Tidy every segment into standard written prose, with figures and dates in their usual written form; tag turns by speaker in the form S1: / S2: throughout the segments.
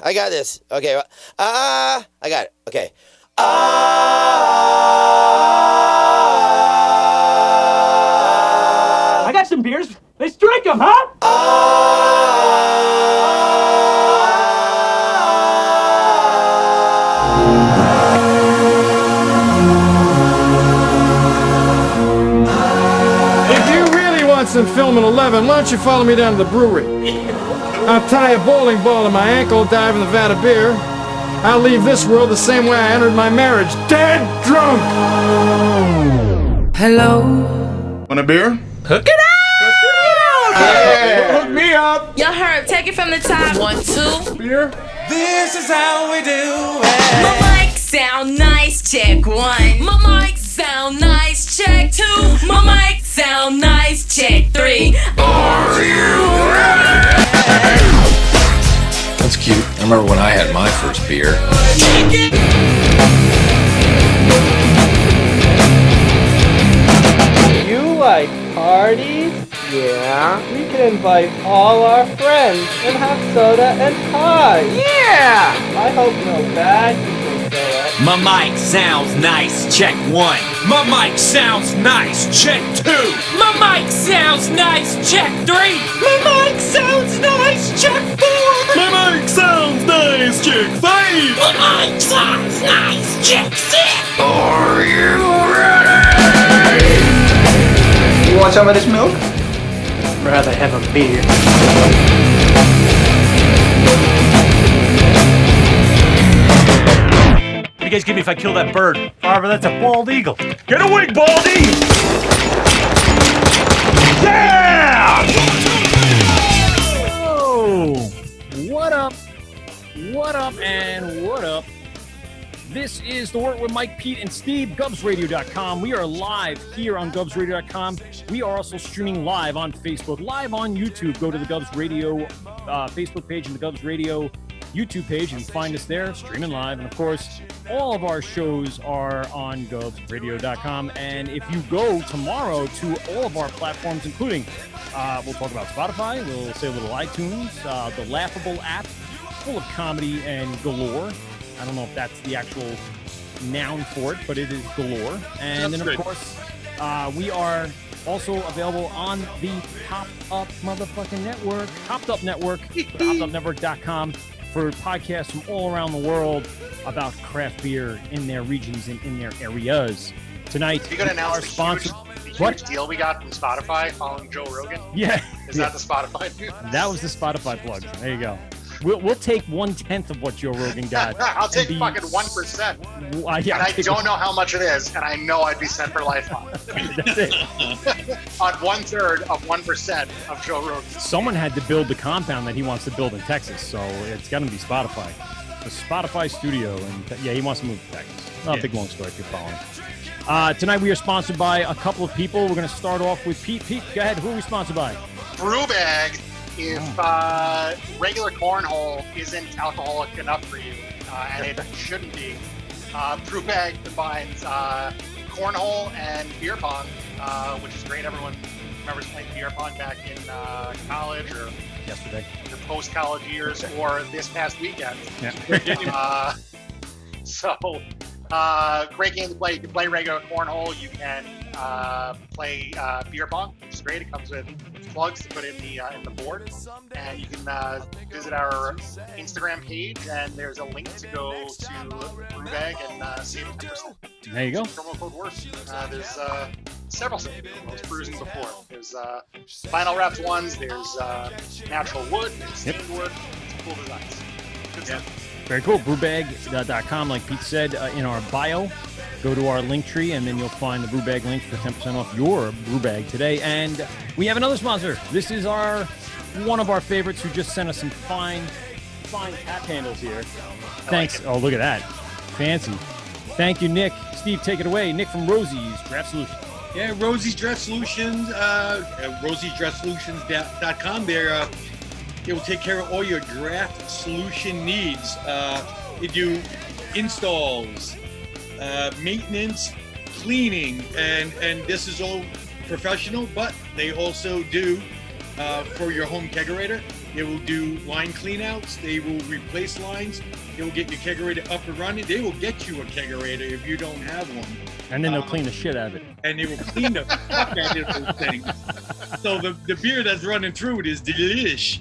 S1: I got this. Okay. I got it. Okay.
S2: I got some beers. Let's drink them, huh?
S3: If you really want some film in 11, why don't you follow me down to the brewery? I'll tie a bowling ball to my ankle, dive in the vat of beer. I'll leave this world the same way I entered my marriage, dead drunk!
S4: Hello?
S3: Want a beer?
S4: Hook it up!
S3: Hey, hook me up!
S4: Yo, Herb, take it from the top. 1, 2.
S3: Beer?
S5: This is how we do it.
S4: My mic sound nice, check 1. My mic sound nice, check 2. My mic sound nice, check 3. Are you ready?
S6: That's cute. I remember when I had my first beer.
S7: You like parties? Yeah. We can invite all our friends and have soda and pie. Yeah! I hope no bad people show up.
S5: My mic sounds nice, check 1. My mic sounds nice, check 2.
S4: My mic sounds nice, check 3.
S5: My mic sounds nice, check 4. My mic sounds nice, check 5.
S4: My mic sounds nice, check 6.
S5: Are you ready?
S7: You want some of this milk? Rather have a beer.
S2: What do you guys give me if I kill that bird? Farver, that's a bald eagle. Get a wing, baldy! Yeah!
S8: Oh, what up? What up and what up? This is the Wort with Mike, Pete, and Steve, GubsRadio.com. We are live here on GubsRadio.com. We are also streaming live on Facebook, live on YouTube. Go to the Gubs Radio Facebook page and the Gubs Radio YouTube page and find us there, streaming live. And of course, all of our shows are on GubsRadio.com. And if you go tomorrow to all of our platforms, including, we'll talk about Spotify, we'll say a little iTunes, the Laughable app, full of comedy and galore. I don't know if that's the actual noun for it, but it is galore. And then, of course, we are also available on the Hopped Up motherfucking network, Hopped Up Network, hoppedupnetwork.com for podcasts from all around the world about craft beer in their regions and in their areas. Tonight,
S9: you gonna announce
S8: our sponsor.
S9: Huge deal we got from Spotify following Joe Rogan?
S8: Yeah.
S9: Is that the Spotify news?
S8: That was the Spotify plug. There you go. We'll take 1/10 of what Joe Rogan got.
S9: I'll take fucking 1%.
S8: Yeah,
S9: and I don't know how much it is, and I know I'd be set for life on it.
S8: That's it.
S9: On 1/3 of 1% of Joe Rogan.
S8: Someone had to build the compound that he wants to build in Texas, so it's got to be Spotify. The Spotify studio, and yeah, he wants to move to Texas. Not a big long story if you're following. Tonight we are sponsored by a couple of people. We're going to start off with Pete. Pete, go ahead. Who are we sponsored by?
S9: Brewbag. If regular cornhole isn't alcoholic enough for you, and it shouldn't be, Brewbag combines cornhole and beer pong, which is great. Everyone remembers playing beer pong back in college or
S8: yesterday,
S9: your post-college years, or this past weekend.
S8: Yeah.
S9: Great game to play. You can play regular cornhole. You can play beer pong, which is great. It comes with plugs to put in the board, and you can visit our Instagram page, and there's a link to go to Brewbag and save 10%.
S8: There you go.
S9: Promo code WORT. There's several most cruising before. There's vinyl wrapped ones. There's natural wood. There's stained wood. It's cool designs. Good stuff.
S8: Very cool. Brewbag.com, like Pete said in our bio. Go to our link tree, and then you'll find the Brewbag link for 10% off your Brewbag today. And we have another sponsor. This is one of our favorites who just sent us some fine tap handles here. Thanks. Oh, look at that. Fancy. Thank you, Nick. Steve, take it away. Nick from Rosie's Draft Solutions.
S10: Yeah, Rosie's Draft Solutions, rosiesdraftsolutions.com. They will take care of all your draft solution needs. They do installs, maintenance, cleaning, and this is all professional, but they also do for your home kegerator. They will do line cleanouts. They will replace lines. They will get your kegerator up and running. They will get you a kegerator if you don't have one.
S8: And then they'll clean the shit out of it.
S10: And they will clean the fuck out of those things. So the beer that's running through it is delish.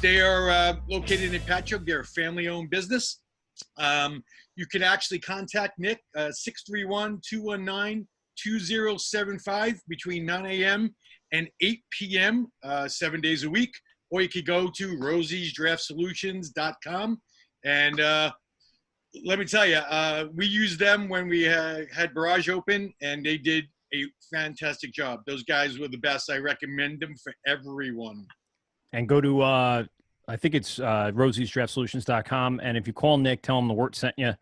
S10: They are located in Patchogue. They're a family-owned business. You can actually contact Nick, 631-219-2075 between 9 a.m. and 8 p.m. 7 days a week. Or you could go to rosiesdraftsolutions.com. And let me tell you, we used them when we had Barrage open, and they did a fantastic job. Those guys were the best. I recommend them for everyone.
S8: And go to, I think it's rosiesdraftsolutions.com. And if you call Nick, tell him the Wort sent you,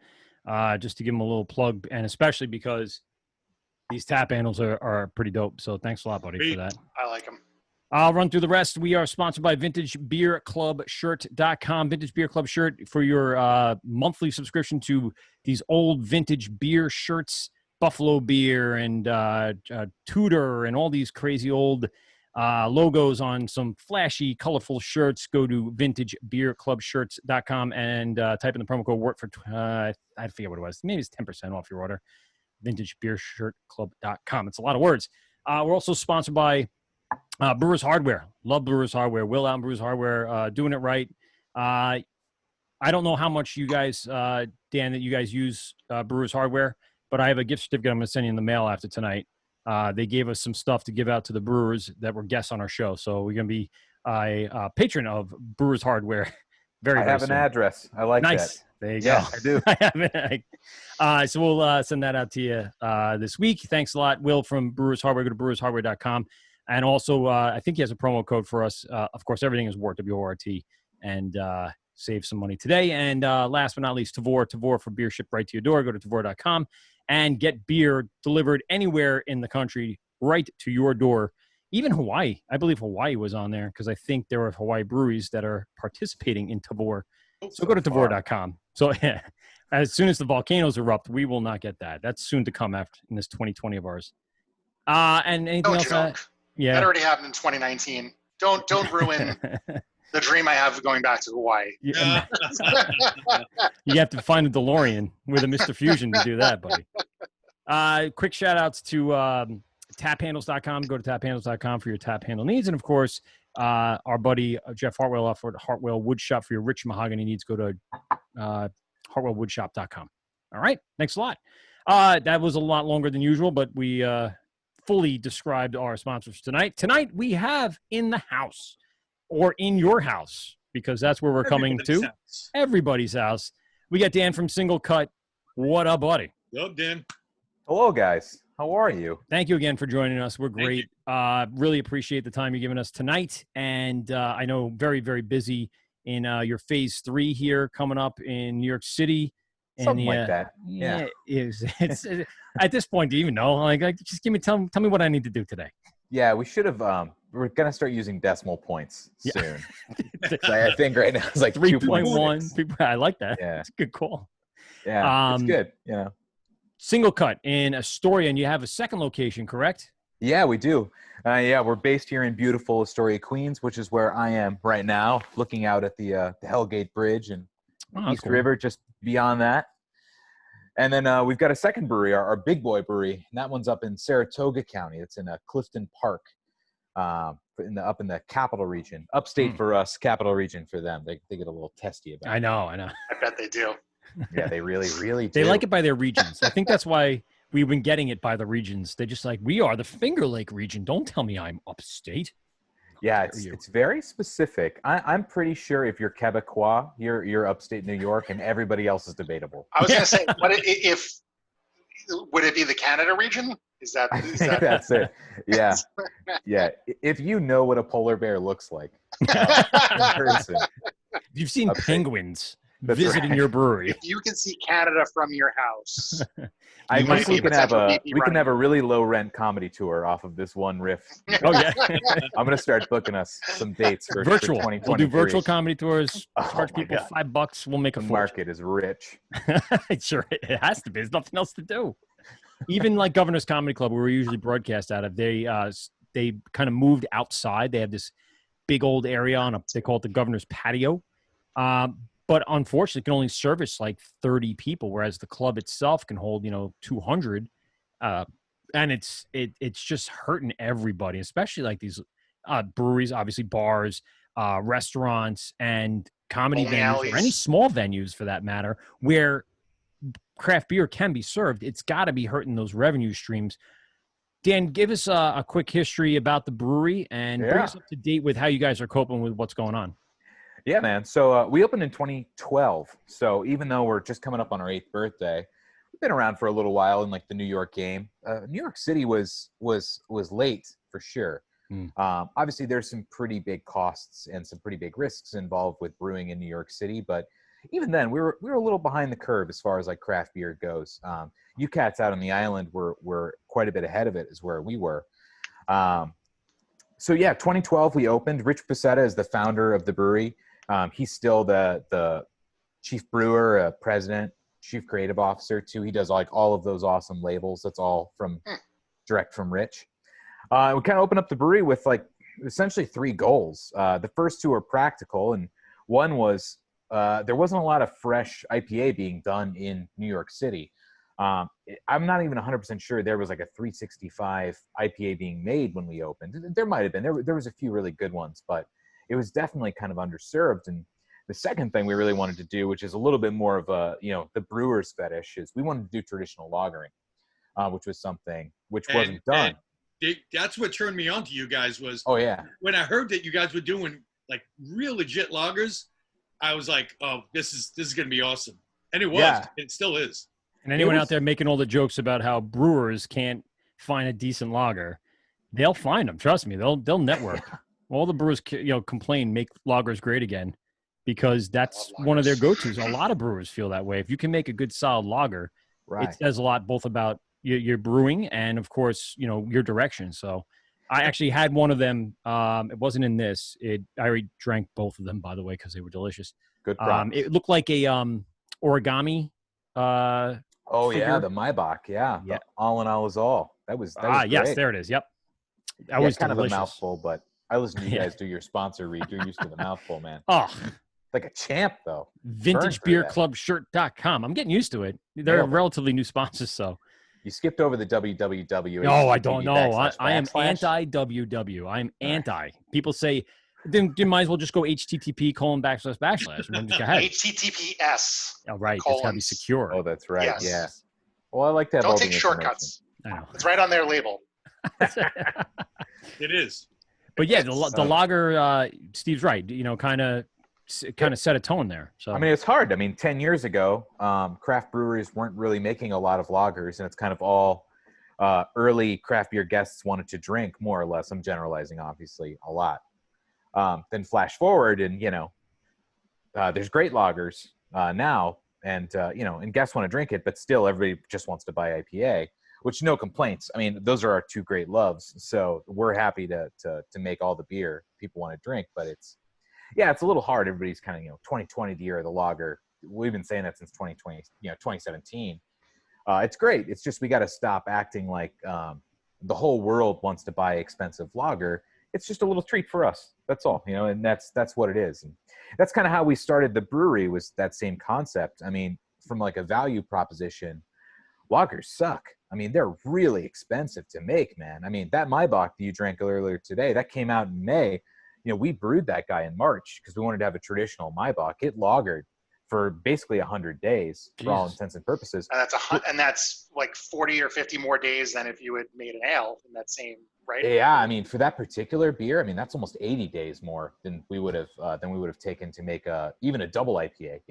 S8: just to give him a little plug. And especially because these tap handles are pretty dope. So thanks a lot, buddy, for that.
S9: I like them.
S8: I'll run through the rest. We are sponsored by VintageBeerClubShirt.com. Vintage Beer Club Shirt for your monthly subscription to these old vintage beer shirts, Buffalo Beer and Tudor and all these crazy old logos on some flashy, colorful shirts. Go to VintageBeerClubShirts.com and type in the promo code WORT for, I forget what it was. Maybe it's 10% off your order. VintageBeerShirtClub.com. It's a lot of words. We're also sponsored by Brewers Hardware. Love Brewers Hardware. Will out in Brewers Hardware, doing it right. I don't know how much you guys, Dan, that you guys use Brewers Hardware, but I have a gift certificate I'm going to send you in the mail after tonight. They gave us some stuff to give out to the brewers that were guests on our show. So we're going to be a patron of Brewers Hardware. I
S11: have an address. I like that.
S8: Nice. There you
S11: go.
S8: I do. I have it. So we'll send that out to you this week. Thanks a lot, Will, from Brewers Hardware. Go to brewershardware.com. And also, I think he has a promo code for us. Of course, everything is Wort, W-O-R-T, and save some money today. And last but not least, Tavor for beer shipped right to your door. Go to Tavor.com and get beer delivered anywhere in the country right to your door. Even Hawaii. I believe Hawaii was on there because I think there are Hawaii breweries that are participating in Tavor. So go to Tavor.com. So as soon as the volcanoes erupt, we will not get that. That's soon to come after in this 2020 of ours. And anything else? Yeah.
S9: That already happened in 2019. Don't ruin the dream I have of going back to Hawaii.
S8: Yeah. You have to find a DeLorean with a Mr. Fusion to do that, buddy. Quick shout outs to taphandles.com. Go to taphandles.com for your tap handle needs. And of course, our buddy Jeff Hartwell off at Hartwell Woodshop for your rich mahogany needs. Go to hartwellwoodshop.com. All right. Thanks a lot. That was a lot longer than usual, but we fully described our sponsors tonight. Tonight we have in the house, or in your house, because that's where we're coming to. Everybody's house. We got Dan from Singlecut. What up, buddy?
S10: Hello, Dan.
S11: Hello, guys. How are you?
S8: Thank you again for joining us. We're great. Really appreciate the time you're giving us tonight. And I know very, very busy in your phase 3 here coming up in New York City.
S11: Something like that.
S8: Yeah. It's at this point, do you even know? Like just tell me what I need to do today.
S11: Yeah, we should have. We're gonna start using decimal points soon. I think right now it's like
S8: 3.1. I like that. Yeah, it's a good call.
S11: Yeah, it's good. Yeah.
S8: Singlecut in Astoria, and you have a second location, correct?
S11: Yeah, we do. Yeah, we're based here in beautiful Astoria, Queens, which is where I am right now, looking out at the Hellgate Bridge and East River, just beyond that. And then we've got a second brewery, our Big Boy Brewery, and that one's up in Saratoga County. It's in Clifton Park, up in the capital region. Upstate for us, capital region for them. They get a little testy about it.
S8: I know.
S9: I bet they do.
S11: Yeah, they really, really do.
S8: They like it by their regions. I think that's why we've been getting it by the regions. They're just like, we are the Finger Lake region. Don't tell me I'm upstate.
S11: Yeah, it's very specific. I'm pretty sure if you're Quebecois, you're upstate New York, and everybody else is debatable.
S9: I was going to say, would it be the Canada region?
S11: I think that's it. Yeah, yeah. If you know what a polar bear looks like, in person,
S8: you've seen penguins visiting your brewery.
S9: If you can see Canada from your house,
S11: I guess we can have a really low rent comedy tour off of this one riff.
S8: Oh yeah,
S11: I'm gonna start booking us some dates for
S8: virtual.
S11: For 2023.
S8: We'll do virtual comedy tours. Charge people $5. We'll make a fortune.
S11: Market is rich.
S8: Sure, it has to be. There's nothing else to do. Even like Governor's Comedy Club, where we usually broadcast out of, they kind of moved outside. They have this big old area they call it the governor's patio. But unfortunately, it can only service like 30 people, whereas the club itself can hold, 200. And it's just hurting everybody, especially like these breweries, obviously bars, restaurants, and comedy
S9: Bowling
S8: venues,
S9: alleys.
S8: or any small venues for that matter, where craft beer can be served. It's got to be hurting those revenue streams. Dan, give us a quick history about the brewery and bring us up to date with how you guys are coping with what's going on.
S11: Yeah, man. So we opened in 2012. So even though we're just coming up on our 8th birthday, we've been around for a little while in like the New York game. New York City was late for sure. Obviously, there's some pretty big costs and some pretty big risks involved with brewing in New York City, but even then, we were a little behind the curve as far as like craft beer goes. You cats out on the island were quite a bit ahead of it, is where we were. So yeah, 2012 we opened. Rich Pacetta is the founder of the brewery. He's still the chief brewer, president, chief creative officer too. He does like all of those awesome labels. That's all direct from Rich. We kind of opened up the brewery with like essentially 3 goals. The first 2 are practical, and one was there wasn't a lot of fresh IPA being done in New York City. I'm not even 100% sure there was like a 365 IPA being made when we opened. There might have been. There was a few really good ones, but it was definitely kind of underserved. And the second thing we really wanted to do, which is a little bit more of a, the brewer's fetish, is we wanted to do traditional lagering, which was something which wasn't done.
S10: That's what turned me on to you guys was,
S11: oh yeah,
S10: when I heard that you guys were doing like real legit lagers, I was like, oh, this is going to be awesome. And it was. Yeah. It still is.
S8: And anyone out there making all the jokes about how brewers can't find a decent lager, they'll find them. Trust me, they'll network. All the brewers, complain, make lagers great again, because that's one of their go-tos. A lot of brewers feel that way. If you can make a good solid lager, it says a lot both about your brewing and, of course, your direction. So I actually had one of them. It wasn't in this. I already drank both of them, by the way, because they were delicious.
S11: Good props.
S8: It looked like a origami.
S11: Yeah, the Maibach. Yeah. All in all is all. That was great.
S8: Yes, there it is. Yep. That was
S11: kind
S8: delicious.
S11: of a mouthful, but I listen to you guys do your sponsor read. You're used to the mouthful, man.
S8: Oh,
S11: like a champ, though.
S8: VintageBeerClubShirt.com. I'm getting used to it. They're relatively new sponsors, so.
S11: You skipped over the www.
S8: No, I don't know. I am anti-WW. I'm anti. People say, then you might as well just go HTTP:// Just go ahead.
S9: HTTPS.
S8: Oh, right. It's got to be secure.
S11: Oh, that's right.
S9: Yes.
S11: Yeah. Well, I like to have
S9: Don't
S11: all
S9: take
S11: the
S9: shortcuts.
S8: I know.
S9: It's right on their label.
S10: It is.
S8: But yeah, the lager, Steve's right. Kind of set a tone there. So
S11: I mean, it's hard. I mean, 10 years ago, craft breweries weren't really making a lot of lagers, and it's kind of all early craft beer guests wanted to drink, more or less. I'm generalizing, obviously, a lot. Then flash forward, and there's great lagers now, and and guests want to drink it, but still everybody just wants to buy IPA. Which, no complaints. I mean, those are our 2 great loves. So we're happy to make all the beer people want to drink. But it's a little hard. Everybody's kind of 2020, the year of the lager. We've been saying that since 2020, 2017. It's great. It's just we got to stop acting like the whole world wants to buy expensive lager. It's just a little treat for us. That's all, and that's what it is. And that's kind of how we started the brewery, was that same concept. I mean, from like a value proposition, lagers suck. I mean, they're really expensive to make, man. I mean, that Maibach that you drank earlier today, that came out in May. We brewed that guy in March because we wanted to have a traditional Maibach. It lagered for basically 100 days for all intents and purposes.
S9: And that's like 40 or 50 more days than if you had made an ale in that same, right?
S11: Yeah, I mean, for that particular beer, I mean, that's almost 80 days more than we would have taken to make even a double IPA,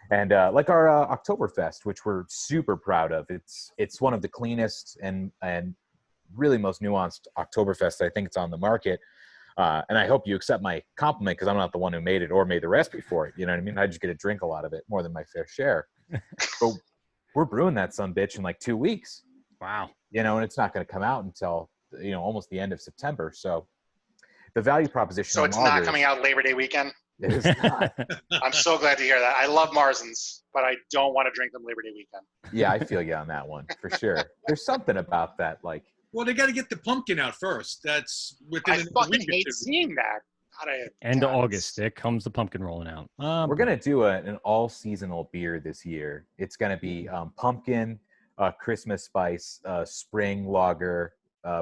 S11: And like our Oktoberfest, which we're super proud of. It's one of the cleanest and really most nuanced Oktoberfest I think it's on the market. And I hope you accept my compliment, because I'm not the one who made it or made the recipe for it. You know what I mean? I just get to drink a lot of it, more than my fair share. But we're brewing that sumbitch in like 2 weeks.
S8: Wow.
S11: And it's not going to come out until, almost the end of September. So the value proposition.
S9: So it's not coming out Labor Day weekend?
S11: It is not.
S9: I'm so glad to hear that. I love Marzens, but I don't want to drink them Labor Day weekend.
S11: Yeah, I feel you on that one, for sure. There's something about that, like.
S10: Well, they got to get the pumpkin out first. That's within
S9: I fucking hate seeing that.
S8: End of August. There comes the pumpkin rolling out.
S11: We're going to do an all-seasonal beer this year. It's going to be pumpkin, Christmas spice, spring lager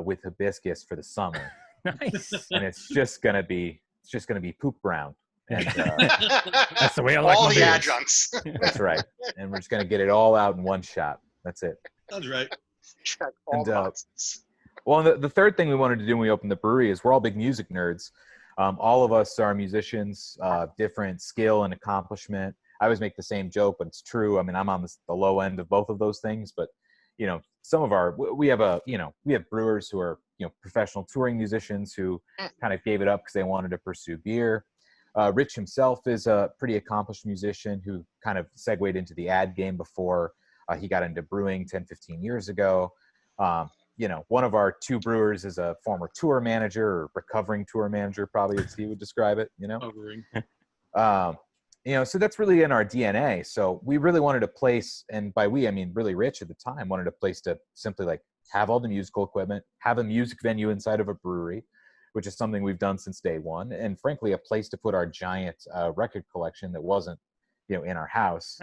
S11: with hibiscus for the summer.
S8: Nice.
S11: And it's just going to be poop brown. And
S8: that's the way I like
S9: all
S8: my
S9: the
S8: beers.
S9: adjuncts.
S11: That's right. And we're just going to get it all out in one shot. That's it.
S10: Sounds right.
S9: Check all
S11: And,
S9: boxes.
S11: Well, and the third thing we wanted to do when we opened the brewery is we're all big music nerds. All of us are musicians, different skill and accomplishment. I always make the same joke, but it's true. I mean, I'm on the low end of both of those things, but you know, we have brewers who are, you know, professional touring musicians who kind of gave it up because they wanted to pursue beer. Rich himself is a pretty accomplished musician who kind of segued into the ad game before he got into brewing 10, 15 years ago. You know, one of our two brewers is a former tour manager or recovering tour manager, probably as he would describe it, you know. You know, so that's really in our DNA. So we really wanted a place, and by we, I mean really Rich at the time, wanted a place to simply like have all the musical equipment, have a music venue inside of a brewery, which is something we've done since day one. And frankly, a place to put our giant record collection that wasn't, you know, in our house.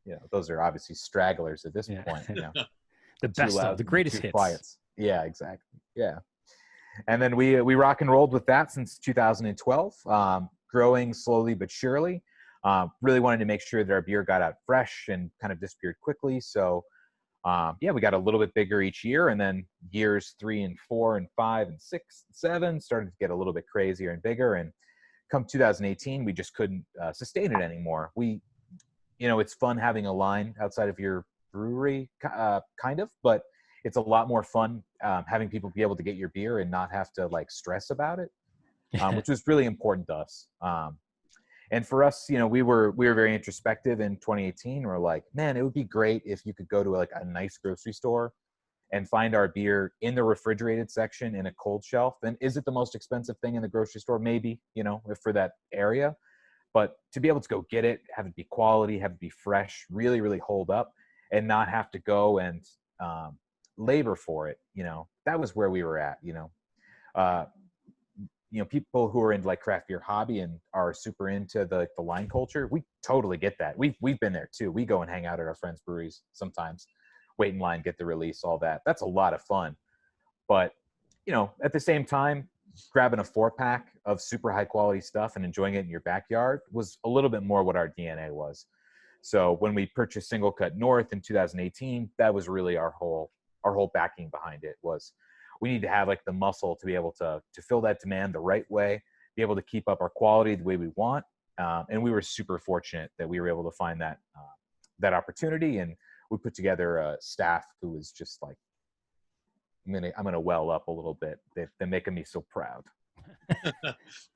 S11: You know, those are obviously stragglers at this point, you know.
S8: The best of the greatest hits.
S11: Quiets. Yeah, exactly. Yeah. And then we rock and rolled with that since 2012, growing slowly but surely. Really wanted to make sure that our beer got out fresh and kind of disappeared quickly. So, yeah, we got a little bit bigger each year, and then years 3 and 4 and 5 and 6 and 7 started to get a little bit crazier and bigger. And come 2018, we just couldn't sustain it anymore. You know, it's fun having a line outside of your brewery, kind of, but it's a lot more fun having people be able to get your beer and not have to like stress about it, which was really important to us. And for us, you know, we were very introspective in 2018. We're like, man, it would be great if you could go to like a nice grocery store and find our beer in the refrigerated section in a cold shelf. And is it the most expensive thing in the grocery store? Maybe, you know, for that area. But to be able to go get it, have it be quality, have it be fresh, really, really hold up, and not have to go and labor for it, you know, that was where we were at, you know. You know, people who are into like craft beer hobby and are super into the line culture, we totally get that. We've been there too. We go and hang out at our friends' breweries sometimes, wait in line, get the release, all that. That's a lot of fun. But, you know, at the same time, grabbing a 4-pack of super high quality stuff and enjoying it in your backyard was a little bit more what our DNA was. So when we purchased Singlecut North in 2018, that was really our whole backing behind it. Was we need to have like the muscle to be able to fill that demand the right way, be able to keep up our quality the way we want. And we were super fortunate that we were able to find that opportunity. And we put together a staff who was just like, I'm gonna well up a little bit. They're making me so proud.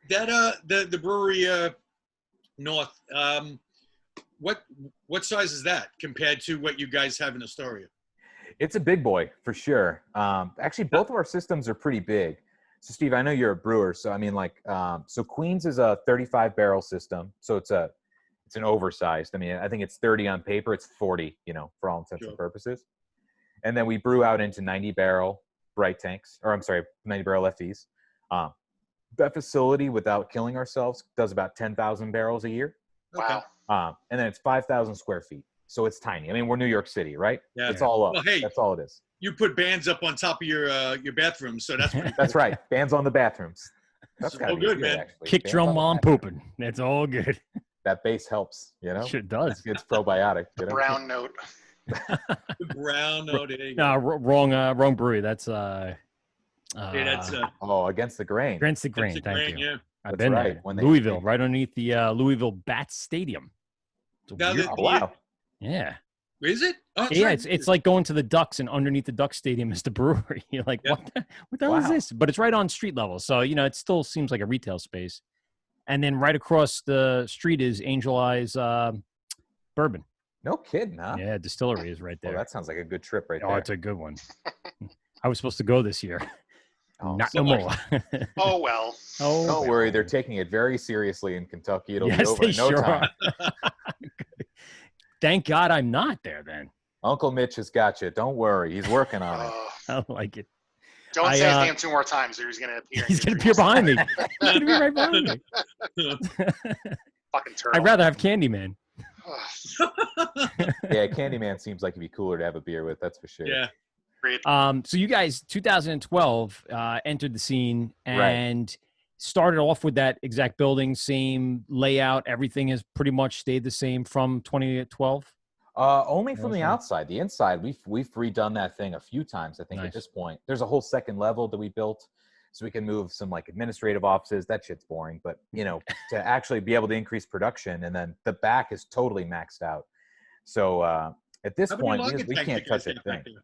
S10: The brewery North, what size is that compared to what you guys have in Astoria?
S11: It's a big boy for sure. Actually, both of our systems are pretty big. So Steve, I know you're a brewer, so I mean, like, so Queens is a 35 barrel system, so it's an oversized. I mean, I think it's 30 on paper. It's 40, you know, for all intents and purposes. And then we brew out into 90 barrel bright tanks, 90 barrel FEs. That facility, without killing ourselves, does about 10,000 barrels a year.
S9: Wow.
S11: And then it's 5,000 square feet. So it's tiny. I mean, we're New York City, right?
S10: Yeah.
S11: It's all up.
S10: Well, hey,
S11: that's all it is.
S10: You put bands up on top of your bathroom, so that's pretty
S11: That's right. Bands on the bathrooms. That's
S10: all good, man.
S11: Actually.
S8: Kick
S11: Bands
S8: drum while I'm pooping. It's all good.
S11: That bass helps, you know?
S8: Sure does.
S11: It's probiotic.
S9: The brown note.
S10: The brown note.
S8: No, wrong brewery. That's
S10: that's
S11: Against the Grain.
S8: Against the Grain. Thank you.
S10: Yeah.
S8: I've
S11: That's
S8: been
S11: right.
S8: there.
S11: When
S8: Louisville, right underneath the Louisville Bats Stadium.
S11: Wow.
S8: Yeah.
S10: Is it? Oh,
S8: Yeah,
S10: right.
S8: it's like going to the Ducks, and underneath the Duck Stadium is the brewery. You're like, what the hell is this? But it's right on street level, so you know it still seems like a retail space. And then right across the street is Angel Eyes Bourbon.
S11: No kidding, huh?
S8: Yeah, distillery is right there.
S11: Well, that sounds like a good trip right there.
S8: Oh, it's a good one. I was supposed to go this year. Not no
S10: sorry.
S8: more.
S9: Oh, well.
S8: Oh,
S11: Don't worry, they're taking it very seriously in Kentucky. It'll be
S8: yes,
S11: over
S8: they
S11: in no
S8: sure
S11: time.
S8: are. Thank God I'm not there then.
S11: Uncle Mitch has got you. Don't worry. He's working on it.
S8: I like it.
S9: Don't say his name 2 more times, or he's gonna appear.
S8: He's gonna appear behind me. He's gonna be right behind me.
S9: Fucking turtle.
S8: I'd rather have Candyman.
S11: Yeah, Candyman seems like he'd be cooler to have a beer with. That's for sure.
S10: Yeah.
S9: Great.
S8: So you guys, 2012, entered the scene and
S11: Right.
S8: started off with that exact building, same layout. Everything has pretty much stayed the same from 2012.
S11: Only from the
S8: Okay.
S11: outside. The inside, we've redone that thing a few times. I think
S8: Nice.
S11: at this point, there's a whole second level that we built, so we can move some like administrative offices. That shit's boring, but to actually be able to increase production, and then the back is totally maxed out. So at this
S10: How many
S11: point,
S10: lager
S11: we
S10: tanks
S11: can't
S10: you guys
S11: touch a
S10: got back
S11: thing.
S10: there?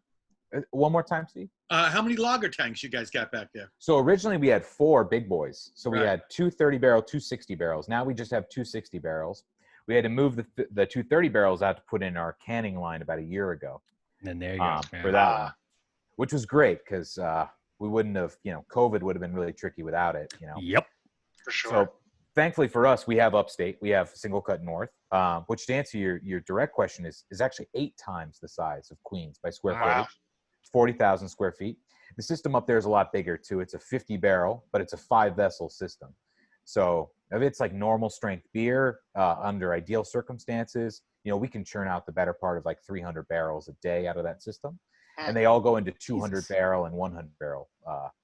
S11: One more time, Steve.
S10: How many lager tanks you guys got back there?
S11: So originally we had 4 big boys. So we
S10: Right.
S11: had 2 30-barrel, 2 60-barrels. Now we just have 2 60-barrels. We had to move the 2 30-barrels out to put in our canning line about a year ago.
S8: And there you go.
S11: For that one, which was great because we wouldn't have, COVID would have been really tricky without it.
S8: Yep.
S9: For sure.
S11: So thankfully for us, we have upstate. We have Singlecut North, which to answer your direct question is actually 8 times the size of Queens by square
S9: Wow.
S11: footage. 40,000 square feet. The system up there is a lot bigger too. It's a 50-barrel, but it's a 5-vessel system. So if it's like normal strength beer under ideal circumstances, we can churn out the better part of like 300 barrels a day out of that system. And they all go into 200-barrel and 100-barrel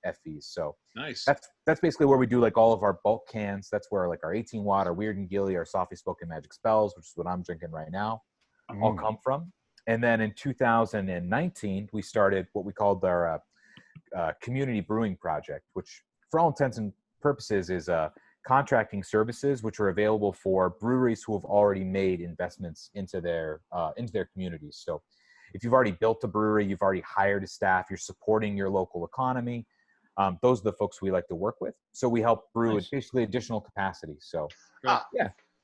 S11: FVs. So
S10: Nice.
S11: that's basically where we do like all of our bulk cans. That's where like our 18-watt, our Weird and Gilly, our Softly Spoken Magic Spells, which is what I'm drinking right now, all come from. And then in 2019, we started what we called our community brewing project, which for all intents and purposes is contracting services, which are available for breweries who have already made investments into their communities. So if you've already built a brewery, you've already hired a staff, you're supporting your local economy, those are the folks we like to work with. So we help brew at basically additional capacity. So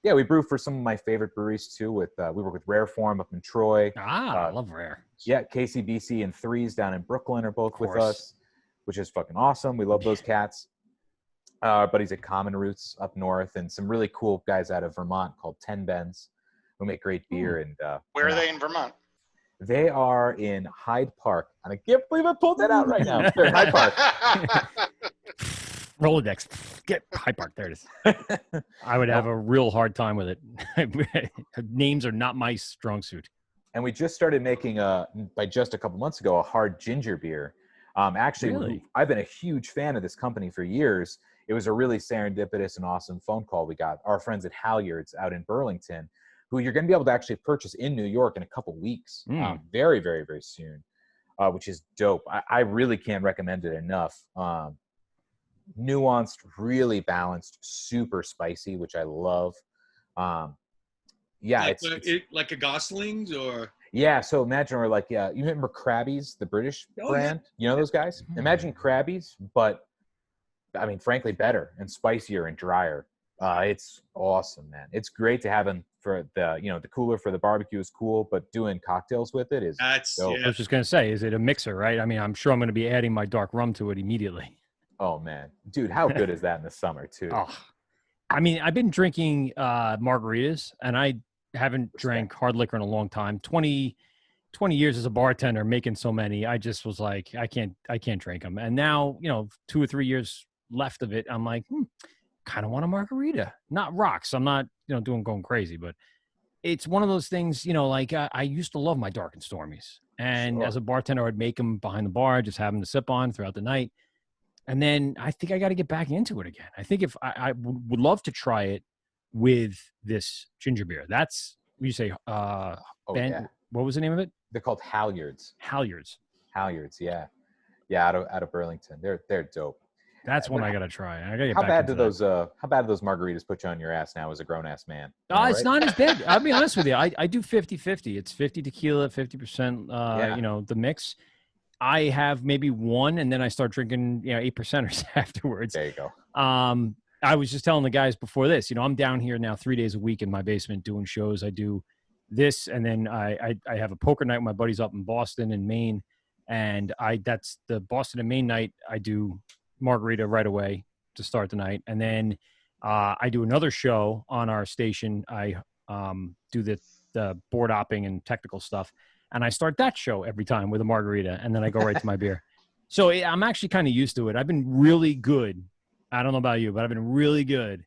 S11: yeah, we brew for some of my favorite breweries too. We work with Rare Form up in Troy.
S8: I love Rare.
S11: Yeah, KCBC and Threes down in Brooklyn are both with us, which is fucking awesome. We love those cats. Our buddies at Common Roots up north, and some really cool guys out of Vermont called 10 Bens, who make great beer. And
S9: where are they in Vermont?
S11: They are in Hyde Park, and I can't believe I pulled that out right now. They're in Hyde Park.
S8: Rolodex. Get Hyde Park. There it is. I would have a real hard time with it. Names are not my strong suit.
S11: And we just started making by just a couple months ago, a hard ginger beer. Actually,
S8: Really?
S11: I've been a huge fan of this company for years. It was a really serendipitous and awesome phone call we got. Our friends at Halyards out in Burlington, who you're going to be able to actually purchase in New York in a couple weeks, very, very, very soon, which is dope. I really can't recommend it enough. Nuanced, really balanced, super spicy, which I love. Yeah,
S10: like,
S11: it's
S10: like a Gosling's or
S11: yeah. So imagine, or like, you remember Krabby's, the British brand? You know those guys? Imagine Krabby's, but I mean, frankly, better and spicier and drier. It's awesome, man. It's great to have them for the cooler for the barbecue is cool, but doing cocktails with it is dope.
S8: I was just going to say, is it a mixer, right? I mean, I'm sure I'm going to be adding my dark rum to it immediately.
S11: Oh man, dude, how good is that in the summer too?
S8: Oh, I mean, I've been drinking margaritas, and I haven't drank hard liquor in a long time. 20 years as a bartender, making so many, I just was like, I can't drink them. And now, 2 or 3 years left of it, I'm like, kind of want a margarita, not rocks. I'm not, going crazy, but it's one of those things, like I used to love my dark and stormies. And as a bartender, I'd make them behind the bar, just have them to sip on throughout the night. And then I think I got to get back into it again. I think if I would love to try it with this ginger beer. That's, you say, Ben,
S11: yeah.
S8: What was the name of it?
S11: They're called Halyards.
S8: Halyards,
S11: yeah. Yeah, out of Burlington. They're dope.
S8: That's one I got to try. I got to get
S11: how
S8: back
S11: bad
S8: into
S11: do those margaritas put you on your ass now as a grown ass man?
S8: It's not as bad. I'll be honest with you. I do 50-50. It's 50 tequila, 50%, the mix. I have maybe one, and then I start drinking, 8%ers afterwards.
S11: There you go.
S8: I was just telling the guys before this, I'm down here now 3 days a week in my basement doing shows. I do this, and then I have a poker night with my buddies up in Boston and Maine, and that's the Boston and Maine night. I do margarita right away to start the night, and then I do another show on our station. I do the board hopping and technical stuff. And I start that show every time with a margarita, and then I go right to my beer. So I'm actually kind of used to it. I've been really good. I don't know about you, but I've been really good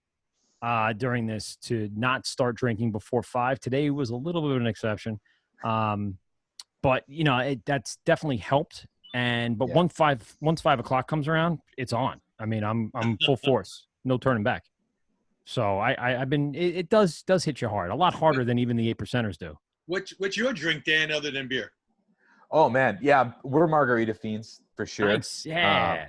S8: during this to not start drinking before 5. Today was a little bit of an exception. But you know, that's definitely helped. But once 5 o'clock comes around, it's on. I mean, I'm full force, no turning back. So I've been. It does hit you hard, a lot harder than even the 8%ers do.
S10: What's your drink, Dan, other than beer?
S11: Oh man, yeah, we're margarita fiends for sure.
S8: Nice. Yeah.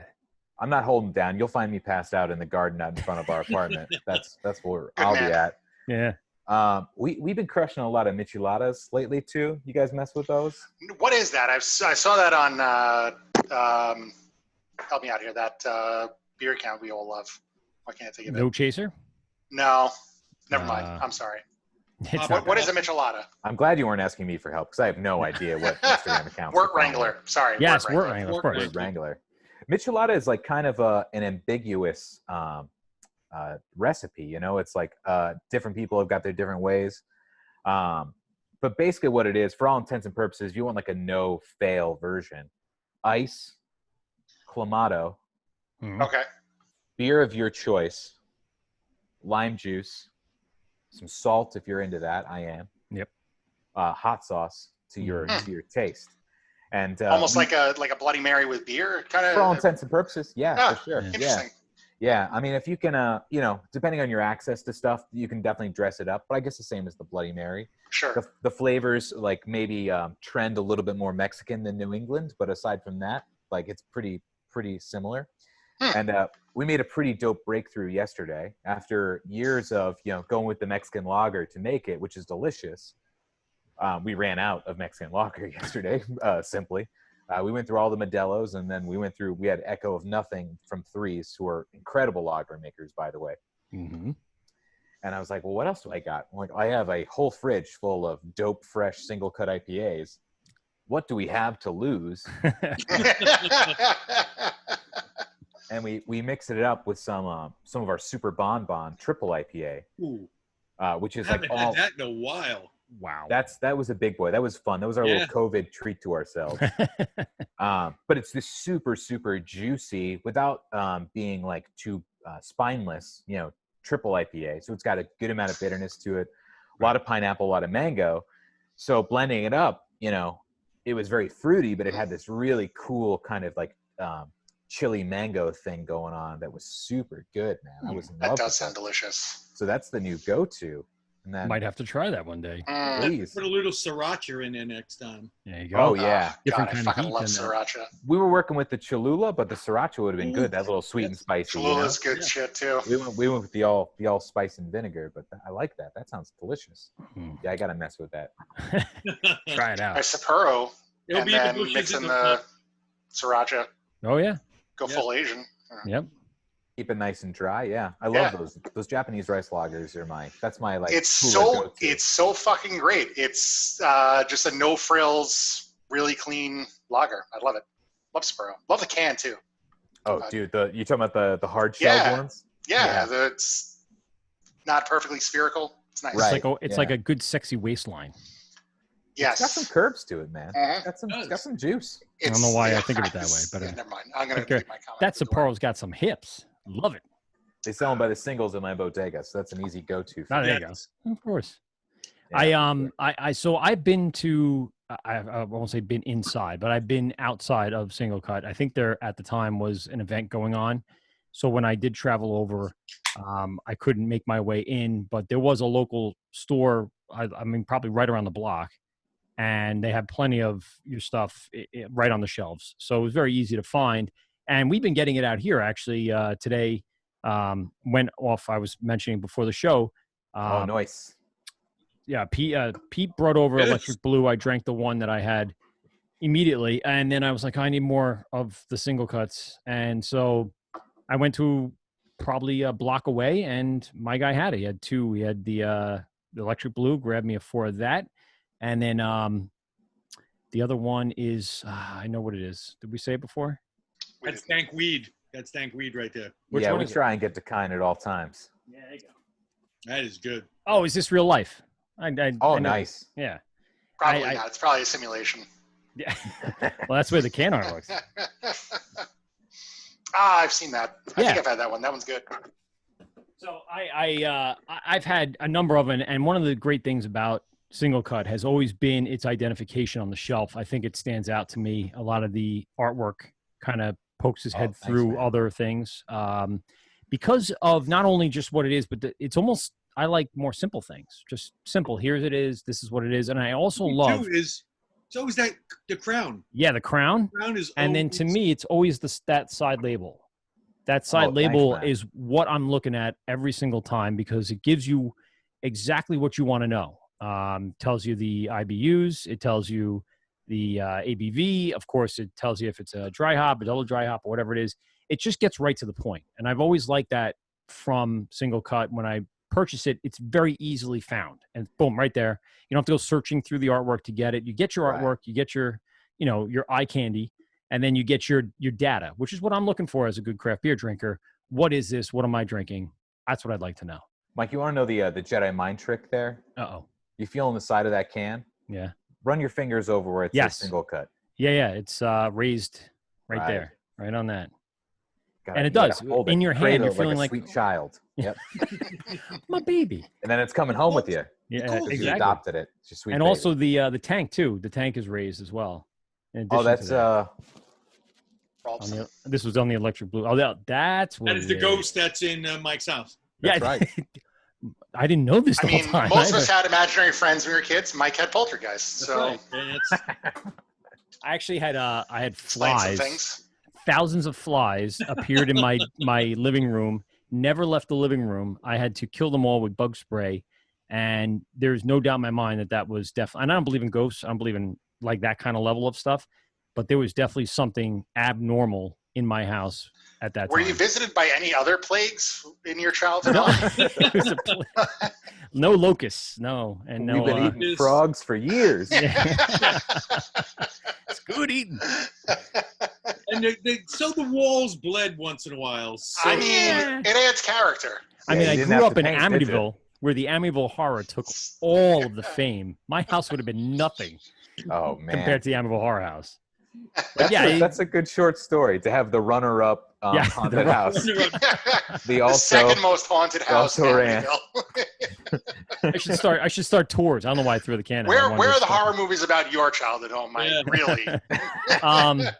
S11: I'm not holding down. You'll find me passed out in the garden out in front of our apartment. That's where I'll be at.
S8: Yeah.
S11: We've been crushing a lot of micheladas lately too. You guys mess with those?
S9: What is that? I saw that on help me out here. That beer account we all love. Why can't I think of it?
S8: No chaser.
S9: No, never mind. I'm sorry. What is a michelada?
S11: I'm glad you weren't asking me for help because I have no idea what Instagram accounts.
S9: Wort Wrangler. Sorry.
S8: Yes, Wort Wrangler. Of course.
S11: Wort Wrangler. Michelada is like kind of an ambiguous recipe. You know, it's like different people have got their different ways. But basically what it is, for all intents and purposes, you want like a no-fail version. Ice, Clamato,
S9: Okay.
S11: beer of your choice, lime juice, some salt if you're into that. I am.
S8: Yep.
S11: Hot sauce to your taste. And
S9: Almost like a Bloody Mary with beer, kind of.
S11: For all intents and purposes, yeah, for sure.
S9: Interesting.
S11: Yeah. I mean, if you can, you know, depending on your access to stuff, you can definitely dress it up. But I guess the same as the Bloody Mary.
S9: Sure.
S11: The flavors like maybe trend a little bit more Mexican than New England, but aside from that, like it's pretty similar. And we made a pretty dope breakthrough yesterday after years of, you know, going with the Mexican lager to make it, which is delicious. We ran out of Mexican lager yesterday, simply. We went through all the Modelos, and then we had Echo of Nothing from Threes, who are incredible lager makers, by the way.
S8: Mm-hmm.
S11: And I was like, well, what else do I got? I'm like, I have a whole fridge full of dope, fresh, single-cut IPAs. What do we have to lose? And we mixed it up with some of our Super Bonbon triple IPA, which is
S10: I haven't
S11: like
S10: had that in a while.
S8: Wow.
S11: That was a big boy. That was fun. That was our little COVID treat to ourselves. But it's this super, super juicy without being like too spineless, you know, triple IPA. So it's got a good amount of bitterness to it, a lot of pineapple, a lot of mango. So blending it up, you know, it was very fruity, but it had this really cool kind of like chili mango thing going on that was super good, man. I was in love with
S9: That does sound delicious.
S11: So that's the new go-to. And then
S8: might have to try that one day.
S11: Please.
S10: Put a little sriracha in there next time.
S8: There you go.
S11: Oh yeah,
S9: God, I fucking love sriracha.
S11: We were working with the Cholula, but the siracha would have been good. That little sweet and spicy.
S9: Cholula's good shit too.
S11: We went with the all spice and vinegar, but I like that. That sounds delicious. Yeah, I gotta mess with that.
S8: Try it out.
S9: Or Sapporo,
S10: It'll
S9: and
S10: be
S9: then
S10: the
S9: mix in the sriracha.
S8: Oh yeah.
S9: Go full Asian.
S8: Yep.
S11: Keep it nice and dry. Yeah, I love those Japanese rice lagers. That's my like.
S9: It's so fucking great. It's just a no frills, really clean lager. I love it. Love Sapporo. Love the can too.
S11: Oh, dude, you talking about the hard shelled ones?
S9: Yeah, it's not perfectly spherical. It's nice.
S11: Right.
S8: It's like a good sexy waistline.
S9: Yes.
S11: It's got some curves to it, man. It's got some juice.
S8: I don't know why I think of it that way, but
S9: never mind. I'm gonna leave my comment.
S8: That Sapporo's got some hips. Love it.
S11: They sell them by the singles in my bodega, so that's an easy go-to.
S8: There you go. Of course. Yeah, so I've been to. I won't say been inside, but I've been outside of Singlecut. I think there at the time was an event going on. So when I did travel over, I couldn't make my way in, but there was a local store. I mean, probably right around the block. And they had plenty of your stuff right on the shelves. So it was very easy to find. And we've been getting it out here, actually. Today went off, I was mentioning before the show.
S11: Oh, nice.
S8: Yeah, Pete brought over Electric Blue. I drank the one that I had immediately. And then I was like, I need more of the single cuts. And so I went to probably a block away, and my guy had it. He had two. He had the Electric Blue, grabbed me a 4 of that. And then the other one is, I know what it is. Did we say it before?
S10: That's Stank Weed. That's Stank Weed right there.
S11: We try and get to kind at all times.
S8: Yeah, there you go.
S10: That is good.
S8: Oh, is this real life?
S11: Nice.
S8: Yeah.
S9: Probably not. It's probably a simulation.
S8: Yeah. Well, that's where the can art looks.
S9: I've seen that. I
S8: Yeah.
S9: think I've had that one. That one's good.
S8: So I've had a number of them, and one of the great things about Singlecut has always been its identification on the shelf. I think it stands out to me. A lot of the artwork kind of pokes his head through other things because of not only just what it is, but it's almost, I like more simple things. Just simple. Here's it is. This is what it is. And I also love
S10: it's always that the crown.
S8: Yeah, the crown.
S10: The crown is
S8: and then to me, it's always that side label. That side label is what I'm looking at every single time because it gives you exactly what you want to know. Tells you the IBUs. It tells you the ABV. Of course, it tells you if it's a dry hop, a double dry hop, or whatever it is. It just gets right to the point. And I've always liked that from Singlecut. When I purchase it, it's very easily found. And boom, right there. You don't have to go searching through the artwork to get it. You get your artwork. You get your eye candy. And then you get your data, which is what I'm looking for as a good craft beer drinker. What is this? What am I drinking? That's what I'd like to know.
S11: Mike, you want to know the Jedi mind trick there?
S8: Uh-oh.
S11: You feel on the side of that can?
S8: Yeah.
S11: Run your fingers over where it says Singlecut.
S8: Yeah. It's raised right there, right on that. And it
S11: you
S8: does.
S11: hold
S8: In
S11: it.
S8: your hand,
S11: Cradle
S8: you're
S11: it
S8: feeling
S11: like a sweet child. Yep.
S8: My baby.
S11: And then it's coming home with you.
S8: Yeah,
S11: exactly. You
S8: exactly.
S11: adopted it. It's your sweet
S8: and
S11: baby.
S8: also the tank too. The tank is raised as well.
S11: That's
S8: this was on the electric blue. Oh, that's what
S10: that is the ghost that's in Mike's house.
S8: That's right. I didn't know this the whole time.
S9: Most of us had imaginary friends when we were kids. Mike had poltergeists. So
S8: I actually had I had flies.
S9: Things.
S8: Thousands of flies appeared in my living room. Never left the living room. I had to kill them all with bug spray, and there's no doubt in my mind that was definitely. And I don't believe in ghosts. I don't believe in like that kind of level of stuff. But there was definitely something abnormal in my house at that time.
S9: Were you visited by any other plagues in your childhood?
S8: No locusts, no. And no,
S11: we've been eating frogs for years.
S8: It's good eating.
S10: And so the walls bled once in a while. So.
S9: I mean, it adds character.
S8: I mean, I grew up in Amityville, where the Amityville horror took all of the fame. My house would have been nothing.
S11: Oh man!
S8: Compared to the Amityville horror house.
S11: But that's a good short story to have the runner-up haunted house.
S9: The second most haunted house.
S11: Ran.
S8: I should start tours. I don't know why I threw the can.
S9: Where are the horror movies about your childhood home, Mike? Yeah. Really?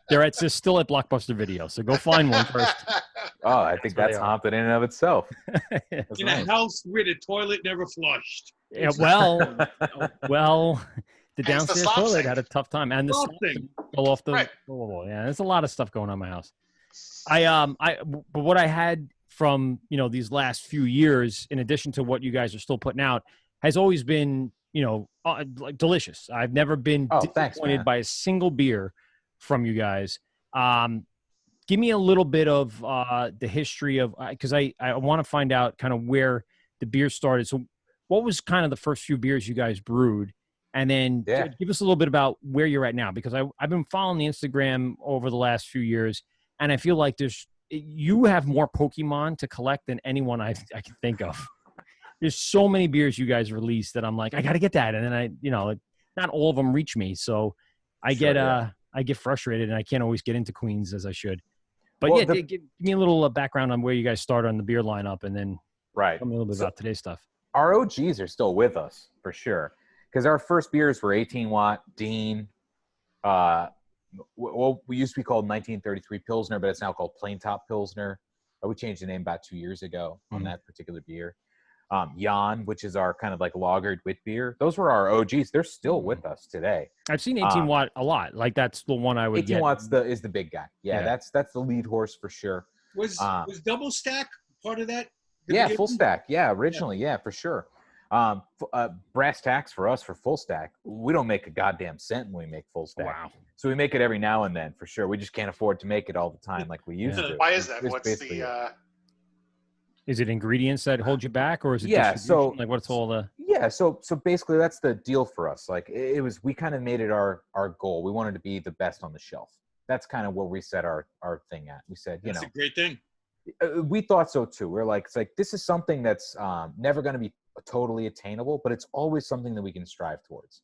S8: They're still at Blockbuster Video. So go find one first.
S11: Oh, I think that's haunted in and of itself.
S10: In a house where the toilet never flushed.
S8: Yeah, well. The downstairs toilet had a tough time, and the thing fell off the.
S9: Right.
S8: Yeah, there's a lot of stuff going on in my house. But what I had from these last few years, in addition to what you guys are still putting out, has always been like delicious. I've never been disappointed by a single beer from you guys. Give me a little bit of the history of because I want to find out kind of where the beer started. So, what was kind of the first few beers you guys brewed? And then give us a little bit about where you're at now, because I've been following the Instagram over the last few years, and I feel like you have more Pokemon to collect than anyone I can think of. There's so many beers you guys release that I'm like, I got to get that, and then not all of them reach me, so I get frustrated, and I can't always get into Queens as I should. But give me a little background on where you guys started on the beer lineup, and then tell me a little bit about today's stuff.
S11: Our OGs are still with us for sure. Because our first beers were 18 Watt, Dean. What we used to be called 1933 Pilsner, but it's now called Plain Top Pilsner. We changed the name about 2 years ago on that particular beer. Jan, which is our kind of like lagered wit beer. Those were our OGs. They're still with us today. I've
S8: seen 18 Watt a lot. Like that's the one I would
S11: 18
S8: get.
S11: 18 Watt's is the big guy. Yeah, that's the lead horse for sure.
S10: Was double stack part of that?
S11: Yeah, full stack. Yeah, originally, for sure. Brass tacks for us for full stack. We don't make a goddamn cent when we make full stack.
S8: Wow.
S11: So we make it every now and then for sure. We just can't afford to make it all the time like we used to.
S9: Why is that?
S11: It's
S9: What's the?
S8: Is it ingredients that hold you back, or is it
S11: so
S8: like what's all the?
S11: Yeah, so basically that's the deal for us. Like we kind of made it our goal. We wanted to be the best on the shelf. That's kind of what we set our thing at. We said,
S10: that's a great thing.
S11: We thought so too. We're like, it's like this is something that's never going to be totally attainable, but it's always something that we can strive towards.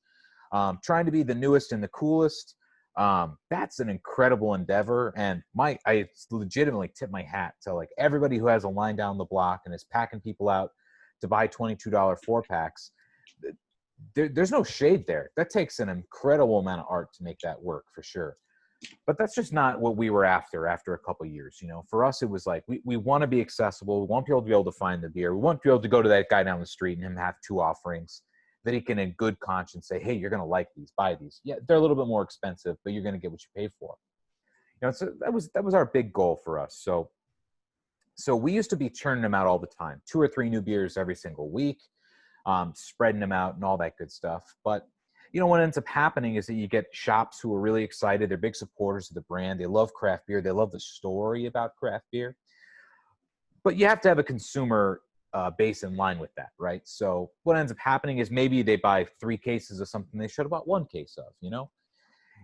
S11: Trying to be the newest and the coolest, That's an incredible endeavor. And I legitimately tip my hat to like everybody who has a line down the block and is packing people out to buy $22 4-packs. There's no shade there. That takes an incredible amount of art to make that work for sure. But that's just not what we were after a couple of years. You know, for us, it was like, we want to be accessible. We want people to be able to find the beer. We want to be able to go to that guy down the street and him have 2 offerings that he can in good conscience say, hey, you're going to like these, buy these. Yeah, they're a little bit more expensive, but you're going to get what you pay for. You know, so that was our big goal for us. So we used to be churning them out all the time, 2 or 3 new beers every single week, spreading them out and all that good stuff. But you know, what ends up happening is that you get shops who are really excited. They're big supporters of the brand. They love craft beer. They love the story about craft beer. But you have to have a consumer base in line with that, right? So what ends up happening is maybe they buy 3 cases of something they should have bought 1 case of, you know?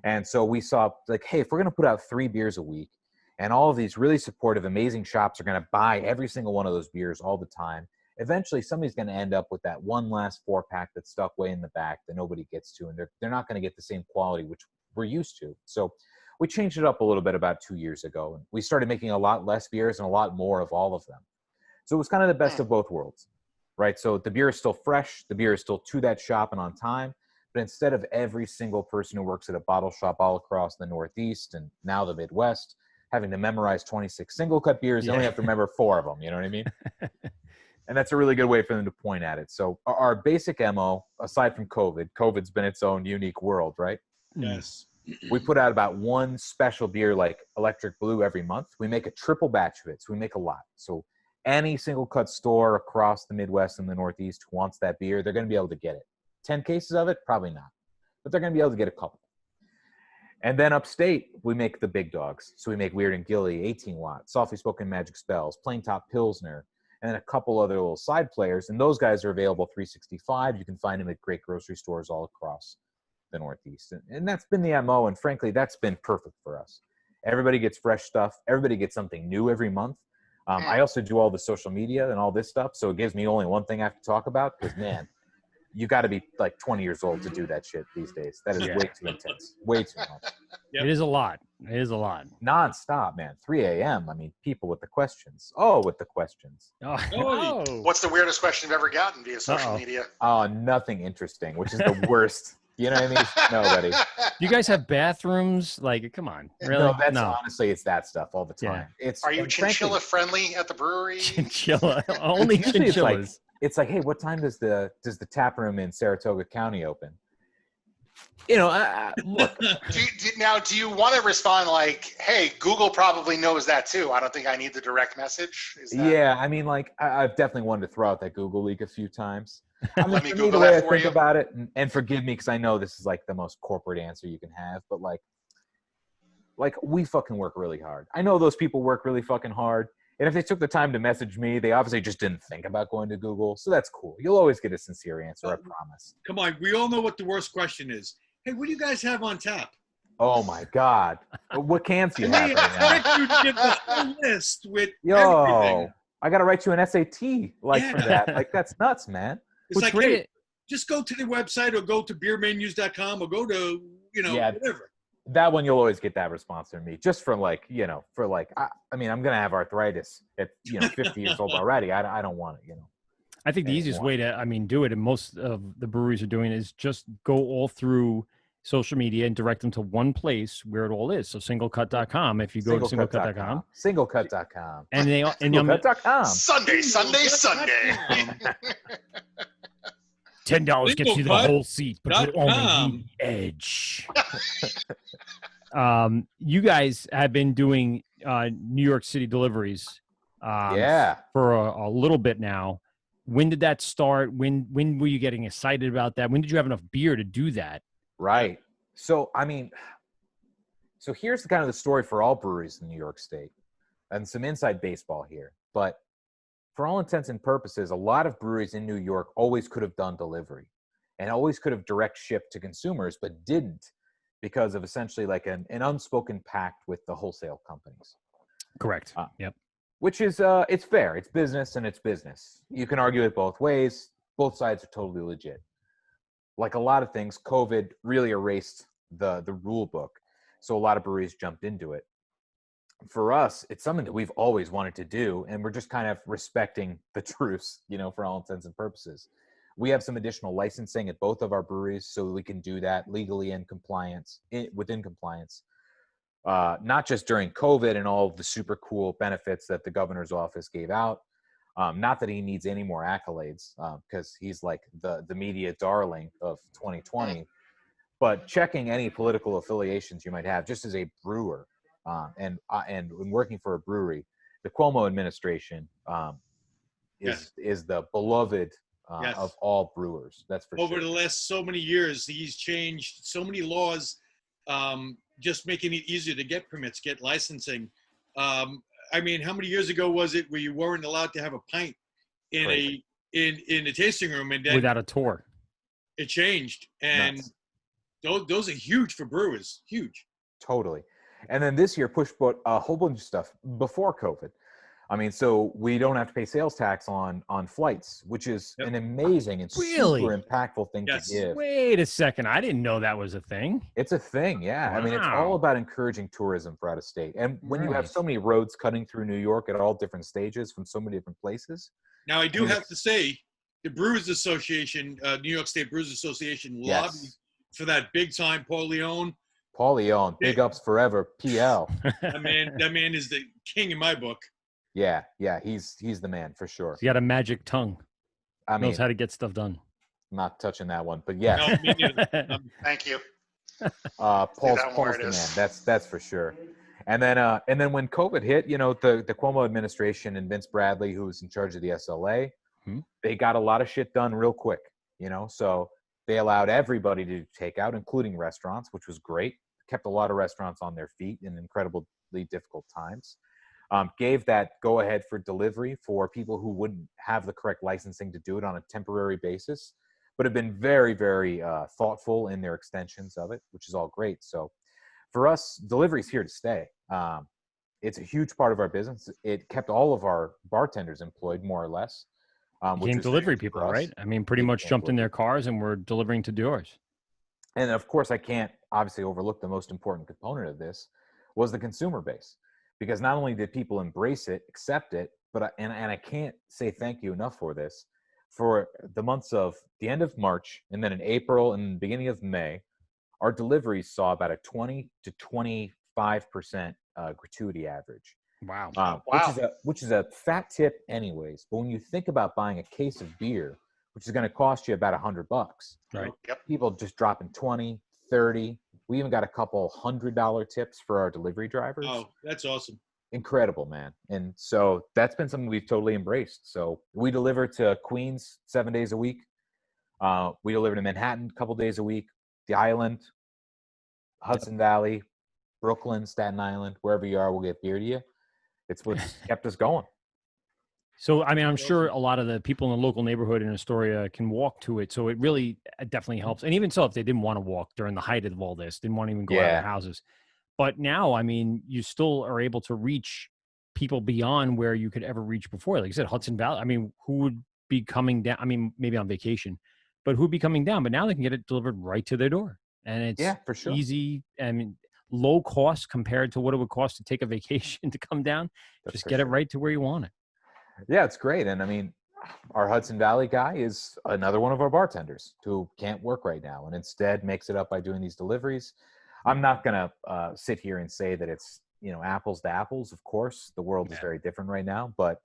S11: And so we saw like, hey, if we're going to put out 3 beers a week and all of these really supportive, amazing shops are going to buy every single one of those beers all the time, eventually somebody's going to end up with that one last 4-pack that's stuck way in the back that nobody gets to, and they're not going to get the same quality which we're used to. So we changed it up a little bit about 2 years ago, and we started making a lot less beers and a lot more of all of them. So it was kind of the best of both worlds, right? So the beer is still fresh, the beer is still to that shop and on time, but instead of every single person who works at a bottle shop all across the Northeast and now the Midwest having to memorize 26 single cut beers, they only have to remember 4 of them, you know what I mean? And that's a really good way for them to point at it. So our basic MO, aside from COVID's been its own unique world, right?
S10: Yes.
S11: We put out about 1 special beer like Electric Blue every month. We make a triple batch of it, so we make a lot. So any single cut store across the Midwest and the Northeast who wants that beer, they're going to be able to get it. 10 cases of it? Probably not. But they're going to be able to get a couple. And then upstate, we make the big dogs. So we make Weird and Gilly, 18 Watt, Softly Spoken Magic Spells, Plain Top Pilsner, and then a couple other little side players. And those guys are available 365. You can find them at great grocery stores all across the Northeast. And that's been the MO. And frankly, that's been perfect for us. Everybody gets fresh stuff. Everybody gets something new every month. I also do all the social media and all this stuff. So it gives me only one thing I have to talk about because, man, you got to be like 20 years old to do that shit these days. That is way too intense. Way too much.
S8: Yep. It is a lot. It is a lot.
S11: Non-stop, man. 3 a.m. I mean, people with the questions. Oh, with the questions.
S8: Oh.
S9: What's the weirdest question you've ever gotten via social media?
S11: Oh, nothing interesting, which is the worst. You know what I mean? Nobody.
S8: You guys have bathrooms? Like, come on. Really?
S11: No, that's honestly, it's that stuff all the time.
S8: Yeah.
S9: Are you chinchilla friendly at the brewery?
S8: Chinchilla. Only
S11: Usually
S8: chinchillas.
S11: It's like, hey, what time does the tap room in Saratoga County open? You know, look.
S9: Do you want to respond like, hey, Google probably knows that too. I don't think I need the direct message.
S11: Yeah, I mean, like, I've definitely wanted to throw out that Google leak a few times.
S9: Let me Google
S11: the way
S9: that
S11: I
S9: for
S11: think
S9: you.
S11: about it, and forgive me because I know this is like the most corporate answer you can have, but like we fucking work really hard. I know those people work really fucking hard. And if they took the time to message me, they obviously just didn't think about going to Google. So that's cool. You'll always get a sincere answer, I promise.
S10: Come on, we all know what the worst question is. Hey, what do you guys have on tap?
S11: Oh my God. What cans do you have right now?
S10: I expect you to give the whole list with
S11: Yo,
S10: everything.
S11: I got to write you an SAT for that. Like, that's nuts, man.
S10: It's like, hey, just go to the website or go to beermenus.com or go to, whatever.
S11: That one, you'll always get that response from me. Just from I mean, I'm going to have arthritis at, 50 years old already. I don't want it,
S8: I think the easiest way to, do it, and most of the breweries are doing, is just go all through social media and direct them to one place where it all is. So singlecut.com. If you go to singlecut.com.
S11: Singlecut.com.
S8: And
S11: singlecut.com.
S9: Sunday.
S8: $10 gets you the whole seat, but you only need the edge. You guys have been doing New York City deliveries for a little bit now. When did that start? When were you getting excited about that? When did you have enough beer to do that?
S11: Right. So, so here's the kind of the story for all breweries in New York State, and some inside baseball here. But for all intents and purposes, a lot of breweries in New York always could have done delivery and always could have direct shipped to consumers, but didn't because of essentially like an unspoken pact with the wholesale companies.
S8: Correct. Yep.
S11: Which is, it's fair. It's business and it's business. You can argue it both ways. Both sides are totally legit. Like a lot of things, COVID really erased the rule book. So a lot of breweries jumped into it. For us, it's something that we've always wanted to do, and we're just kind of respecting the truce, for all intents and purposes. We have some additional licensing at both of our breweries, so we can do that legally and within compliance. Not just during COVID and all of the super cool benefits that the governor's office gave out. Not that he needs any more accolades, because he's like the media darling of 2020. But checking any political affiliations you might have, just as a brewer, and when working for a brewery, the Cuomo administration is the beloved of all brewers. That's for sure.
S10: Over the last so many years, he's changed so many laws, just making it easier to get permits, get licensing. I mean, how many years ago was it where you weren't allowed to have a pint in a tasting room, and then
S8: without a tour?
S10: It changed, and those are huge for brewers. Huge.
S11: Totally. And then this year pushed a whole bunch of stuff before COVID. I mean, so we don't have to pay sales tax on flights, which is an amazing and super impactful thing to give.
S8: Wait a second. I didn't know that was a thing.
S11: It's a thing, yeah. Wow. I mean, it's all about encouraging tourism for out of state. And when you have so many roads cutting through New York at all different stages from so many different places.
S10: Now, I do have to say, the Brewers Association, New York State Brewers Association, lobbied for that big time. Paul Leon,
S11: big ups forever, PL.
S10: That man is the king in my book.
S11: Yeah, he's the man for sure.
S8: He got a magic tongue.
S11: Knows
S8: how to get stuff done.
S11: I'm not touching that one, but yes.
S10: No, me neither.
S9: Thank you.
S11: Paul's the man. That's for sure. And then when COVID hit, the Cuomo administration and Vince Bradley, who was in charge of the SLA, they got a lot of shit done real quick. So they allowed everybody to take out, including restaurants, which was great. Kept a lot of restaurants on their feet in incredibly difficult times. Gave that go-ahead for delivery for people who wouldn't have the correct licensing to do it on a temporary basis, but have been very, very thoughtful in their extensions of it, which is all great. So for us, delivery is here to stay. It's a huge part of our business. It kept all of our bartenders employed, more or less.
S8: Became delivery people, right? I mean, pretty much jumped in their cars and were delivering to doors.
S11: And of course, I can't obviously overlook the most important component of this was the consumer base. Because not only did people embrace it, accept it, but I can't say thank you enough for this. For the months of the end of March and then in April and the beginning of May, our deliveries saw about a 20 to 25% gratuity average.
S8: Wow.
S11: Which is a fat tip anyways. But when you think about buying a case of beer, which is going to cost you about $100,
S8: right?
S11: People just dropping 20, 30. We even got a couple $100 tips for our delivery drivers.
S10: Oh, that's awesome.
S11: Incredible, man. And so that's been something we've totally embraced. So we deliver to Queens 7 days a week. We deliver to Manhattan a couple days a week, the Island, Hudson Valley, Brooklyn, Staten Island, wherever you are, we'll get beer to you. It's what's kept us going.
S8: So, I mean, I'm sure a lot of the people in the local neighborhood in Astoria can walk to it. So it really definitely helps. And even so, if they didn't want to walk during the height of all this, didn't want to even go out of their houses. But now, I mean, you still are able to reach people beyond where you could ever reach before. Like you said, Hudson Valley. I mean, who would be coming down? I mean, maybe on vacation, but who'd be coming down? But now they can get it delivered right to their door. And it's
S11: for sure.
S8: Easy. I mean, low cost compared to what it would cost to take a vacation to come down. Just get it right to where you want it.
S11: Yeah, it's great. And I mean, our Hudson Valley guy is another one of our bartenders who can't work right now and instead makes it up by doing these deliveries. I'm not going to sit here and say that it's, apples to apples. Of course, the world is very different right now. But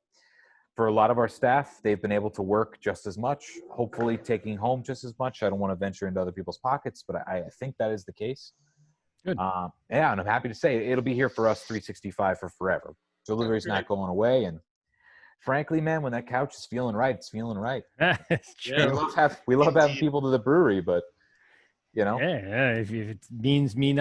S11: for a lot of our staff, they've been able to work just as much, hopefully taking home just as much. I don't want to venture into other people's pockets, but I think that is the case.
S8: Good.
S11: And I'm happy to say it'll be here for us 365 for forever. Delivery's not going away. And frankly, man, when that couch is feeling right, it's feeling right.
S8: It's true.
S11: We love having people to the brewery, but
S8: if it means me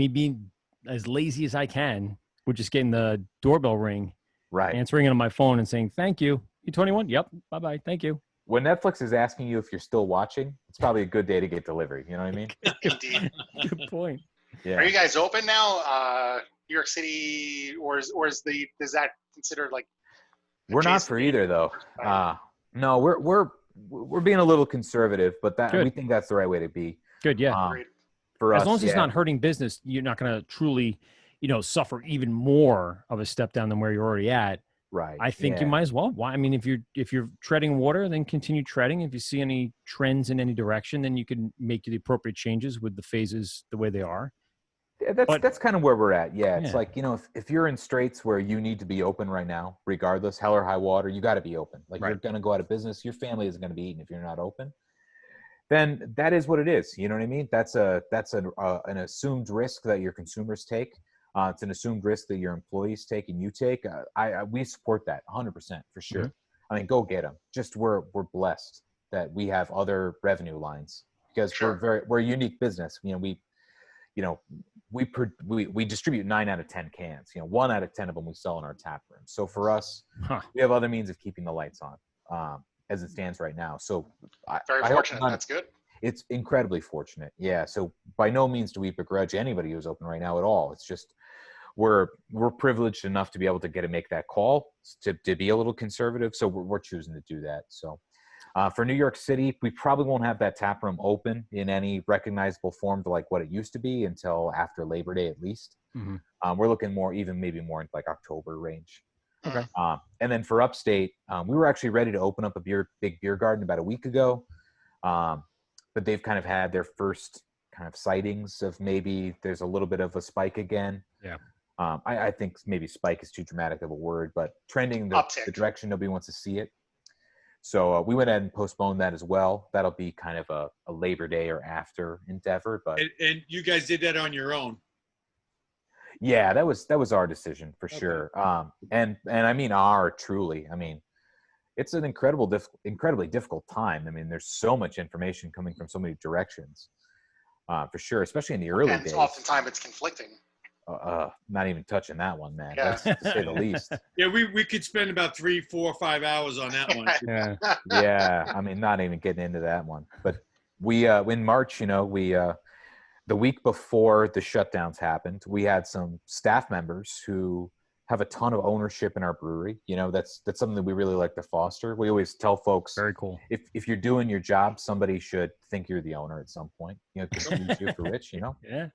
S8: being as lazy as I can, with just getting the doorbell ring,
S11: right,
S8: answering it on my phone and saying thank you. You 21? Yep. Bye bye. Thank you.
S11: When Netflix is asking you if you're still watching, it's probably a good day to get delivery. You know what I mean?
S9: Indeed.
S8: Good point.
S11: Yeah.
S9: Are you guys open now? New York City, or is that considered like?
S11: We're not for either, though. No, we're being a little conservative, but we think that's the right way to be.
S8: Good, yeah.
S11: For
S8: as
S11: us,
S8: long as it's
S11: yeah.
S8: not hurting business, you're not going to truly, suffer even more of a step down than where you're already at.
S11: Right.
S8: I think you
S11: yeah.
S8: might as well. Why? I mean, if you're treading water, then continue treading. If you see any trends in any direction, then you can make the appropriate changes with the phases the way they are.
S11: Yeah, that's kind of where we're at. Yeah, it's
S8: Yeah.
S11: like, if you're in straits where you need to be open right now, regardless, hell or high water, you got to be open. Like, you're going to go out of business. Your family isn't going to be eaten if you're not open. Then that is what it is. You know what I mean? That's an assumed risk that your consumers take. It's an assumed risk that your employees take and you take. We support that 100% for sure.
S8: Mm-hmm.
S11: I mean, go get them. Just we're blessed that we have other revenue lines because we're a unique business. We distribute 9 out of 10 cans. 1 out of 10 of them we sell in our tap room. So for us, we have other means of keeping the lights on as it stands right now. So
S9: very fortunate. That's good.
S11: It's incredibly fortunate. Yeah. So by no means do we begrudge anybody who's open right now at all. It's just we're privileged enough to be able to make that call to be a little conservative. So we're choosing to do that. So for New York City, we probably won't have that tap room open in any recognizable form to like what it used to be until after Labor Day at least.
S8: Mm-hmm.
S11: We're looking maybe more in like October range.
S8: Okay.
S11: And then for upstate, we were actually ready to open up a big beer garden about a week ago. But they've kind of had their first kind of sightings of maybe there's a little bit of a spike again.
S8: Yeah.
S11: I think maybe spike is too dramatic of a word, but trending the direction nobody wants to see it. So we went ahead and postponed that as well. That'll be kind of a Labor Day or after endeavor. But
S10: and you guys did that on your own.
S11: Yeah, that was our decision for sure. And I mean truly. I mean, it's an incredibly difficult time. I mean, there's so much information coming from so many directions, for sure, especially in the early days.
S9: Oftentimes it's conflicting.
S11: Not even touching that one, man.
S9: Yeah.
S11: That's to say the least.
S10: Yeah, we could spend about 3, 4, 5 hours on that one.
S11: Yeah. I mean, not even getting into that one. But we in March, the week before the shutdowns happened, we had some staff members who have a ton of ownership in our brewery. That's something that we really like to foster. We always tell folks,
S8: very cool.
S11: If you're doing your job, somebody should think you're the owner at some point. Just use you for rich.
S8: Yeah.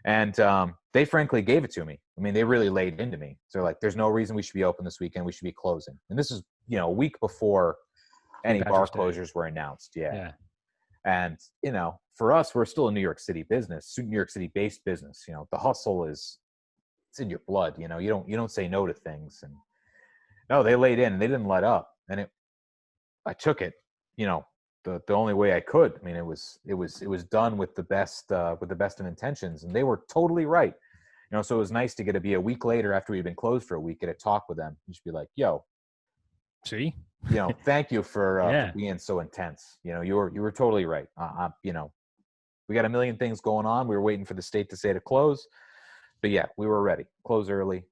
S11: And they frankly gave it to me. I mean, they really laid into me. So they're like, there's no reason we should be open this weekend. We should be closing. And this is, a week before any bar closures were announced. Yeah. And, for us, we're still a New York City business, New York City based business. The hustle it's in your blood. You don't say no to things. And no, they laid in and they didn't let up. And I took it, the only way I could. I mean, it was done with the best of intentions, and they were totally right. So it was nice to be a week later after we'd been closed for a week, get a talk with them, and just be like, "Yo,
S8: see,
S11: thank you for being so intense. You were totally right. We got a million things going on. We were waiting for the state to say to close, but yeah, we were ready. Close early,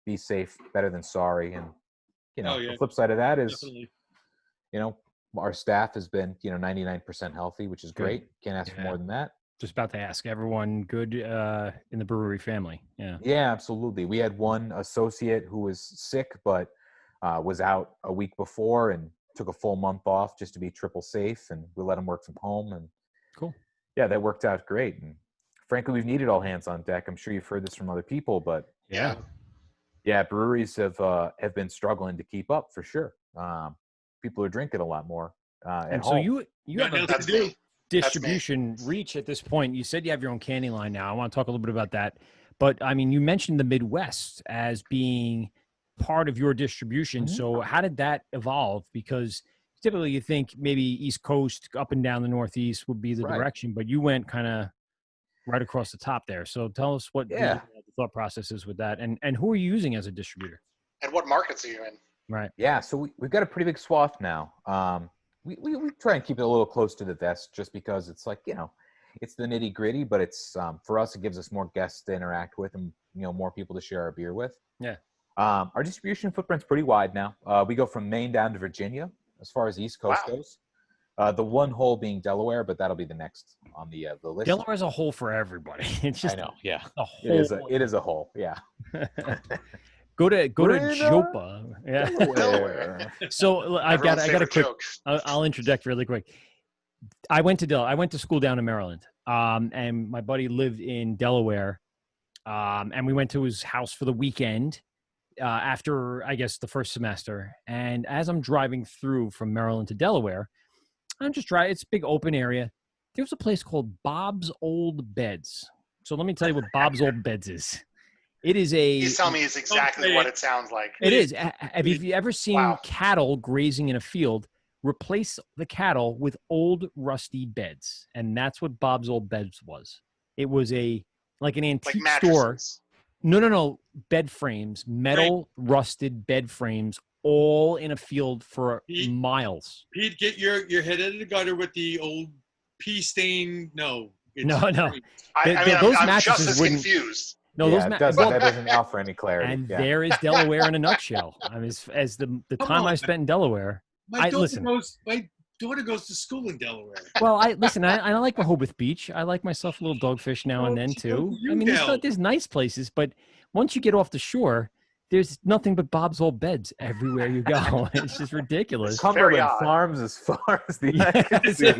S11: be safe, better than sorry. And the flip side of that is,
S10: definitely.
S11: Our staff has been, 99% healthy, which is great. Can't ask for more than that.
S8: Just about to ask. Everyone good in the brewery family? Yeah.
S11: Yeah, absolutely. We had one associate who was sick, but was out a week before and took a full month off just to be triple safe, and we let him work from home. And
S8: cool.
S11: Yeah, that worked out great. And frankly, we've needed all hands on deck. I'm sure you've heard this from other people, but yeah, breweries have been struggling to keep up for sure. People are drinking a lot more at home.
S8: So you have a distribution reach at this point. You said you have your own candy line now. I want to talk a little bit about that. But I mean, you mentioned the Midwest as being part of your distribution.
S11: Mm-hmm.
S8: So how did that evolve? Because typically you think maybe East Coast up and down the Northeast would be the direction, but you went kind of right across the top there. So tell us what the thought process is with that, and who are you using as a distributor?
S9: And what markets are you in?
S8: Right.
S11: Yeah. So we've got a pretty big swath now. We try and keep it a little close to the vest just because it's like, it's the nitty gritty, but it's, for us, it gives us more guests to interact with and, more people to share our beer with.
S8: Yeah.
S11: Our distribution footprint's pretty wide now. We go from Maine down to Virginia as far as the East Coast goes. The one hole being Delaware, but that'll be the next on the list.
S8: Delaware's a hole for everybody. It's just,
S11: I know. Yeah.
S8: A hole.
S11: It is a hole. Yeah.
S8: Go to Jopa. Yeah. So I got a quick. I'll interject really quick. I went to school down in Maryland. and my buddy lived in Delaware, and we went to his house for the weekend after, I guess, the first semester. And as I'm driving through from Maryland to Delaware, I'm just driving. It's a big open area. There was a place called Bob's Old Beds. So let me tell you what Bob's Old Beds is. It is a.
S9: He's telling me it's exactly what it sounds like.
S8: It is. Have you ever seen cattle grazing in a field? Replace the cattle with old rusty beds, and that's what Bob's Old Beds was. It was an antique store. No. Bed frames, metal rusted bed frames, all in a field for miles.
S10: Pete, get your head out of the gutter with the old pea stain. No.
S8: No.
S9: Those I'm just as confused.
S8: No,
S11: that doesn't offer any clarity.
S8: And there is Delaware in a nutshell. I mean, as the time I spent in Delaware.
S10: My daughter goes to school in Delaware.
S8: Well, I like Rehoboth Beach. I like myself a little Dogfish now and then too. I mean, there's nice places, but once you get off the shore, there's nothing but Bob's Old Beds everywhere you go. It's just ridiculous.
S11: Cumberland Farms as far as the eye can see.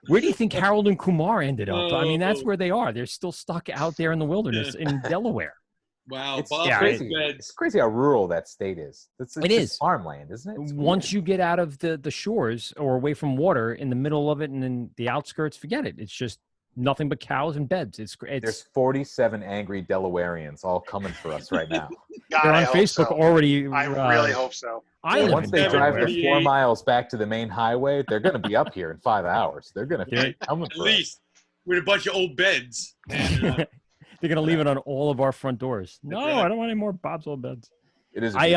S8: Where do you think Harold and Kumar ended up? I mean, that's where they are. They're still stuck out there in the wilderness in Delaware.
S10: Wow,
S11: it's crazy how rural that state is. It is farmland, isn't it?
S8: Once you get out of the shores or away from water, in the middle of it and in the outskirts, forget it. It's just nothing but cows and beds.
S11: There's 47 angry Delawareans all coming for us right now.
S8: They're on Facebook already.
S9: I really hope so.
S11: Once they drive the 4 miles back to the main highway, they're going to be up here in 5 hours. They're going to be coming for us. At least
S10: with a bunch of old beds.
S8: They're going to leave it on all of our front doors. No, I don't want any more Bob's Old Beds.
S11: It is.
S8: I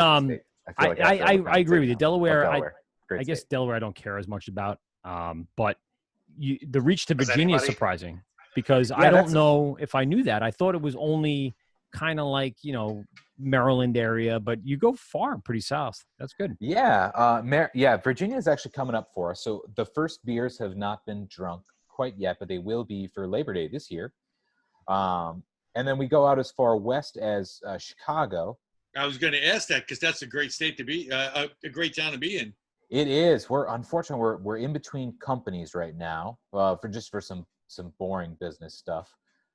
S8: agree with you. Delaware. I guess Delaware I don't care as much about. But the reach to Virginia is surprising because I don't know if I knew that. I thought it was only kind of like, Maryland area, but you go far, pretty south. That's good.
S11: Yeah. Virginia is actually coming up for us. So the first beers have not been drunk quite yet, but they will be for Labor Day this year. And then we go out as far west as Chicago.
S10: I was going to ask that because that's a great state to be, a great town to be in.
S11: It is. Unfortunately we're in between companies right now for some boring business stuff.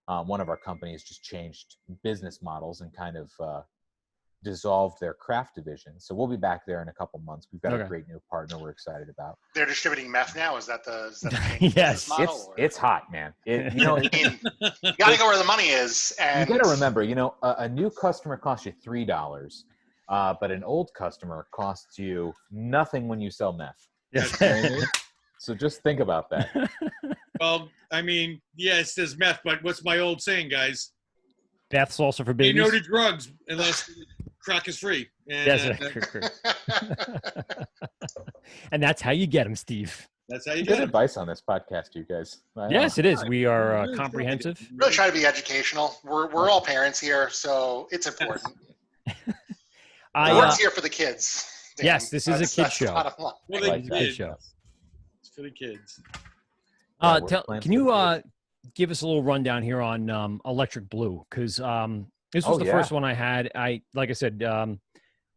S11: One of our companies just changed business models and kind of dissolved their craft division. So we'll be back there in a couple months. We've got a great new partner we're excited about.
S9: They're distributing meth now. Is that the
S8: yes?
S9: Model,
S11: it's hot, man.
S9: You got to go where the money is. And
S11: you got to remember, a new customer costs you $3, but an old customer costs you nothing when you sell meth.
S8: Yes.
S11: You know what I mean? So just think about that.
S10: Well, I mean, yes, there's meth, but what's my old saying, guys?
S8: Meth's also for babies.
S10: You know the drugs unless crack is free. And,
S8: and that's how you get them, Steve.
S10: That's how you get
S11: Good
S10: them.
S11: advice on this podcast, you guys.
S8: Yes, it is. We are comprehensive.
S9: Really try to be educational. We're all parents here, so it's important. We're here for the kids. Dan.
S8: Yes, this is a kid show.
S10: It's for the kids.
S8: Can you give us a little rundown here on Electric Blue? Because this was the first one I had. Like I said,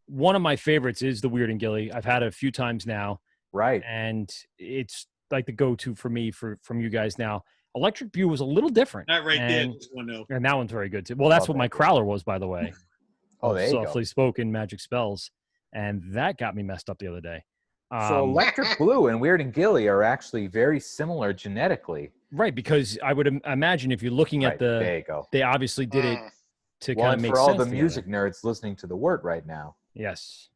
S8: one of my favorites is the Weird and Gilly. I've had it a few times now.
S11: Right.
S8: And it's like the go-to for me from you guys now. Electric Blue was a little different.
S10: That there. This one, no.
S8: And that one's very good too. Well, that's what my crowler was, by the way.
S11: There you
S8: Softly Spoken Magic Spells. And that got me messed up the other day.
S11: So Electric Blue and Weird and Gilly are actually very similar genetically.
S8: Right, because I would imagine if you're looking at
S11: there you go.
S8: They obviously did it to kind of make
S11: for
S8: sense.
S11: all the music nerds listening to the Wort right now.
S8: Yes.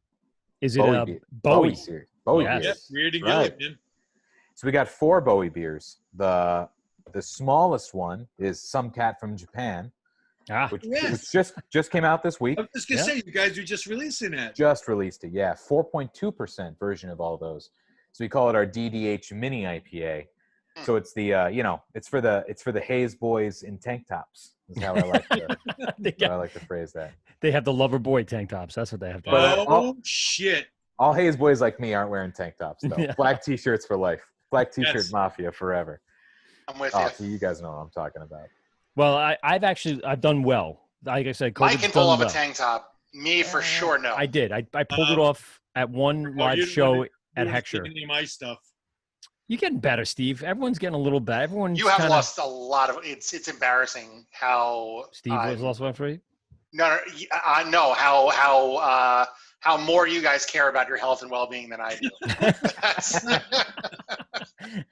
S8: Is it a Bowie
S11: series? Bowie beers.
S10: Yep, Weird and Gilly, man.
S11: So we got 4 Bowie beers. The smallest one is Some Cat from Japan. Which just came out this week.
S10: I was just going to say, you guys are just releasing that.
S11: Just released it, yeah. 4.2% version of all those. So we call it our DDH Mini IPA. So it's the it's for the Hayes boys in tank tops. Is how I like to phrase that.
S8: They have the lover boy tank tops. That's what they have. To
S10: shit!
S11: All Hayes boys like me aren't wearing tank tops though. Yeah. Black t-shirts for life. Black t-shirt mafia forever.
S9: I'm with you.
S11: So you guys know what I'm talking about.
S8: Well, I've done well. Like I said,
S9: Mike can pull off a tank top. Me for sure, no.
S8: I did. I pulled it off at one live show at Heckscher.
S10: My stuff.
S8: You're getting better, Steve. Everyone's getting a little better. Everyone's
S9: You have
S8: kinda...
S9: lost a lot of. It's embarrassing how
S8: Steve was lost about weight.
S9: No, I know how more you guys care about your health and well-being than I do.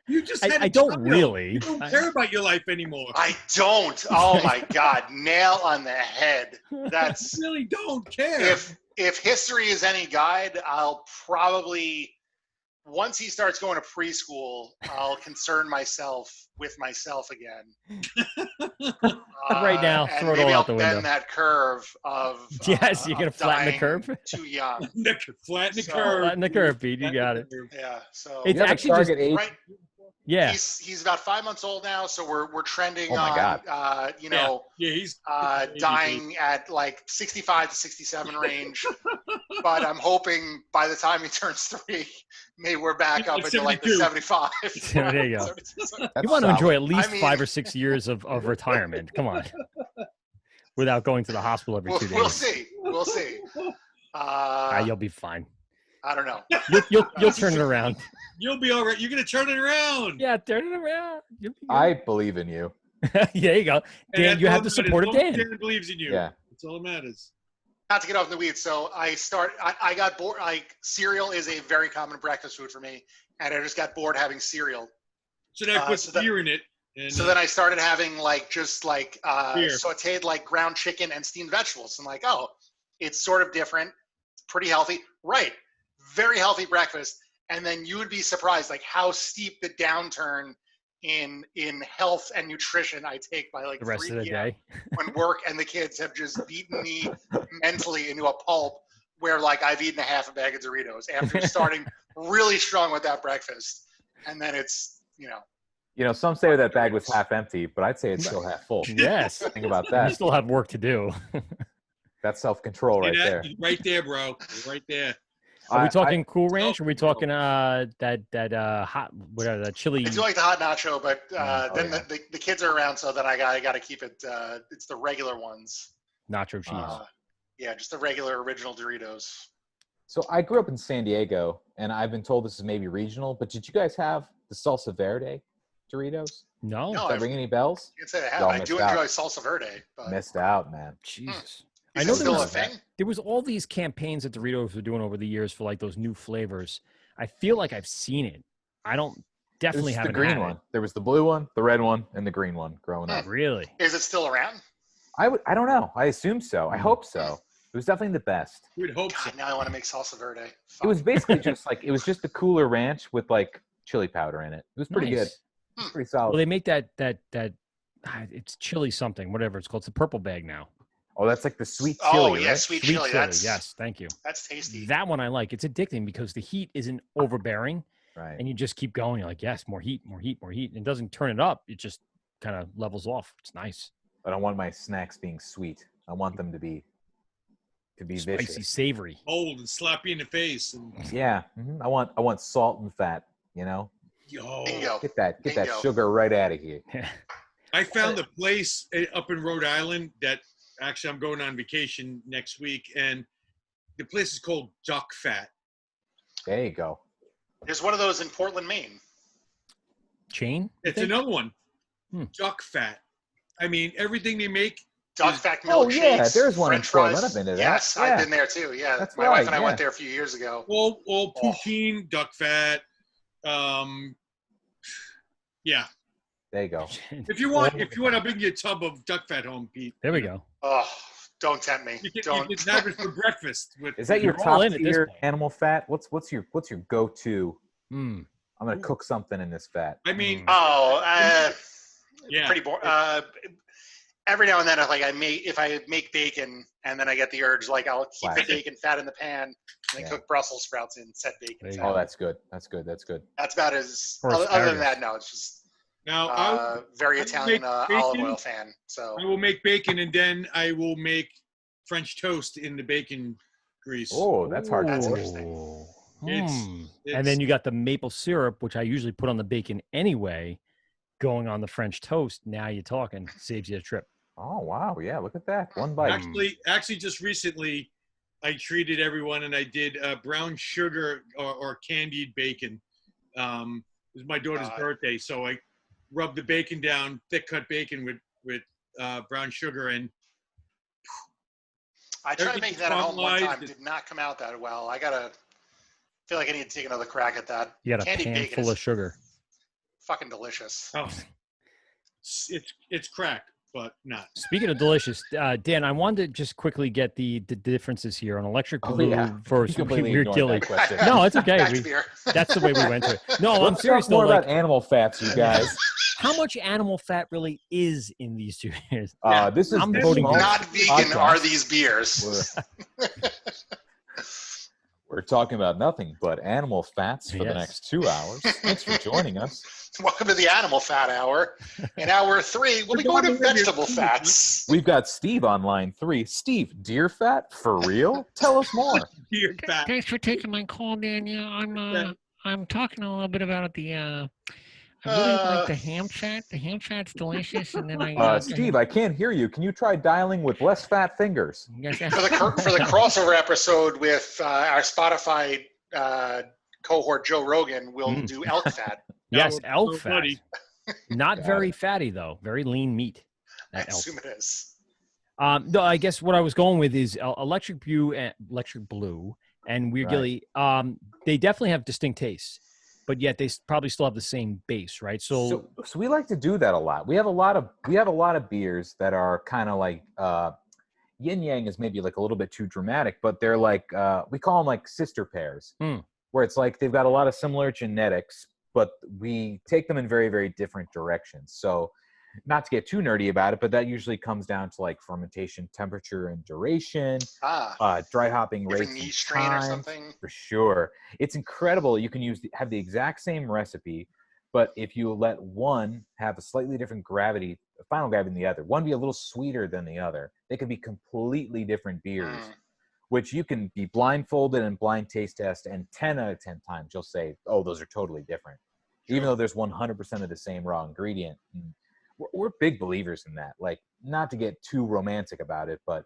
S10: You just
S8: I don't really.
S10: You don't care about your life anymore.
S9: I don't. Oh my God, nail on the head. That's
S10: You really don't care.
S9: if history is any guide, I'll probably once he starts going to preschool, I'll concern myself with myself again.
S8: Right now,
S9: and
S8: throw it
S9: maybe
S8: all
S9: I'll
S8: out the
S9: bend
S8: window.
S9: that curve of
S8: Yes, you're gonna
S9: of
S8: flatten the
S9: dying
S8: curve.
S9: Too young.
S10: Flatten the
S9: So-
S10: curve.
S8: Flatten the curve, Pete. You got it.
S9: Yeah. So
S8: It's
S11: You have a
S8: actually just
S11: target age.
S9: right.
S8: yeah.
S9: He's about 5 months old now, so we're trending
S11: Oh my
S9: on
S11: God.
S10: Yeah, he's
S9: dying at like 65 to 67 range. But I'm hoping by the time he turns 3, maybe we're back up into like the 75.
S8: There you go.
S11: That's
S8: You want to
S11: solid.
S8: enjoy at least
S9: I mean-
S8: 5 or 6 years of retirement. Come on. Without going to the hospital every 2 days.
S9: We'll see. We'll see.
S8: You'll be fine.
S9: I don't know.
S8: You'll turn it around.
S10: You'll be all right. You're gonna turn it around.
S8: Yeah, turn it around. You'll be good.
S11: I believe in you.
S8: There you go.
S10: And
S8: Dan,
S10: that's
S8: you
S10: all
S8: have the
S10: that matters.
S8: support of
S10: As long as
S8: Dan.
S10: Dan believes in you.
S11: Yeah.
S10: That's all that matters.
S9: Not to get off in the weeds. So I got bored. Like cereal is a very common breakfast food for me, and I just got bored having cereal.
S10: So then I put
S9: so that-
S10: beer in it. And,
S9: So then I started having just
S10: Beer.
S9: sauteed like ground chicken and steamed vegetables. I'm like, oh, it's sort of different. It's pretty healthy. Right. Very healthy breakfast. And then you would be surprised like how steep the downturn in health and nutrition I take by like
S8: The rest
S9: 3
S8: of the
S9: p.m.
S8: day.
S9: when work and the kids have just beaten me mentally into a pulp where like I've eaten a half a bag of Doritos after starting really strong with that breakfast. And then it's,
S11: You know, some say that bag was half empty, but I'd say it's still half full.
S8: Yes.
S11: Think about
S8: You
S11: that.
S8: still have work to do.
S11: That's self-control right
S10: See that?
S11: there.
S10: Right there, bro. Right there.
S8: Are we
S11: I-
S8: talking Cool Ranch? Or are we talking that hot whatever that chili?
S9: I do like the hot nacho, but then
S11: yeah.
S9: the kids are around, so then I got to keep it. It's the regular ones.
S8: Nacho cheese.
S9: Yeah, just the regular original Doritos.
S11: So I grew up in San Diego, and I've been told this is maybe regional, but did you guys have the salsa verde Doritos?
S8: No.
S9: No,
S11: Does that ring any bells?
S9: Can't say I have.
S11: Y'all
S9: I do
S11: missed out.
S9: enjoy salsa verde, but
S11: Missed out, man.
S8: Jesus.
S9: is
S8: I know
S9: it still
S8: there
S9: a
S8: was,
S9: thing?
S8: there was all these campaigns that Doritos were doing over the years for like those new flavors. I feel like I've seen it. I don't definitely
S11: It was
S8: haven't
S11: the green
S8: had
S11: one. There was the blue one, the red one, and the green one growing
S8: it.
S11: up.
S8: Really?
S9: Is it still around?
S11: I don't know. I assume so. I hope so. It was definitely the best.
S10: We'd hope so.
S9: God, now I want to make salsa verde.
S11: It was basically just like it was just a cooler ranch with like chili powder in it. It was pretty good.
S8: Nice.
S11: It was pretty solid.
S8: Well, they make that it's chili something, whatever it's called. It's the purple bag now.
S11: Oh, that's like the sweet
S9: Oh
S11: chili,
S9: yeah,
S11: right?
S9: sweet chili. That's
S8: Yes, thank you.
S9: That's tasty.
S8: That one I like. It's addicting because the heat isn't overbearing,
S11: Right.
S8: and you just keep going. You're like, yes, more heat, more heat, more heat. And it doesn't turn it up. It just kind of levels off. It's nice.
S11: I don't want my snacks being sweet. I want them to be
S8: Spicy,
S11: vicious.
S8: savory.
S10: Old and slap you in the face. And,
S11: Yeah. I want salt and fat, you know?
S10: yo.
S9: Bingo.
S11: Get that
S9: Bingo.
S11: sugar right out of here.
S10: I found a place up in Rhode Island that actually I'm going on vacation next week, and the place is called Duck Fat.
S11: There you go.
S9: There's one of those in Portland, Maine.
S8: Chain? you
S10: It's
S8: think?
S10: another one.
S8: Hmm.
S10: Duck Fat. I mean, everything they make.
S9: Duck fat milkshakes.
S11: yeah, there's one in
S9: French
S11: Portland.
S9: fries.
S11: I've been to that.
S9: Yes,
S11: Yeah.
S9: I've been there too. Yeah,
S11: That's
S9: my wife
S11: right,
S9: and I
S11: yeah.
S9: went there a few years ago.
S10: All
S9: Oh.
S10: poutine, duck fat. Yeah.
S11: There you go.
S10: If you want, I'll bring you a tub of duck fat home, Pete.
S8: There we go.
S9: Oh, don't tempt me.
S10: You
S9: Don't.
S10: can have it for breakfast. With,
S11: Is that your
S8: You're all
S11: top
S8: in at this
S11: tier
S8: point.
S11: animal fat? What's your go-to?
S8: Mm.
S11: I'm gonna cook something in this fat.
S10: I mean,
S9: Oh,
S10: yeah.
S9: pretty boring. Every now and then, if I make bacon and then I get the urge, like I'll keep
S11: Classic.
S9: the bacon fat in the pan and then
S11: Yeah.
S9: cook Brussels sprouts in said bacon.
S8: There you
S9: fat.
S8: go.
S11: Oh, that's good. That's good. That's good.
S9: That's about as.
S8: Or
S9: Other than
S8: asparagus.
S9: that, no, it's just
S10: Now,
S9: very
S10: I
S9: Italian
S10: make
S9: olive
S10: bacon.
S9: oil fan. So
S10: I will make bacon, and then I will make French toast in the bacon grease.
S11: Oh, that's hard.
S9: That's
S11: to
S9: interesting.
S8: Ooh.
S10: It's-
S8: Mm.
S10: it's-
S8: And then you got the maple syrup, which I usually put on the bacon anyway, going on the French toast. Now you're talking. Saves you a trip.
S11: Oh wow, yeah. Look at that. One bite.
S10: Actually, just recently, I treated everyone, and I did brown sugar or candied bacon. was my daughter's birthday, so I rubbed the bacon down, thick cut bacon with brown sugar, and
S9: I tried to make that at home one time. Did not come out that well. Feel like I need to take another crack at that.
S8: You got a
S9: Candied
S8: pan
S9: bacon
S8: full
S9: is
S8: of sugar.
S9: fucking delicious.
S10: Oh, it's crack, but not.
S8: Speaking of delicious, Dan, I wanted to just quickly get the differences here on electric blue versus weird dilly. No, it's okay. That's the way we went to it. No, I'm serious.
S11: Talk more about animal fats, you guys.
S8: How much animal fat really is in these two beers?
S11: This is
S9: not vegan. Are these beers?
S11: We're talking about nothing but animal fats for the next 2 hours. Thanks for joining us.
S9: Welcome to the Animal Fat Hour. In hour 3, we'll be going to vegetable fats.
S11: We've got Steve on line 3. Steve, deer fat? For real? Tell us more.
S10: Deer fat.
S12: Thanks for taking my call, Daniel. I'm talking a little bit about the I really like the ham chat. The ham chat's delicious, and then
S11: Steve, I can't hear you. Can you try dialing with less fat fingers?
S9: For the crossover episode with our Spotify cohort, Joe Rogan, we'll do elk fat.
S8: Yes, elk fat. Not very fatty though. Very lean meat.
S9: I assume it is.
S8: No, I guess what I was going with is electric blue and weird gilly. They definitely have distinct tastes, but yet they probably still have the same base, right? So
S11: we like to do that a lot. We have a lot of beers that are kind of like yin yang is maybe like a little bit too dramatic, but they're like we call them like sister pairs, where it's like they've got a lot of similar genetics, but we take them in very, very different directions. So not to get too nerdy about it, but that usually comes down to like fermentation temperature and duration, dry hopping rates,
S9: yeast strain or something.
S11: For sure. It's incredible. You can have the exact same recipe, but if you let one have a slightly different gravity, final gravity than the other, one be a little sweeter than the other, they could be completely different beers, which you can be blindfolded and blind taste test, and 10 out of 10 times you'll say, oh, those are totally different, even though there's 100% of the same raw ingredient. We're big believers in that. Like, not to get too romantic about it, but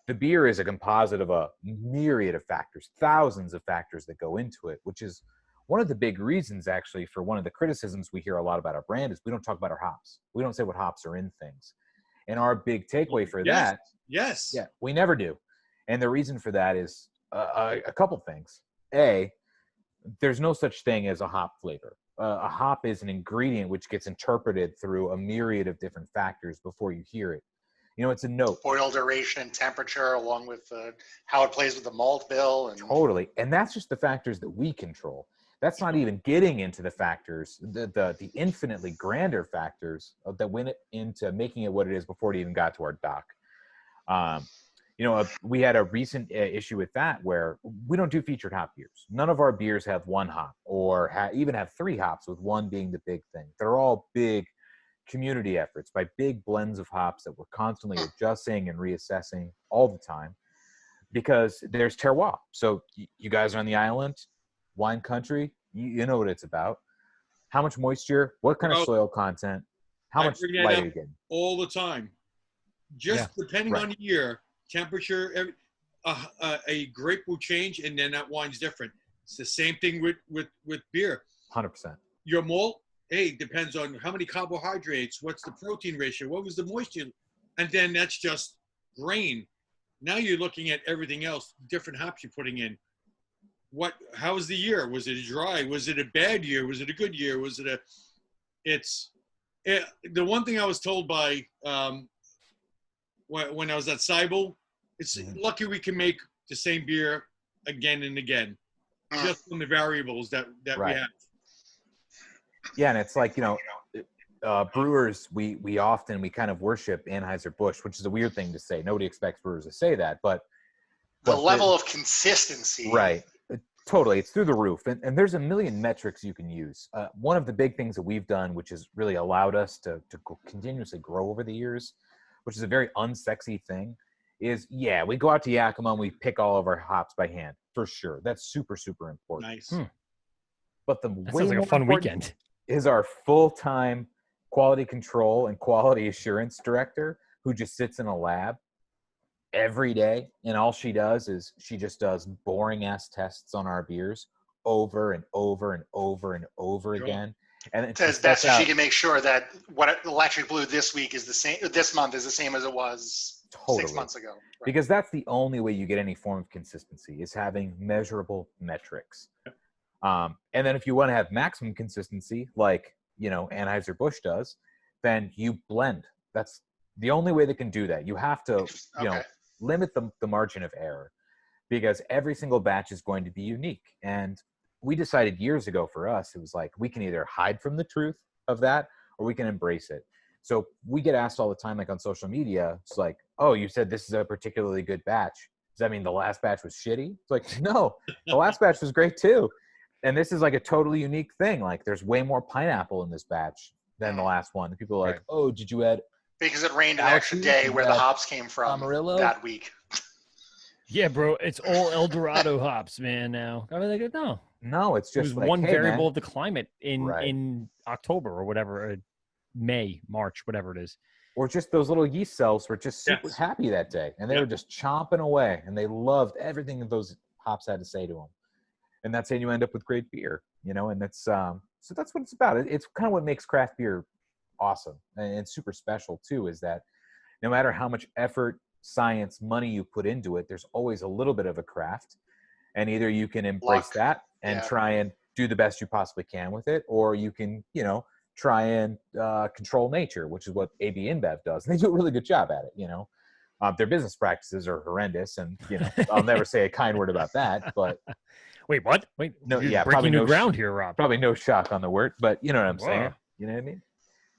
S11: the beer is a composite of a myriad of factors, thousands of factors that go into it, which is one of the big reasons, actually, for one of the criticisms we hear a lot about our brand is we don't talk about our hops. We don't say what hops are in things. And our big takeaway for that, we never do. And the reason for that is a couple things. A, there's no such thing as a hop flavor. A hop is an ingredient which gets interpreted through a myriad of different factors before you hear it. You know, it's a note.
S9: Boil duration and temperature, along with how it plays with the malt bill. And
S11: totally. And that's just the factors that we control. That's not even getting into the factors, the infinitely grander factors that went into making it what it is before it even got to our dock. You know, we had a recent issue with that where we don't do featured hop beers. None of our beers have one hop or even have three hops, with one being the big thing. They're all big community efforts by big blends of hops that we're constantly adjusting and reassessing all the time, because there's terroir. So you guys are on the island, wine country, you know what it's about. How much moisture, what kind of soil content, how much light are you getting?
S10: All the time. Just depending on the year, temperature, a grape will change, and then that wine's different. It's the same thing with beer.
S11: 100%.
S10: Your malt, depends on how many carbohydrates, what's the protein ratio, what was the moisture, and then that's just grain. Now you're looking at everything else, different hops you're putting in. How was the year? Was it dry? Was it a bad year? Was it a good year? Was it the one thing I was told by when I was at Seibel, it's lucky we can make the same beer again and again, just from the variables that we have.
S11: Yeah, and it's like, you know, brewers, we kind of worship Anheuser-Busch, which is a weird thing to say. Nobody expects brewers to say that, but
S9: the level of consistency.
S11: Right. Totally. It's through the roof. And there's a million metrics you can use. One of the big things that we've done, which has really allowed us to continuously grow over the years, which is a very unsexy thing, is, we go out to Yakima and we pick all of our hops by hand, for sure. That's super, super important.
S10: Nice.
S11: But
S8: that sounds like a fun weekend.
S11: Is our full-time quality control and quality assurance director, who just sits in a lab every day, and all she does is she just does boring ass tests on our beers over and over and over and over again. And
S9: It's as best as she can make sure that what Electric Blue this week is the same. This month is the same as it was 6 months ago. Right.
S11: Because that's the only way you get any form of consistency is having measurable metrics. And then if you want to have maximum consistency, like Anheuser-Busch does, then you blend. That's the only way they can do that. You have to limit the margin of error, because every single batch is going to be unique. And we decided years ago for us, it was like, we can either hide from the truth of that or we can embrace it. So we get asked all the time, like on social media, it's like, oh, you said this is a particularly good batch. Does that mean the last batch was shitty? It's like, no, the last batch was great too. And this is like a totally unique thing. Like there's way more pineapple in this batch than the last one. And people are like, oh, did you add?
S9: Because it rained an extra day where the hops came from that week.
S8: Yeah, bro, it's all El Dorado hops, man. Now, I mean, they go,
S11: no, it's just like,
S8: one
S11: hey,
S8: variable
S11: man.
S8: of the climate in October or whatever, May, March, whatever it is.
S11: Or just those little yeast cells were just super happy that day, and they were just chomping away, and they loved everything that those hops had to say to them. And that's how you end up with great beer, and that's so that's what it's about. It's kind of what makes craft beer awesome and super special too, is that no matter how much effort, science, money you put into it, there's always a little bit of a craft, and either you can embrace that and try and do the best you possibly can with it, or you can, try and control nature, which is what AB InBev does. And they do a really good job at it, their business practices are horrendous, and, I'll never say a kind word about that, but...
S8: Wait, what? Wait,
S11: no,
S8: you're breaking new ground here, Rob.
S11: Probably no shock on the word, but you know what I'm saying? You know what I mean?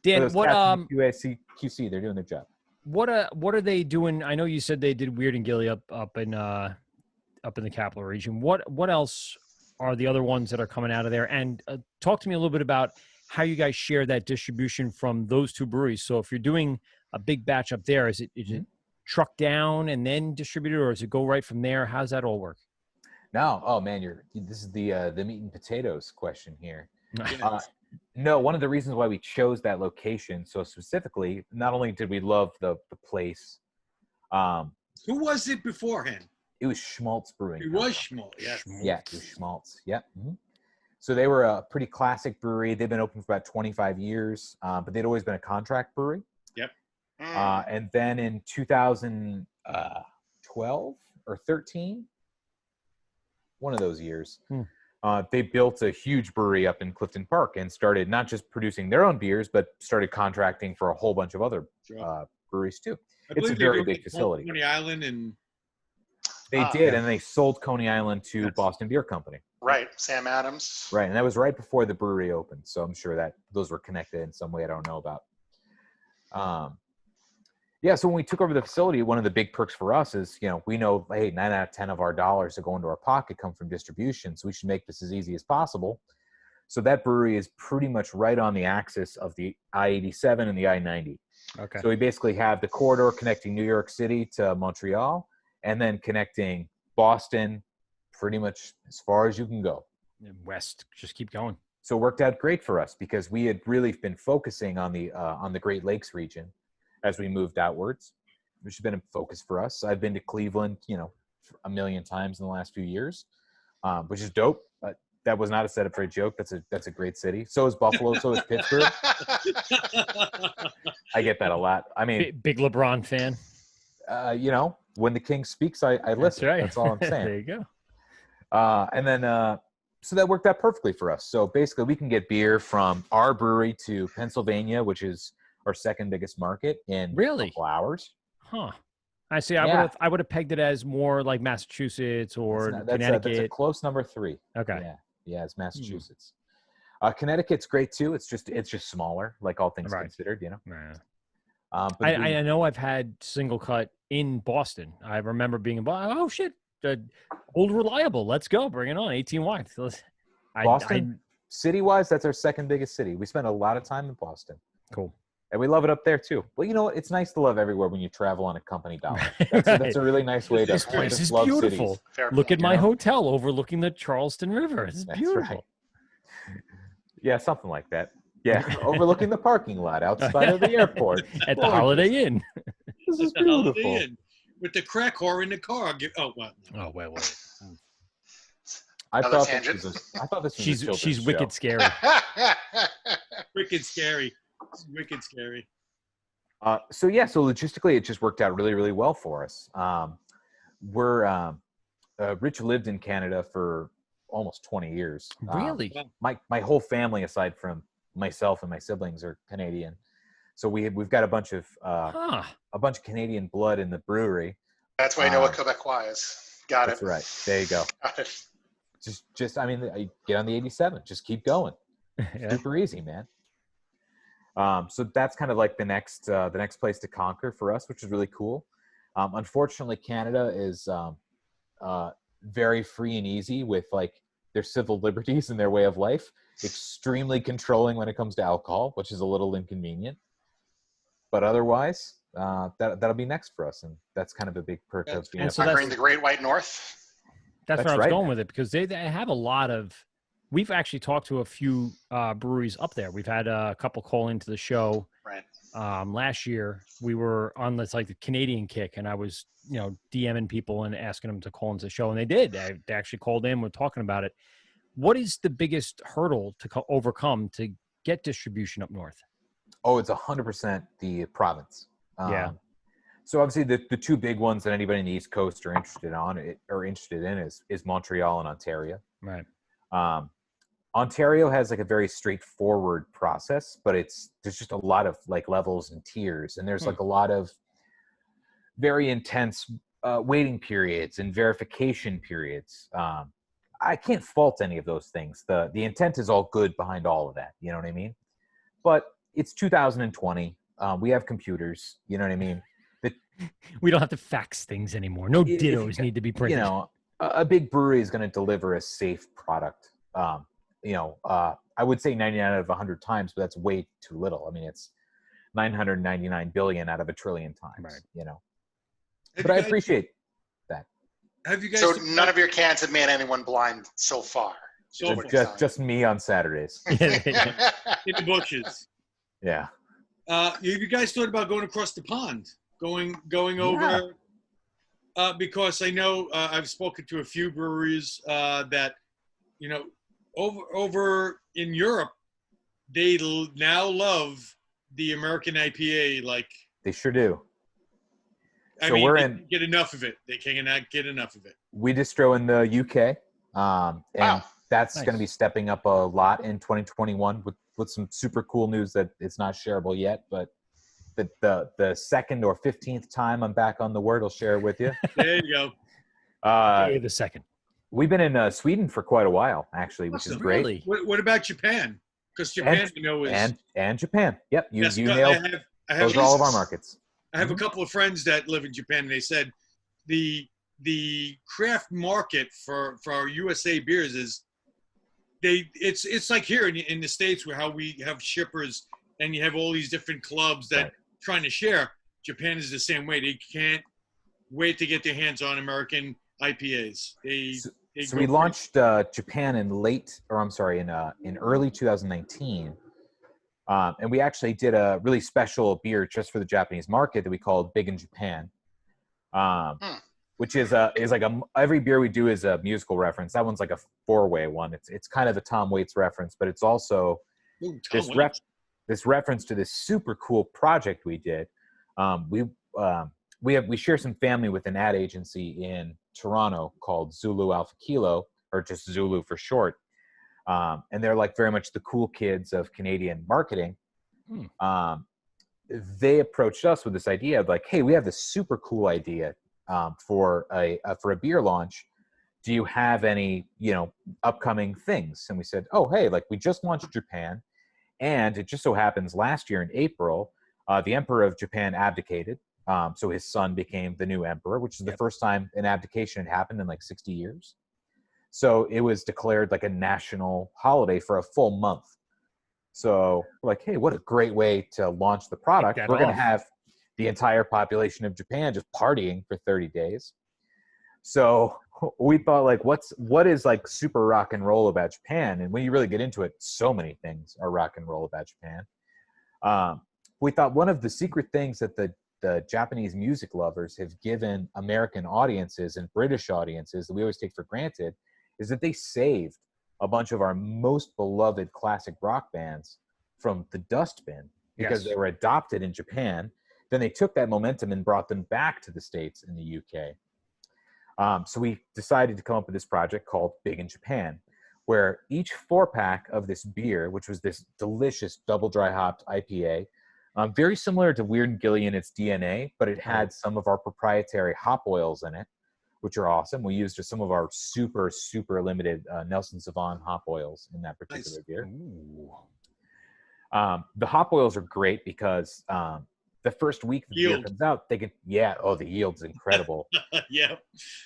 S8: Dan, what
S11: QC, they're doing their job.
S8: What are they doing? I know you said they did Weird and Gilly up in the capital region. What else are the other ones that are coming out of there? And talk to me a little bit about how you guys share that distribution from those two breweries. So if you're doing a big batch up there, is it trucked down and then distributed, or does it go right from there? How does that all work?
S11: No, oh man, this is the meat and potatoes question here. No, one of the reasons why we chose that location so specifically, not only did we love the place.
S10: Who was it beforehand?
S11: It was Schmaltz Brewing.
S10: It was Schmaltz, yes.
S11: Yeah, it was Schmaltz. Yep. Mm-hmm. So they were a pretty classic brewery. They've been open for about 25 years, but they'd always been a contract brewery.
S10: Yep.
S11: And then in 2012 or 13, one of those years, they built a huge brewery up in Clifton Park and started not just producing their own beers, but started contracting for a whole bunch of other breweries too. It's a very big facility.
S10: Coney Island and
S11: they did, and they sold Coney Island to Boston Beer Company.
S9: Right, Sam Adams.
S11: Right, and that was right before the brewery opened, so I'm sure that those were connected in some way I don't know about. Yeah, so when we took over the facility, one of the big perks for us is, we know, hey, 9 out of 10 of our dollars that go into our pocket come from distribution, so we should make this as easy as possible. So that brewery is pretty much right on the axis of the I-87 and the I-90.
S8: Okay.
S11: So we basically have the corridor connecting New York City to Montreal, and then connecting Boston pretty much as far as you can go.
S8: And west, just keep going.
S11: So it worked out great for us because we had really been focusing on the Great Lakes region as we moved outwards, which has been a focus for us. I've been to Cleveland, a million times in the last few years, which is dope. But that was not a setup for a joke. That's a great city. So is Buffalo. So is Pittsburgh. I get that a lot. I mean,
S8: big LeBron fan.
S11: When the king speaks, I listen.
S8: That's right.
S11: That's all I'm saying.
S8: There you go.
S11: And then, so that worked out perfectly for us. So basically, we can get beer from our brewery to Pennsylvania, which is our second biggest market, in a couple hours.
S8: Huh. I see. I would have pegged it as more like Massachusetts or Connecticut.
S11: That's a close number 3.
S8: Okay.
S11: Yeah, it's Massachusetts. Connecticut's great too. It's just smaller, like all things considered,
S8: I know I've had Single Cut in Boston. I remember being in Boston. Oh shit, Old Reliable. Let's go, bring it on. 18 wide.
S11: Boston, city-wise, that's our second biggest city. We spend a lot of time in Boston.
S8: Cool.
S11: And we love it up there too. Well, you know what? It's nice to love everywhere when you travel on a company dollar. That's a really nice way to.
S8: This place is beautiful. Look at my hotel overlooking the Charleston River. It's beautiful.
S11: Right. Yeah, something like that. Yeah, overlooking the parking lot outside of the airport
S8: at the Holiday Inn.
S11: This is beautiful.
S10: With the crack whore in the car. Oh, well.
S8: Oh, wait.
S11: I
S9: Another
S11: thought
S9: tangent.
S11: I thought this was a
S8: She's
S11: children's
S8: wicked
S11: show.
S8: scary.
S10: Wicked scary. It's wicked scary.
S11: So logistically, it just worked out really, really well for us. Rich lived in Canada for almost 20 years.
S8: Really?
S11: My whole family, aside from myself and my siblings, are Canadian. So we've got a bunch of Canadian blood in the brewery.
S9: That's why you know what Quebecois is. Got it.
S11: That's right. There you go.
S9: Got it.
S11: Just I mean, get on the 87. Just keep going. Super easy, man. So that's kind of like the next place to conquer for us, which is really cool. Unfortunately, Canada is very free and easy with like their civil liberties and their way of life. Extremely controlling when it comes to alcohol, which is a little inconvenient. But otherwise, that'll be next for us, and that's kind of a big perk of being
S9: conquering the Great White North.
S8: That's where I was going with it, because they have a lot of. We've actually talked to a few breweries up there. We've had a couple call into the show.
S9: Right.
S8: Last year we were on this like the Canadian kick, and I was DMing people and asking them to call into the show, and they did. They actually called in. We're talking about it. What is the biggest hurdle to overcome to get distribution up north?
S11: Oh, it's 100% the province.
S8: Yeah.
S11: So obviously the two big ones that anybody in the East Coast are interested in is Montreal and Ontario.
S8: Right.
S11: Ontario has like a very straightforward process, but there's just a lot of like levels and tiers, and there's like a lot of very intense waiting periods and verification periods. I can't fault any of those things. The intent is all good behind all of that. You know what I mean? But it's 2020. We have computers. You know what I mean?
S8: We don't have to fax things anymore. No dittos need to be printed.
S11: A big brewery is going to deliver a safe product. I would say 99 out of 100 times, but that's way too little. I mean, it's 999 billion out of a trillion times. Right. But I appreciate that.
S10: Have you guys?
S9: So none of your cans have made anyone blind so far.
S11: Just me on Saturdays.
S10: In the bushes.
S11: Yeah.
S10: You guys thought about going across the pond, going over? Because I know I've spoken to a few breweries that, over in Europe, they now love the American IPA. Like
S11: they sure do.
S10: I mean, they can't get enough of it. They cannot get enough of it.
S11: We distro in the UK, and that's going to be stepping up a lot in 2021 with some super cool news that it's not shareable yet, but the second or 15th time I'm back on the Wort, I'll share it with you.
S10: There you go.
S8: The second.
S11: We've been in Sweden for quite a while, actually, which is great.
S8: Really?
S10: What about Japan? Because Japan, is
S11: and Japan. Yep, you nailed. Those are all of our markets.
S10: I have a couple of friends that live in Japan, and they said the craft market for our USA beers is it's like here in the States where how we have shippers and you have all these different clubs that trying to share. Japan is the same way. They can't wait to get their hands on American IPAs. So
S11: we launched Japan in early 2019. And we actually did a really special beer just for the Japanese market that we called Big in Japan, which is every beer we do is a musical reference. That one's like a 4-way one. It's kind of a Tom Waits reference, but it's also this reference to this super cool project we did. We share some family with an ad agency in Toronto called Zulu Alpha Kilo, or just Zulu for short. And they're like very much the cool kids of Canadian marketing. They approached us with this idea of like, hey, we have this super cool idea for a beer launch. Do you have any, upcoming things? And we said, oh, hey, like we just launched Japan. And it just so happens last year in April, the Emperor of Japan abdicated. So his son became the new emperor, which is the first time an abdication had happened in like 60 years. So it was declared like a national holiday for a full month. So we're like, hey, what a great way to launch the product. We're going to have the entire population of Japan just partying for 30 days. So we thought like, what is like super rock and roll about Japan? And when you really get into it, so many things are rock and roll about Japan. We thought one of the secret things that the Japanese music lovers have given American audiences and British audiences that we always take for granted is that they saved a bunch of our most beloved classic rock bands from the dustbin because they were adopted in Japan. Then they took that momentum and brought them back to the States and the UK. So we decided to come up with this project called Big in Japan, where each 4-pack of this beer, which was this delicious double dry hopped IPA, very similar to Weird and Gilly in its DNA, but it had some of our proprietary hop oils in it, which are awesome. We used some of our super, super limited Nelson Sauvin hop oils in that particular beer. The hop oils are great because the first week the beer comes out, they can, the yield's incredible.
S10: Yeah.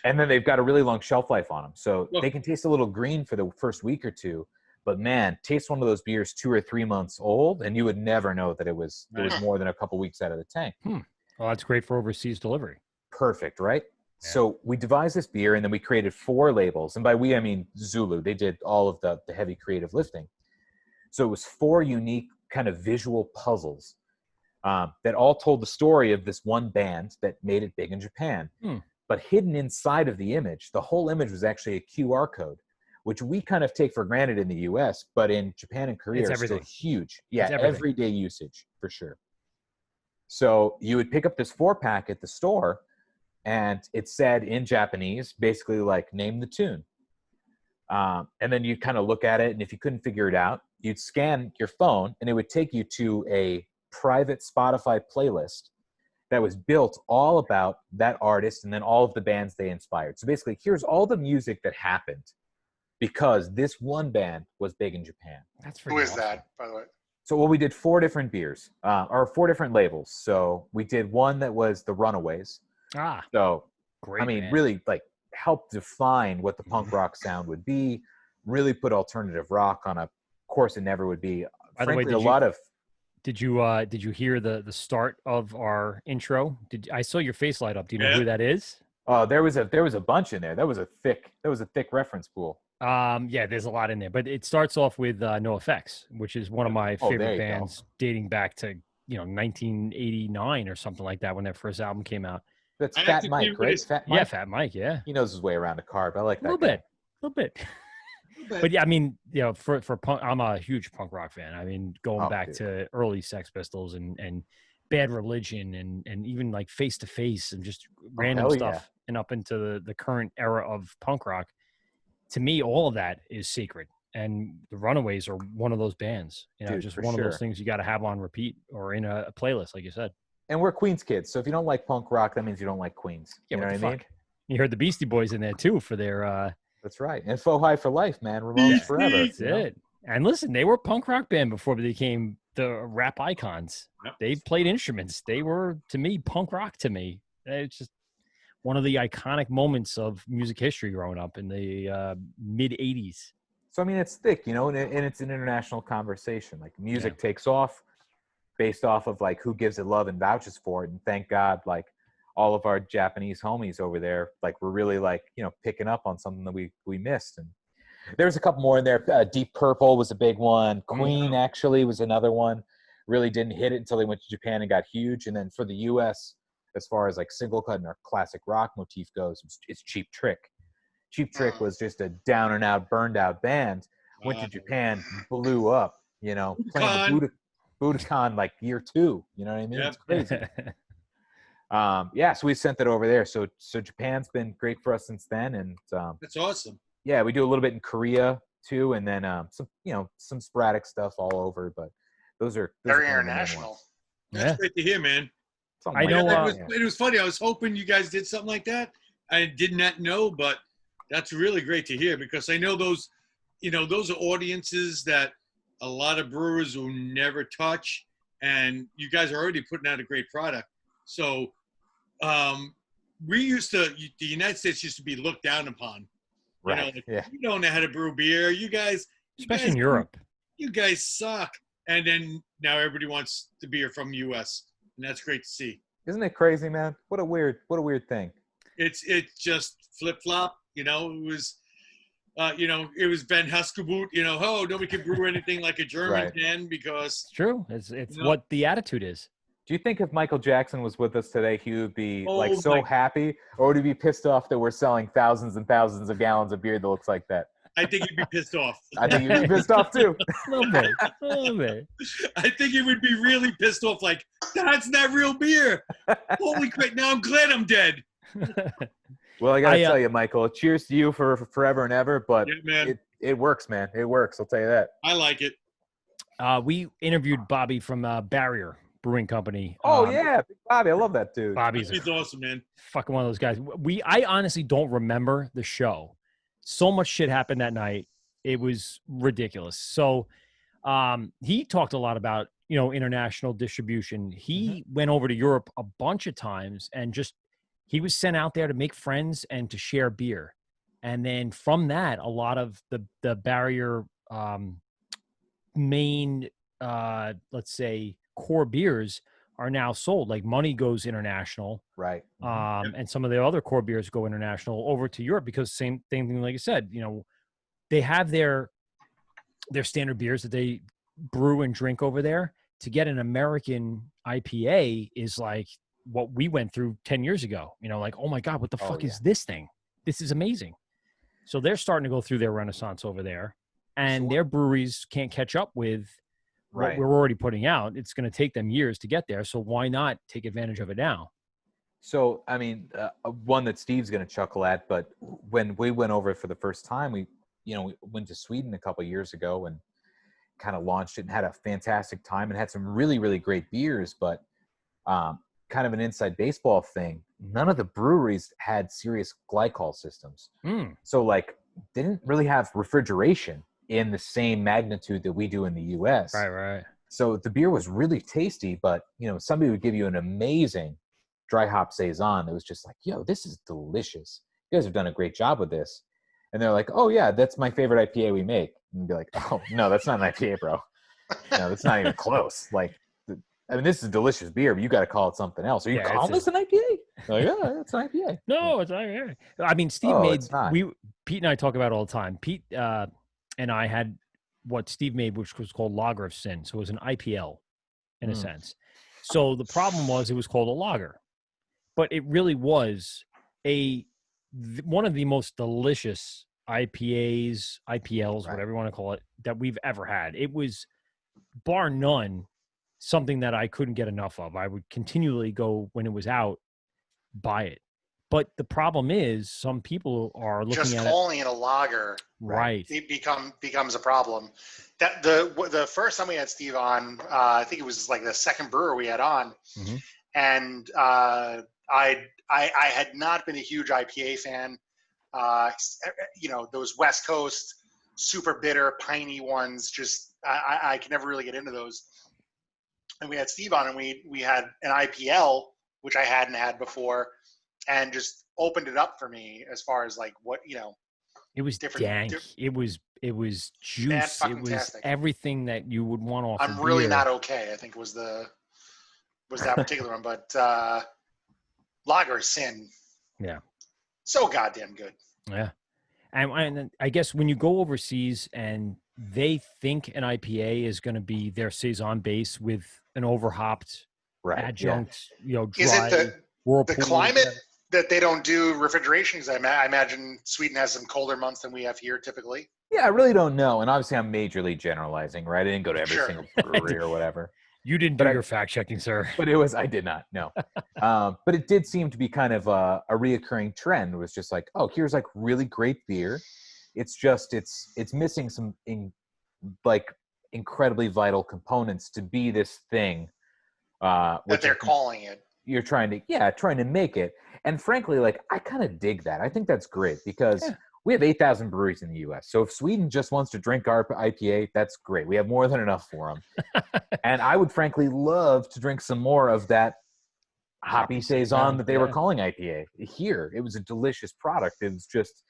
S11: And then they've got a really long shelf life on them. So they can taste a little green for the first week or two, but man, taste one of those beers 2 or 3 months old, and you would never know that it was more than a couple weeks out of the tank.
S8: Well, that's great for overseas delivery.
S11: Perfect, right? Yeah. So we devised this beer, and then we created 4 labels. And by we, I mean Zulu. They did all of the heavy creative lifting. So it was 4 unique kind of visual puzzles that all told the story of this one band that made it big in Japan. But hidden inside of the image, the whole image was actually a QR code, which we kind of take for granted in the US, but in Japan and Korea it's still huge. Yeah, everyday usage for sure. So you would pick up this 4-pack at the store, and it said in Japanese, basically like, name the tune. And then you kind of look at it, and if you couldn't figure it out, you'd scan your phone, and it would take you to a private Spotify playlist that was built all about that artist and then all of the bands they inspired. So basically, here's all the music that happened because this one band was big in Japan.
S8: That's
S9: Who is that, by the way?
S11: So we did 4 different beers, or 4 different labels. So we did one that was the Runaways. So,
S8: great,
S11: I mean,
S8: man.
S11: really like helped define what the punk rock sound would be, really put alternative rock on a course it never would be.
S8: By the way,
S11: Frankly,
S8: did you hear the start of our intro? I saw your face light up. Do you know who that is?
S11: Oh, there was a bunch in there. That was a thick reference pool.
S8: Yeah, there's a lot in there, but it starts off with NoFX, which is one of my favorite bands dating back to 1989 or something like that when their first album came out.
S11: That's Fat Mike, right?
S8: Fat Mike. Yeah, Fat Mike. Yeah,
S11: he knows his way around a carb. I like that.
S8: A little bit. But yeah, I mean, for punk, I'm a huge punk rock fan. I mean, going back to early Sex Pistols and Bad Religion and even like Face to Face and just random stuff and up into the current era of punk rock. To me, all of that is sacred. And the Runaways are one of those bands, just one of those things you got to have on repeat or in a playlist, like you said.
S11: And we're Queens kids. So if you don't like punk rock, that means you don't like Queens. You know what I mean?
S8: You heard the Beastie Boys in there too for their,
S11: that's right. And Faux High for life, man. Ramones forever.
S8: That's it. And listen, they were a punk rock band before they became the rap icons. Yep. They played instruments. They were, to me, punk rock to me. It's just one of the iconic moments of music history growing up in the mid 80s.
S11: So, I mean, it's thick, and it's an international conversation. Like music takes off based off of like who gives it love and vouches for it. And thank God, like all of our Japanese homies over there, like we're really like, picking up on something that we missed. And there's a couple more in there. Deep Purple was a big one. Queen actually was another one. Really didn't hit it until they went to Japan and got huge. And then for the U.S., as far as like Singlecut and our classic rock motif goes, it's Cheap Trick. Cheap Trick was just a down and out, burned out band. Went to Japan, blew up. Playing the Budokan like year 2. You know what I mean? It's crazy. So we sent that over there. So Japan's been great for us since then, and
S10: that's awesome.
S11: Yeah, we do a little bit in Korea too, and then some sporadic stuff all over. But those are
S9: very international.
S10: That's great to hear, man.
S8: I know.
S10: It was funny. I was hoping you guys did something like that. I did not know, but that's really great to hear because I know those, those are audiences that a lot of brewers will never touch, and you guys are already putting out a great product. So, the United States used to be looked down upon.
S11: Right.
S10: You don't know how to brew beer. You guys,
S8: especially in Europe,
S10: you guys suck. And then now everybody wants the beer from the U.S. and that's great to see.
S11: Isn't it crazy, man? What a weird thing.
S10: It's just flip flop. It was, it was Ben Heskeboot. Nobody can brew anything like a German can because
S8: it's true. It's what the attitude is.
S11: Do you think if Michael Jackson was with us today, he would be like
S10: Oh,
S11: so
S10: my-
S11: happy, or would he be pissed off that we're selling thousands and thousands of gallons of beer that looks like that?
S10: I think he'd be pissed off.
S11: I think he'd be pissed off too.
S12: A little bit. A little bit.
S10: I think he would be really pissed off. Like, that's not real beer. Holy crap! Now I'm glad I'm dead.
S11: Well, I gotta tell you, Michael, cheers to you for forever and ever. But
S10: Yeah, man.
S11: it works, man. It works. I'll tell you that.
S10: I like it.
S8: We interviewed Bobby from Barrier Brewing Company.
S11: Oh yeah, Big Bobby, I love that dude.
S8: Bobby's
S10: He's awesome, man.
S8: fucking one of those guys. I honestly don't remember the show. So much shit happened that night. It was ridiculous. So he talked a lot about, international distribution. He went over to Europe a bunch of times and he was sent out there to make friends and to share beer. And then from that, a lot of the Barrier main, let's say, core beers are now sold. Like Money goes international,
S11: right?
S8: And some of the other core beers go international over to Europe because same thing, like I said, they have their standard beers that they brew and drink over there. To get an American IPA is like what we went through 10 years ago. Like, oh my God, what the fuck is this thing? This is amazing. So they're starting to go through their renaissance over there, and their breweries can't catch up with what we're already putting out. It's going to take them years to get there. So why not take advantage of it now?
S11: So, I mean, one that Steve's going to chuckle at, but when we went over for the first time, we went to Sweden a couple of years ago and kind of launched it and had a fantastic time and had some really, really great beers, but kind of an inside baseball thing. None of the breweries had serious glycol systems. So like they didn't really have refrigeration in the same magnitude that we do in the US.
S8: Right.
S11: So the beer was really tasty, but somebody would give you an amazing dry hop saison that was just like, yo, this is delicious. You guys have done a great job with this. And they're like, oh yeah, that's my favorite IPA we make. And be like, oh no, that's not an IPA, bro. No, that's not even close. Like, I mean, this is delicious beer, but you got to call it something else. Are you calling this an IPA? Like, yeah, it's an IPA.
S8: No, it's not IPA. I mean, Steve Pete and I talk about it all the time. Pete and I had what Steve made, which was called Lager of Sin. So it was an IPL in a sense. So the problem was it was called a lager, but it really was one of the most delicious IPAs, IPLs, whatever you want to call it, that we've ever had. It was, bar none, something that I couldn't get enough of. I would continually go, when it was out, buy it. But the problem is some people are looking
S9: just
S8: at
S9: calling it a lager,
S8: right?
S9: It becomes a problem. That the first time we had Steve on, I think it was like the second brewer we had on, and I had not been a huge IPA fan. Those West Coast super bitter piney ones, just I can never really get into those. And we had Steve on, and we had an IPL, which I hadn't had before, and just opened it up for me as far as like what
S8: it was dank. It was juice. It was everything that you would want off.
S9: I'm really not okay, I think was that particular one, but Lager Sin.
S8: Yeah.
S9: So goddamn good.
S8: Yeah. And I guess when you go overseas and they think an IPA is going to be their saison base with an overhopped adjunct, dry.
S9: Is it the climate that they don't do refrigeration? Because I imagine Sweden has some colder months than we have here typically.
S11: Yeah, I really don't know. And obviously I'm majorly generalizing, right? I didn't go to every single brewery or whatever.
S8: You didn't do your fact checking, sir.
S11: But I did not, no. But it did seem to be kind of a reoccurring trend. It was just like, oh, here's like really great beer. It's just, it's missing some incredibly vital components to be this thing.
S9: That they're calling it.
S11: You're trying to make it. And frankly, like, I kind of dig that. I think that's great because we have 8,000 breweries in the U.S. So if Sweden just wants to drink our IPA, that's great. We have more than enough for them. And I would frankly love to drink some more of that hoppy saison that they were calling IPA here. It was a delicious product. It was just,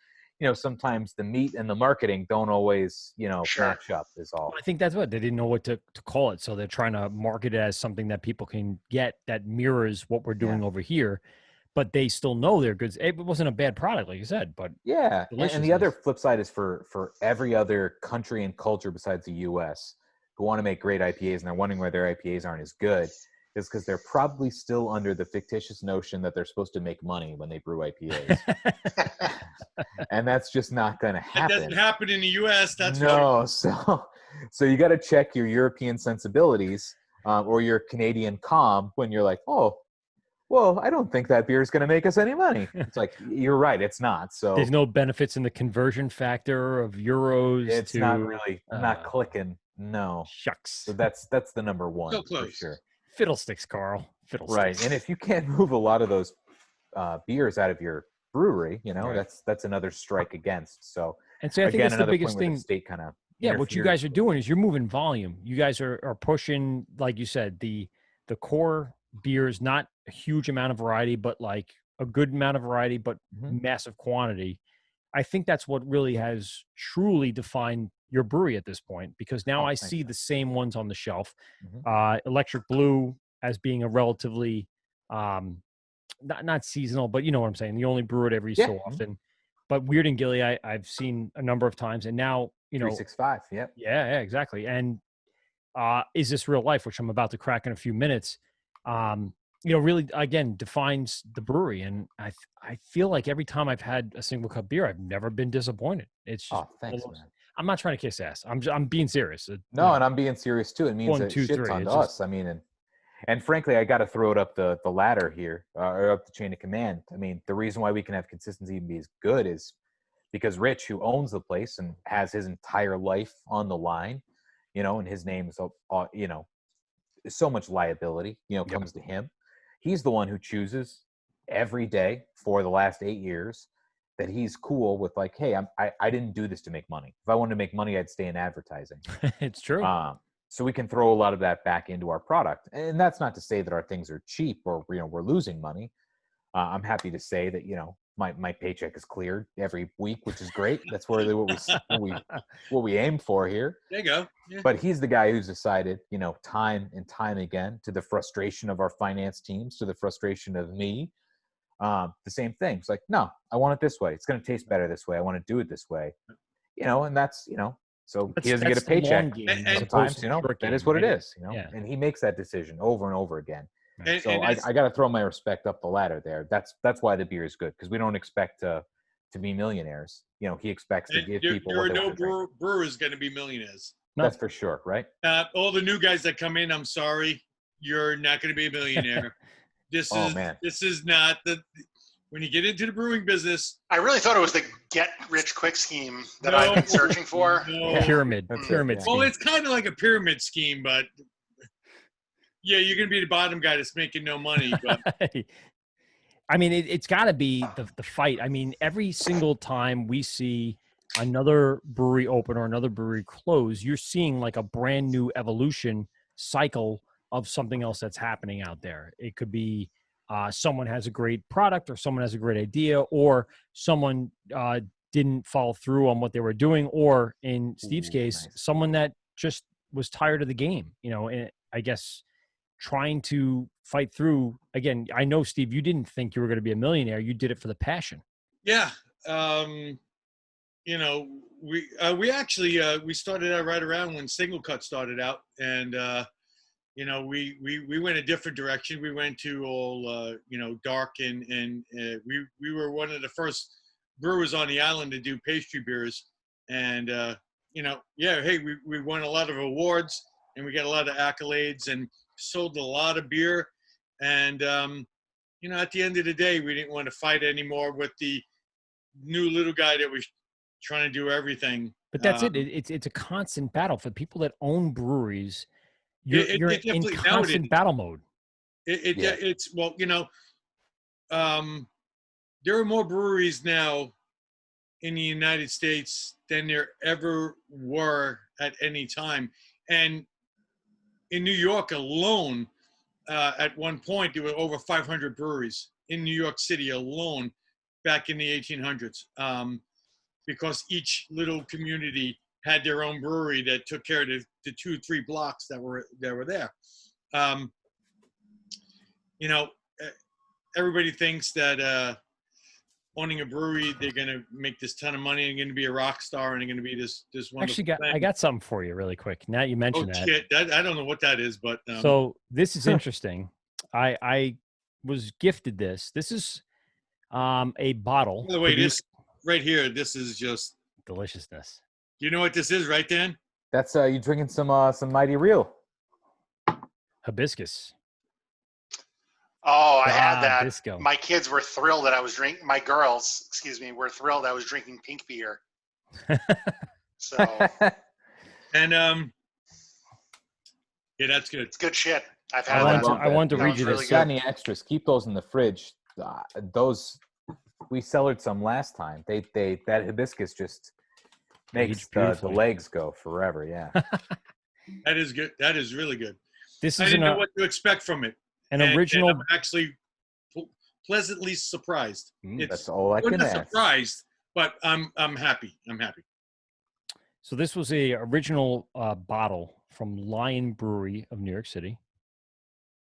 S11: sometimes the meat and the marketing don't always, match up is all.
S8: I think that's what they didn't know what to call it. So they're trying to market it as something that people can get that mirrors what we're doing over here. But they still know they're good. It wasn't a bad product, like you said, but
S11: and the other flip side is for every other country and culture besides the U.S. who want to make great IPAs and they're wondering why their IPAs aren't as good. is because they're probably still under the fictitious notion that they're supposed to make money when they brew IPAs. And that's just not going to happen.
S10: That doesn't happen in the U.S. That's
S11: no. So you got to check your European sensibilities or your Canadian calm when you're like, oh, well, I don't think that beer is going to make us any money. It's like, you're right, it's not. So
S8: there's no benefits in the conversion factor of euros.
S11: It's not really not clicking. No.
S8: Shucks.
S11: So that's the number one
S10: So close.
S11: for sure.
S8: Fiddlesticks, Carl. Fiddlesticks.
S11: Right, and if you can't move a lot of those beers out of your brewery, you know,
S8: Right.
S11: that's another strike against. So
S8: And so I think
S11: again,
S8: that's the
S11: another
S8: biggest
S11: point where
S8: thing.
S11: the state kind of
S8: What you guys are doing is you're moving volume. You guys are pushing, like you said, the core beers, not a huge amount of variety, but like a good amount of variety, but massive quantity. I think that's what really has truly defined your brewery at this point, because now I see the same ones on the shelf. Electric Blue as being a relatively not seasonal, but you know what I'm saying. You only brew it every so often. But Weird and Gilly, I've seen a number of times, and now, you know,
S11: 365. Yep.
S8: Yeah, exactly. And Is This Real Life, which I'm about to crack in a few minutes, you know, really again defines the brewery. And I feel like every time I've had a single cut beer, I've never been disappointed. It's just,
S11: thanks, man.
S8: I'm not trying to kiss ass. I'm being serious.
S11: No, and I'm being serious too. It means a shit ton to us. I mean, and frankly, I got to throw it up the ladder here, or up the chain of command. I mean, the reason why we can have consistency and be as good is because Rich, who owns the place and has his entire life on the line, you know, and his name is, you know, so much liability, you know, comes to him. He's the one who chooses every day for the last 8 years that he's cool with, like, hey, I didn't do this to make money. If I wanted to make money, I'd stay in advertising.
S8: It's true.
S11: So we can throw a lot of that back into our product. And that's not to say that our things are cheap or, you know, we're losing money. I'm happy to say that, you know, my paycheck is cleared every week, which is great. That's really what we aim for here.
S10: There you go. Yeah.
S11: But he's the guy who's decided, you know, time and time again, to the frustration of our finance teams, to the frustration of me, the same thing. It's like, no, I want it this way. It's going to taste better this way. I want to do it this way, you know, and that's, you know, so he doesn't get a paycheck. Sometimes, you know, that is what it is, you know, and he makes that decision over and over again. So I got to throw my respect up the ladder there. That's why the beer is good, because we don't expect to be millionaires. You know, he expects to give people.
S10: There are no brewers going to be millionaires.
S11: No. That's for sure, right?
S10: All the new guys that come in, I'm sorry, you're not going to be a millionaire. This is not the. When you get into the brewing business,
S9: I really thought it was the get rich quick scheme that I've been searching for.
S8: Pyramid scheme.
S10: Well, it's kind of like a pyramid scheme, but yeah, you're going to be the bottom guy that's making no money. But
S8: I mean, it's got to be the fight. I mean, every single time we see another brewery open or another brewery close, you're seeing like a brand new evolution cycle of something else that's happening out there. It could be someone has a great product, or someone has a great idea, or someone didn't follow through on what they were doing, or in Steve's case, someone that just was tired of the game, you know, and I guess trying to fight through. Again, I know, Steve, you didn't think you were going to be a millionaire. You did it for the passion.
S10: Yeah. You know, we actually we started out right around when Singlecut started out, and you know, we went a different direction. We went to all you know, dark, and we were one of the first brewers on the island to do pastry beers, and you know, yeah, hey, we won a lot of awards, and we got a lot of accolades, and sold a lot of beer, and you know, at the end of the day, we didn't want to fight anymore with the new little guy that was trying to do everything.
S8: But that's it. It's a constant battle for people that own breweries. You're in constant battle mode.
S10: It's, well, you know, there are more breweries now in the United States than there ever were at any time, and in New York alone, at one point, there were over 500 breweries in New York City alone back in the 1800s, because each little community had their own brewery that took care of the 2-3 blocks that were there. You know, everybody thinks that owning a brewery, they're going to make this ton of money and going to be a rock star and they're going to be this wonderful thing.
S8: I got something for you really quick. Now you mentioned that.
S10: Shit. I don't know what that is, but
S8: so this is interesting. I was gifted this. This is a bottle.
S10: By the way, this right here, this is just
S8: deliciousness.
S10: You know what this is, right, Dan?
S11: That's you drinking some Mighty Real
S8: hibiscus.
S9: Oh, I had that.
S8: Disco.
S9: My kids were thrilled that I was drinking. My girls, excuse me, were thrilled I was drinking pink beer. So.
S10: And yeah, that's good.
S9: It's good shit. I've had
S11: I
S8: want to read you this.
S11: Really got any extras? Keep those in the fridge. Those we cellared some last time. That hibiscus just makes the legs go forever. Yeah.
S10: That is good. That is really good.
S8: This
S10: I
S8: is
S10: didn't know what to expect from it.
S8: An original.
S10: And I'm actually pleasantly surprised.
S11: That's all I can ask.
S10: Surprised, but I'm happy. I'm happy.
S8: So this was a original bottle from Lion Brewery of New York City.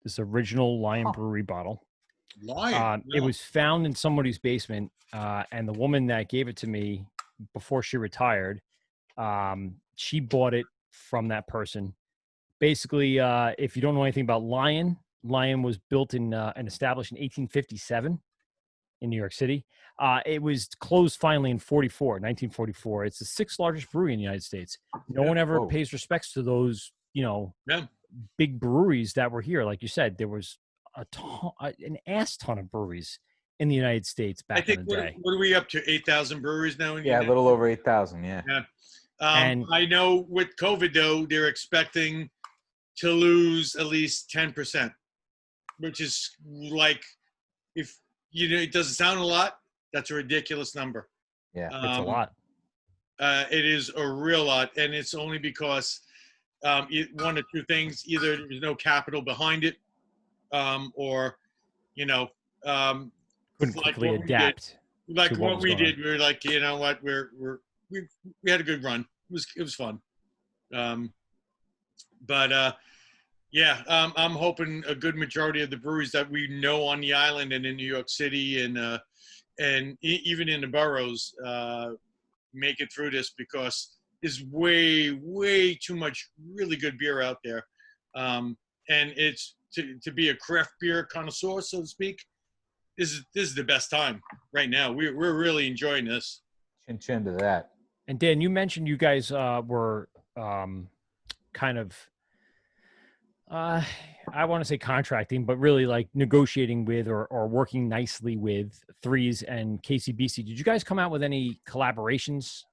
S8: This original Lion Brewery bottle.
S10: Lion.
S8: It was found in somebody's basement, and the woman that gave it to me before she retired, she bought it from that person. Basically, if you don't know anything about Lion was built in and established in 1857 in New York City. It was closed finally in 1944. It's the 6th largest brewery in the United States. No one ever pays respects to those, big breweries that were here. Like you said, there was an ass ton of breweries in the United States back in the day.
S10: What are we up to? 8,000 breweries now?
S11: Yeah, a little over 8,000. Yeah.
S10: And I know with COVID though, they're expecting to lose at least 10%, which is like, if it doesn't sound a lot, that's a ridiculous number.
S8: Yeah, it's a lot.
S10: It is a real lot, and it's only because one or two things: either there's no capital behind it, or
S8: couldn't quickly adapt.
S10: Like what we did, we were like, you know what, we had a good run. It was fun. Yeah, I'm hoping a good majority of the breweries that we know on the island and in New York City and even in the boroughs make it through this, because there's way too much really good beer out there, and it's to be a craft beer connoisseur, so to speak. This is the best time right now. We're really enjoying this.
S11: Chin to that.
S8: And Dan, you mentioned you guys were kind of. I want to say contracting, but really like negotiating with or working nicely with Threes and KCBC. Did you guys come out with any collaborations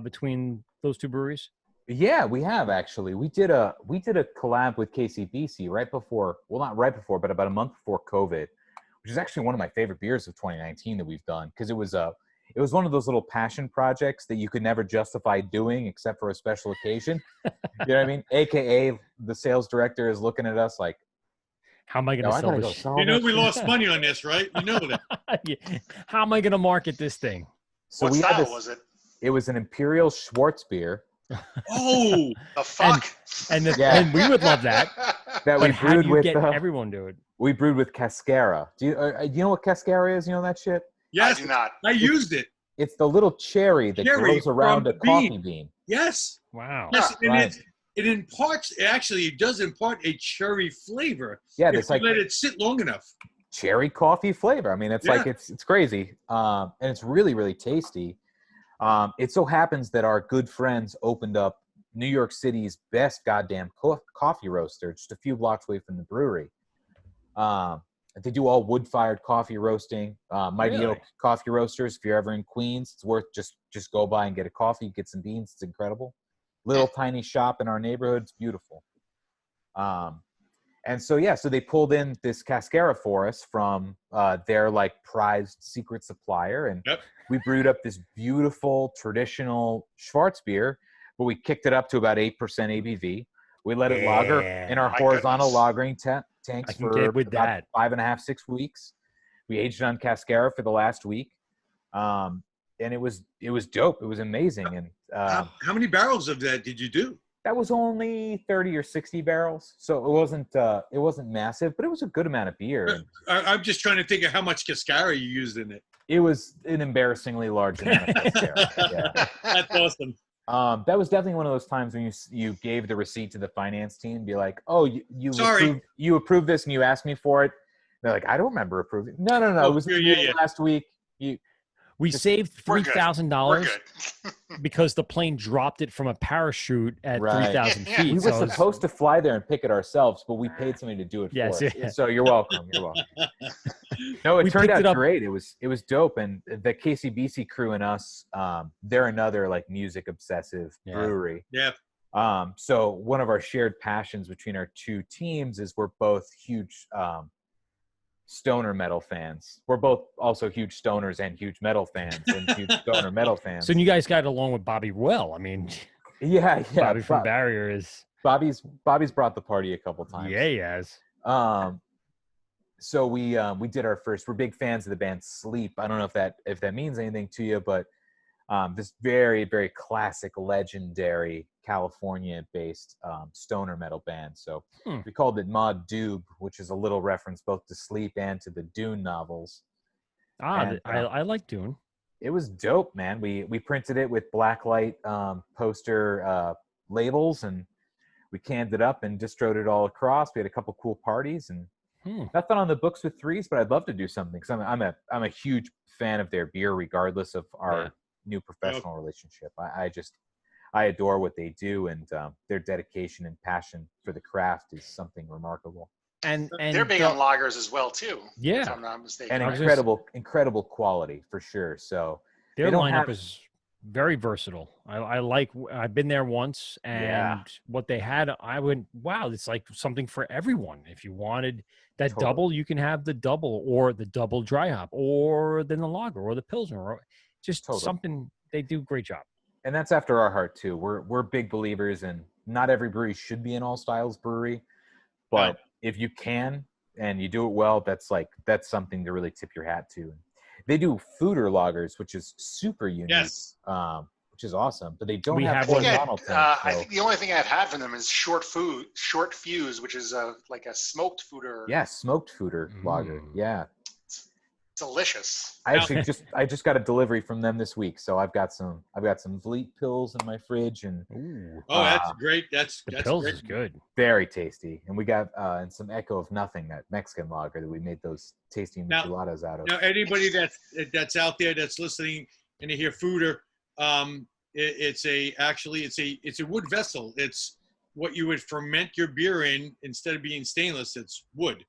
S8: between those two breweries?
S11: Yeah, we have actually. We did a collab with KCBC not right before, but about a month before COVID, which is actually one of my favorite beers of 2019 that we've done, because it was one of those little passion projects that you could never justify doing except for a special occasion. You know what I mean? AKA the sales director is looking at us like,
S8: how am I going to sell this?
S10: We lost money on this, right? You know that.
S8: Yeah. How am I going to market this thing?
S11: So was it? It was an Imperial Schwarzbier.
S10: Oh,
S9: the fuck!
S8: And we would love that.
S11: That we brewed with.
S8: Everyone do it.
S11: We brewed with Cascara. Do you know what Cascara is? You know that shit?
S10: Yes,
S9: I do not.
S10: I used it.
S11: It's the little cherry that grows around a coffee bean.
S10: Yes.
S8: Wow.
S10: Yes, and it imparts. Actually, it does impart a cherry flavor.
S11: Yeah,
S10: if you let it sit long enough.
S11: Cherry coffee flavor. I mean, it's like it's crazy, and it's really really tasty. It so happens that our good friends opened up New York City's best goddamn coffee roaster, just a few blocks away from the brewery. They do all wood-fired coffee roasting. Mighty Oak Coffee Roasters. If you're ever in Queens, it's worth just go by and get a coffee, get some beans. It's incredible. Little tiny shop in our neighborhood. It's beautiful. And so they pulled in this Cascara for us from their like prized secret supplier, and we brewed up this beautiful traditional Schwarzbier, but we kicked it up to about 8% ABV. We let it lager in our horizontal lagering tanks for about 5.5, 6 weeks. We aged it on Cascara for the last week, and it was dope. It was amazing. And
S10: how many barrels of that did you do?
S11: That was only 30 or 60 barrels, so it wasn't massive, but it was a good amount of beer.
S10: I'm just trying to think of how much cascara you used in it.
S11: It was an embarrassingly large amount of cascara. Yeah.
S10: That's awesome.
S11: That was definitely one of those times when you gave the receipt to the finance team, be like, "Oh, you approved this, and you asked me for it." They're like, "I don't remember approving." No. It was last week.
S8: We saved $3,000 because the plane dropped it from a parachute at 3,000 feet.
S11: We were supposed to fly there and pick it ourselves, but we paid somebody to do it for us.
S8: Yeah.
S11: So you're welcome. You're welcome. No, it turned out great. It was dope, and the KCBC crew and us, they're another like music obsessive brewery.
S10: Yeah.
S11: So one of our shared passions between our two teams is we're both huge stoner metal fans. We're both also huge stoners and huge metal fans and huge stoner metal fans.
S8: So you guys got along with Bobby well. I mean,
S11: yeah.
S8: Bobby from Barrier is
S11: Bobby's brought the party a couple times.
S8: Yeah, he has.
S11: So we did our first. We're big fans of the band Sleep. I don't know if that means anything to you, but this very, very classic, legendary California-based stoner metal band. So we called it Maud Doob, which is a little reference both to Sleep and to the Dune novels.
S8: And, I like Dune.
S11: It was dope, man. We printed it with blacklight poster labels, and we canned it up and distroed it all across. We had a couple cool parties, and nothing on the books with Threes, but I'd love to do something because I'm a huge fan of their beer, regardless of our new professional relationship. I adore what they do, and their dedication and passion for the craft is something remarkable.
S8: And
S9: they're big on lagers as well too.
S8: Yeah,
S9: if I'm not mistaken.
S11: And incredible quality for sure. So
S8: their lineup is very versatile. I've been there once, and what they had, I went, wow, it's like something for everyone. If you wanted that double, you can have the double, or the double dry hop, or then the lager, or the pilsner, or just something. They do a great job.
S11: And that's after our heart too. We're big believers in not every brewery should be an all styles brewery, but if you can and you do it well, that's something to really tip your hat to. They do foeder lagers, which is super unique, which is awesome. But they don't have horizontal tanks.
S9: I think the only thing I've had from them is Short Fuse, which is like a smoked foeder.
S11: Yeah, smoked foeder lager. Yeah.
S9: Delicious.
S11: I just got a delivery from them this week, so I've got some Vliet pills in my fridge, and
S10: that's great. That's
S8: pills
S10: great.
S8: is good,
S11: very tasty, and we got and some Echo of Nothing, that Mexican lager that we made those tasty micheladas out of.
S10: Now, anybody that's out there that's listening and they hear foeder, it's a wood vessel. It's what you would ferment your beer in. Instead of being stainless, it's wood.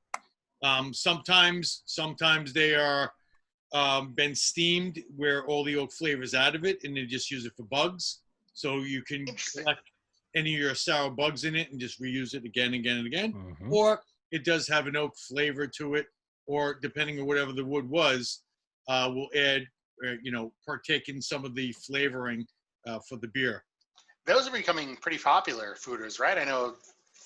S10: Sometimes they are been steamed where all the oak flavor is out of it, and they just use it for bugs. So you can collect any of your sour bugs in it and just reuse it again and again. Or it does have an oak flavor to it, or depending on whatever the wood was, we'll add, partake in some of the flavoring for the beer.
S9: Those are becoming pretty popular foeders, right? I know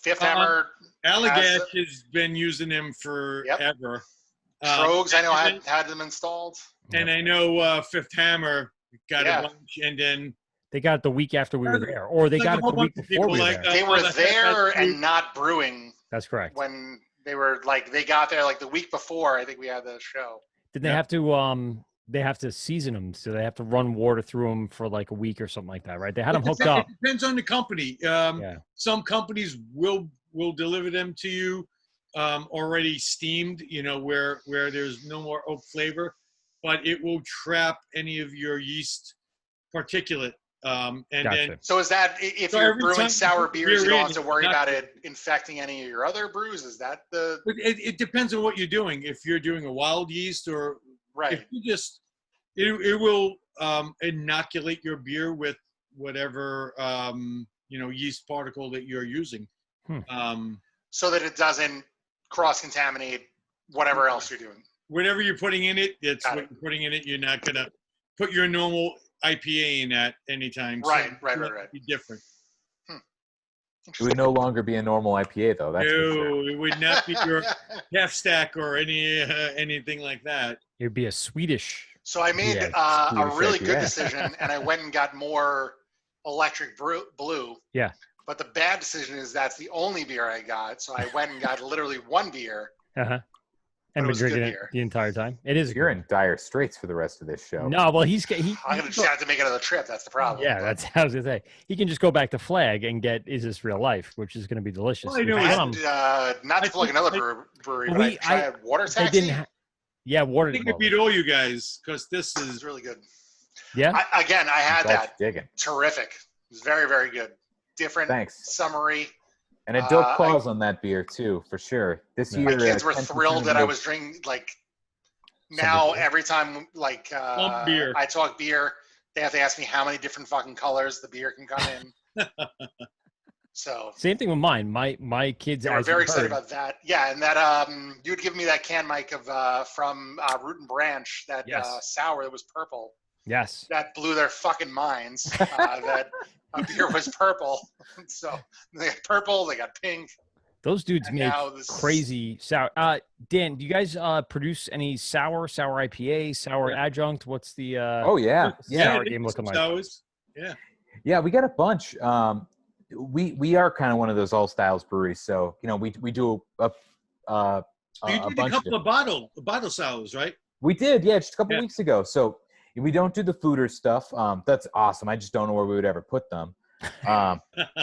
S9: Fifth Hammer.
S10: Allagash has been using them forever.
S9: Trogs, I know, had them installed.
S10: And I know Fifth Hammer got a bunch, and then
S8: they got it the week after we were there, or they got it the week before we were there.
S9: They were there and not brewing.
S8: That's correct.
S9: When they were they got there the week before, I think we had the show.
S8: Did they have to? They have to season them, so they have to run water through them for a week or something like that, right? They had them hooked up.
S10: It depends on the company. Some companies will deliver them to you already steamed, where there's no more oak flavor, but it will trap any of your yeast particulate. Then,
S9: so is that if you're brewing sour beers, you don't have to worry about it infecting any of your other brews? Is that the?
S10: It depends on what you're doing. If you're doing a wild yeast or if you just, it will inoculate your beer with whatever yeast particle that you're using,
S9: so that it doesn't cross-contaminate whatever else you're doing.
S10: Whatever you're putting in it, it's what you're putting in it. You're not gonna put your normal IPA in that anytime.
S9: Right.
S10: Be different.
S11: It would no longer be a normal IPA, though. That's
S10: it would not be your half stack or anything like that.
S8: It'd be a Swedish.
S9: So I made a really good decision, and I went and got more electric blue.
S8: Yeah.
S9: But the bad decision is that's the only beer I got. So I went and got literally one beer.
S13: Uh-huh.
S9: But
S13: And
S9: it
S13: been
S9: was good
S13: drinking it
S9: beer.
S13: the entire time. It is.
S11: You're in dire straits for the rest of this show.
S13: No, well,
S9: I'm gonna just have to make another trip. That's the problem.
S13: Yeah, that's how I was gonna say. He can just go back to Flag and get Is This Real Life, which is gonna be delicious.
S10: Well, I know
S9: not to plug another brewery,
S13: Well,
S9: but I tried Water
S13: they
S9: Taxi.
S13: Yeah, Water.
S10: I think I beat all you guys because this is
S9: It's really good.
S13: Yeah.
S9: I had
S11: That's
S9: that.
S11: digging.
S9: Terrific. It was very, very good. Different.
S11: Thanks.
S9: Summery.
S11: And a dope clause on that beer too, for sure. This year,
S9: My kids were
S11: 10%
S9: thrilled that I
S11: of
S9: was drinking. Like now, every time
S10: beer.
S9: I talk beer, they have to ask me how many different fucking colors the beer can come in. So
S13: Same thing with mine. My kids
S9: they were
S13: as you
S9: very excited
S13: heard-
S9: about that. Yeah, and that you'd give me that can, Mike, of from Root and Branch, that sour that was purple.
S13: Yes.
S9: That blew their fucking minds. That a beer was purple. So they got purple, they got pink.
S13: Those dudes
S9: And
S13: make
S9: now this-
S13: crazy sour. Dan, do you guys produce any sour IPA, sour adjunct? What's the
S11: Oh yeah,
S13: sour game looking like?
S10: sours. Yeah.
S11: Yeah, we got a bunch. We are kind of one of those all styles breweries, so we do
S10: You
S11: a
S10: did
S11: bunch
S10: a couple of bottle sours, right?
S11: We did, yeah, just a couple weeks ago. So we don't do the foeder stuff. That's awesome. I just don't know where we would ever put them.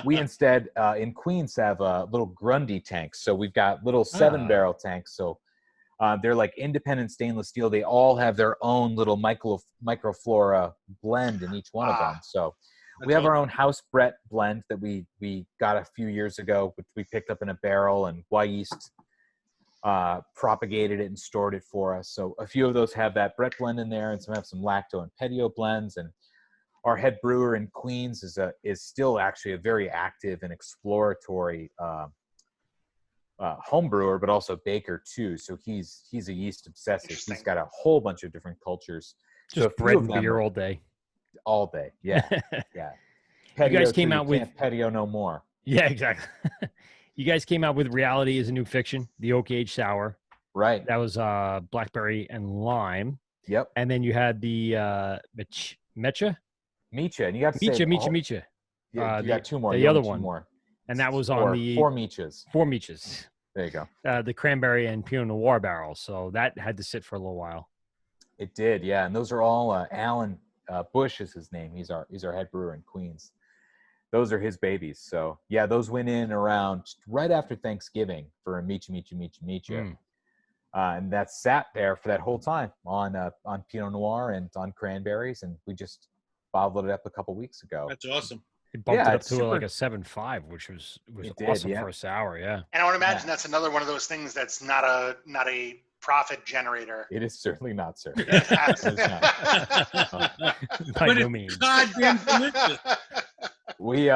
S11: We instead in Queens have little Grundy tanks. So we've got little 7-barrel tanks. So they're like independent stainless steel. They all have their own little microflora blend in each one of them. So we have our own house Brett blend that we got a few years ago, which we picked up in a barrel, and Y Yeast propagated it and stored it for us. So a few of those have that Brett blend in there, and some have some lacto and petio blends. And our head brewer in Queens is still actually a very active and exploratory home brewer, but also baker too. So he's a yeast obsessive. He's got a whole bunch of different cultures.
S13: Just
S11: so a few
S13: bread
S11: of
S13: and
S11: them
S13: beer
S11: are-
S13: all day.
S11: all day. Yeah, yeah.
S13: You guys
S11: Patio
S13: came
S11: till
S13: out with
S11: can't patio no more.
S13: Yeah, exactly. You guys came out with Reality is a New Fiction, the oak age sour.
S11: Right.
S13: That was blackberry and lime.
S11: Yep.
S13: And then you had the Mecha,
S11: and you have to say
S13: Micha.
S11: Yeah, you got two more.
S13: The
S11: You
S13: other
S11: own two
S13: one.
S11: more.
S13: And that was
S11: Four-
S13: on the
S11: four Michas.
S13: Four Michas.
S11: There you go.
S13: The cranberry and Pinot Noir barrel. So that had to sit for a little while.
S11: It did, yeah. And those are all Alan Bush is his name. He's our head brewer in Queens. Those are his babies. So yeah, those went in around right after Thanksgiving for a Micha. And that sat there for that whole time on Pinot Noir and on cranberries, and we just bottled it up a couple weeks ago.
S10: That's awesome.
S13: It bumped
S11: Yeah,
S13: it up
S11: it's
S13: to
S11: super-
S13: like a 7.5, which was
S11: It did,
S13: awesome
S11: yeah.
S13: for a sour. Yeah.
S9: And I would imagine that's another one of those things that's not a profit generator.
S11: It is certainly not, sir.
S9: It's
S11: It is not.
S13: By
S10: But
S13: no
S10: it's
S13: means.
S10: goddamn delicious.
S11: We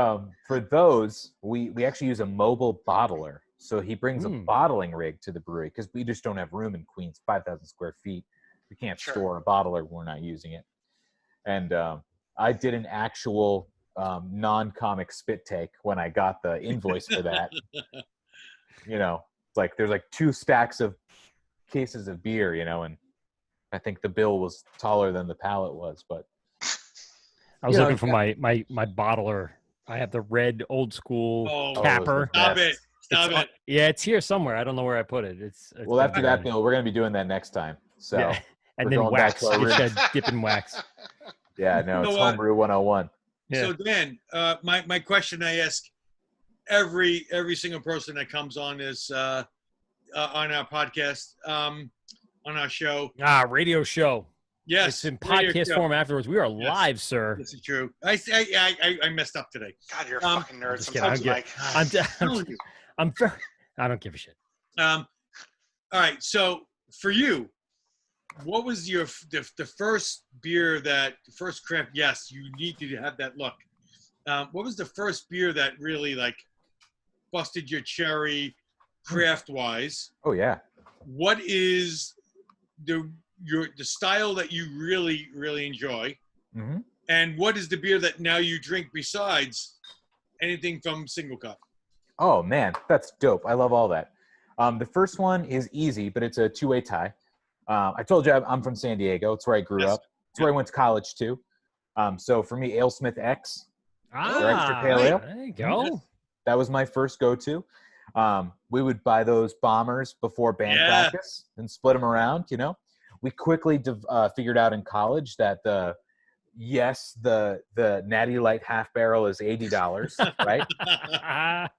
S11: for those we actually use a mobile bottler. So he brings a bottling rig to the brewery because we just don't have room in Queens, 5,000 square feet. We can't store a bottler when we're not using it. And I did an actual non-comic spit take when I got the invoice for that. It's like there's like 2 stacks of cases of beer, and I think the bill was taller than the pallet was, but
S13: I was looking for my bottler. I have the red old school capper.
S10: Stop it. Stop it.
S13: Yeah, it's here somewhere. I don't know where I put it. It's
S11: well, after that bill, we're going to be doing that next time. So
S13: Yeah. And
S11: we're
S13: then
S11: going back
S13: wax.
S11: to our
S13: It's
S11: roots.
S13: got dip in wax.
S11: Yeah, no,
S10: You
S11: it's
S10: know what?
S11: homebrew 101.
S10: So Dan, my question I ask every single person that comes on this on our podcast, on our show.
S13: Radio show.
S10: Yes,
S13: It's in
S10: radio
S13: podcast
S10: show.
S13: form afterwards. We are live, sir.
S10: This is true. I messed up today.
S9: God, you're a fucking nerd
S13: Just kidding.
S9: sometimes, Mike.
S13: I'm very, I don't give a shit.
S10: All right. So for you, what was the first beer first craft? Yes, you need to have that look. What was the first beer that really busted your cherry craft wise?
S11: Oh yeah.
S10: What is the style that you really, really enjoy?
S11: Mm-hmm.
S10: And what is the beer that now you drink besides anything from Singlecut?
S11: Oh man, that's dope. I love all that. The first one is easy, but it's a 2-way tie. I told you I'm from San Diego. It's where I grew up. It's where I went to college too. So for me, AleSmith X, their extra pale ale.
S13: There you go.
S11: that was my first go-to. We would buy those bombers before band practice and split them around. We quickly figured out in college that the Natty Light half barrel is $80, right?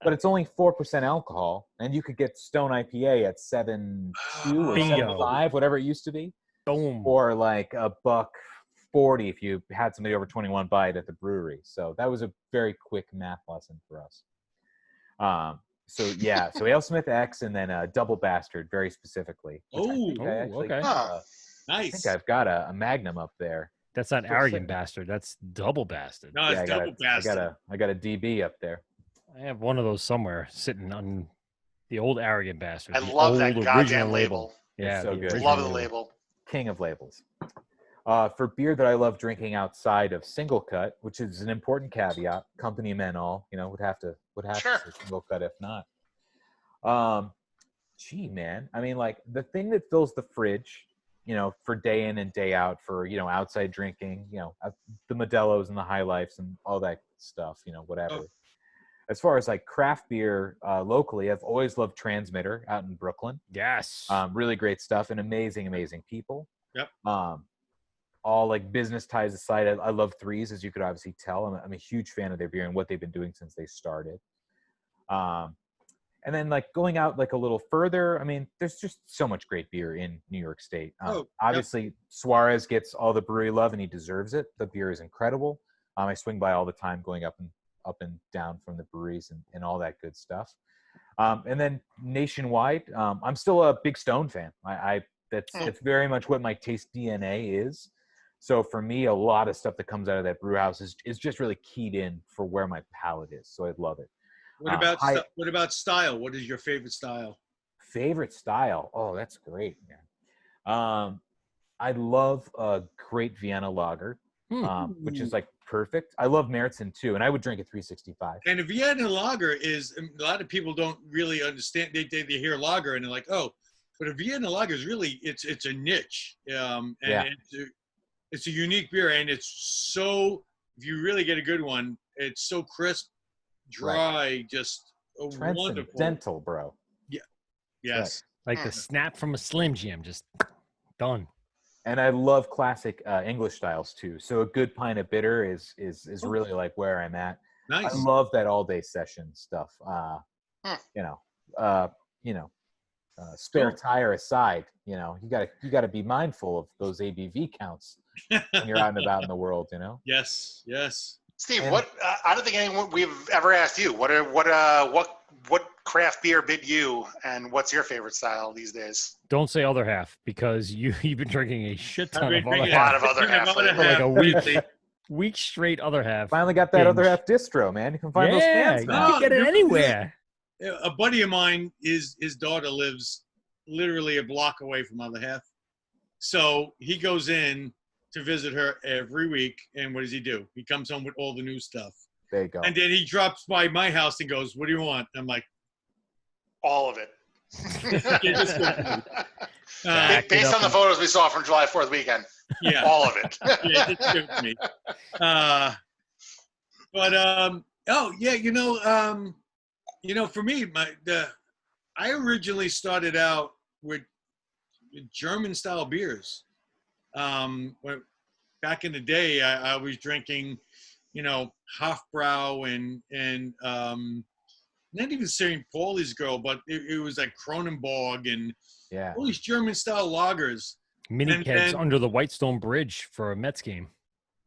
S11: But it's only 4% alcohol, and you could get Stone IPA at 7.2 or 7.5, whatever it used to be.
S13: Boom.
S11: Or like $1.40 if you had somebody over 21 buy it at the brewery. So that was a very quick math lesson for us. So AleSmith X and then Double Bastard very specifically.
S8: Okay.
S11: Nice. I think I've got a Magnum up there.
S13: That's not Arrogant Bastard. That's Double Bastard.
S8: No, it's Double Bastard.
S11: I got a DB up there.
S13: I have one of those somewhere sitting on the old Arrogant Bastard.
S9: I love that goddamn label.
S13: Yeah,
S11: it's so good.
S9: Love the label.
S11: King of labels. For beer that I love drinking outside of Single Cut, which is an important caveat, company men all, would have to say Single Cut if not. Man, I mean, like the thing that fills the fridge, for day in and day out for, outside drinking, the Modelo's and the High Lifes and all that stuff, whatever. Oh. As far as like craft beer locally, I've always loved Transmitter out in Brooklyn.
S13: Yes.
S11: Really great stuff and amazing people.
S8: Yep.
S11: All like business ties aside, I love Threes, as you could obviously tell. I'm a huge fan of their beer and what they've been doing since they started. And then like going out like a little further, I mean, there's just so much great beer in New York State. Obviously, Suarez gets all the brewery love and he deserves it. The beer is incredible. I swing by all the time going up and down from the breweries and all that good stuff. And then nationwide, I'm still a big Stone fan. It's very much what my taste DNA is. So for me, a lot of stuff that comes out of that brew house is just really keyed in for where my palate is. So I love it.
S10: What about style? What is your favorite style?
S11: Favorite style? Oh, that's great, man. I love a great Vienna lager, which is like perfect. I love Märzen too, and I would drink a 365.
S10: And a Vienna lager is, a lot of people don't really understand. They hear lager and they're like, oh, but a Vienna lager is really, it's a niche. It's a unique beer, and it's so, if you really get a good one, it's so crisp, dry, just wonderful.
S11: Transcendental, bro.
S10: Yeah. Yes.
S13: Like the snap from a Slim Jim, just done.
S11: And I love classic English styles too. So a good pint of bitter is really like where I'm at.
S10: Nice.
S11: I love that all day session stuff. Spare tire aside, you gotta be mindful of those ABV counts when you're out and about in the world,
S10: Yes.
S9: Steve, I don't think anyone we've ever asked you what craft beer bit you, and what's your favorite style these days?
S13: Don't say other half, because you've been drinking a shit ton of other
S9: a
S13: half.
S9: lot of other half.
S13: For like a week straight other half.
S11: Finally got that other half distro, man. You can find those cans now.
S13: You can get it anywhere.
S10: A buddy of mine, his daughter lives literally a block away from other half. So he goes in to visit her every week, and what does he do? He comes home with all the new stuff.
S11: There you go.
S10: And then he drops by my house and goes, "What do you want?" I'm like,
S9: all of it.
S10: Based
S9: on the photos we saw from July 4th weekend.
S10: Yeah.
S9: All of it.
S10: Yeah, it's good to me. For me, I originally started out with German style beers. Back in the day, I was drinking, Hofbrau and not even St. Pauli's Girl, but it was like Kronenborg and all these German style lagers.
S13: Mini kegs under the Whitestone Bridge for a Mets game.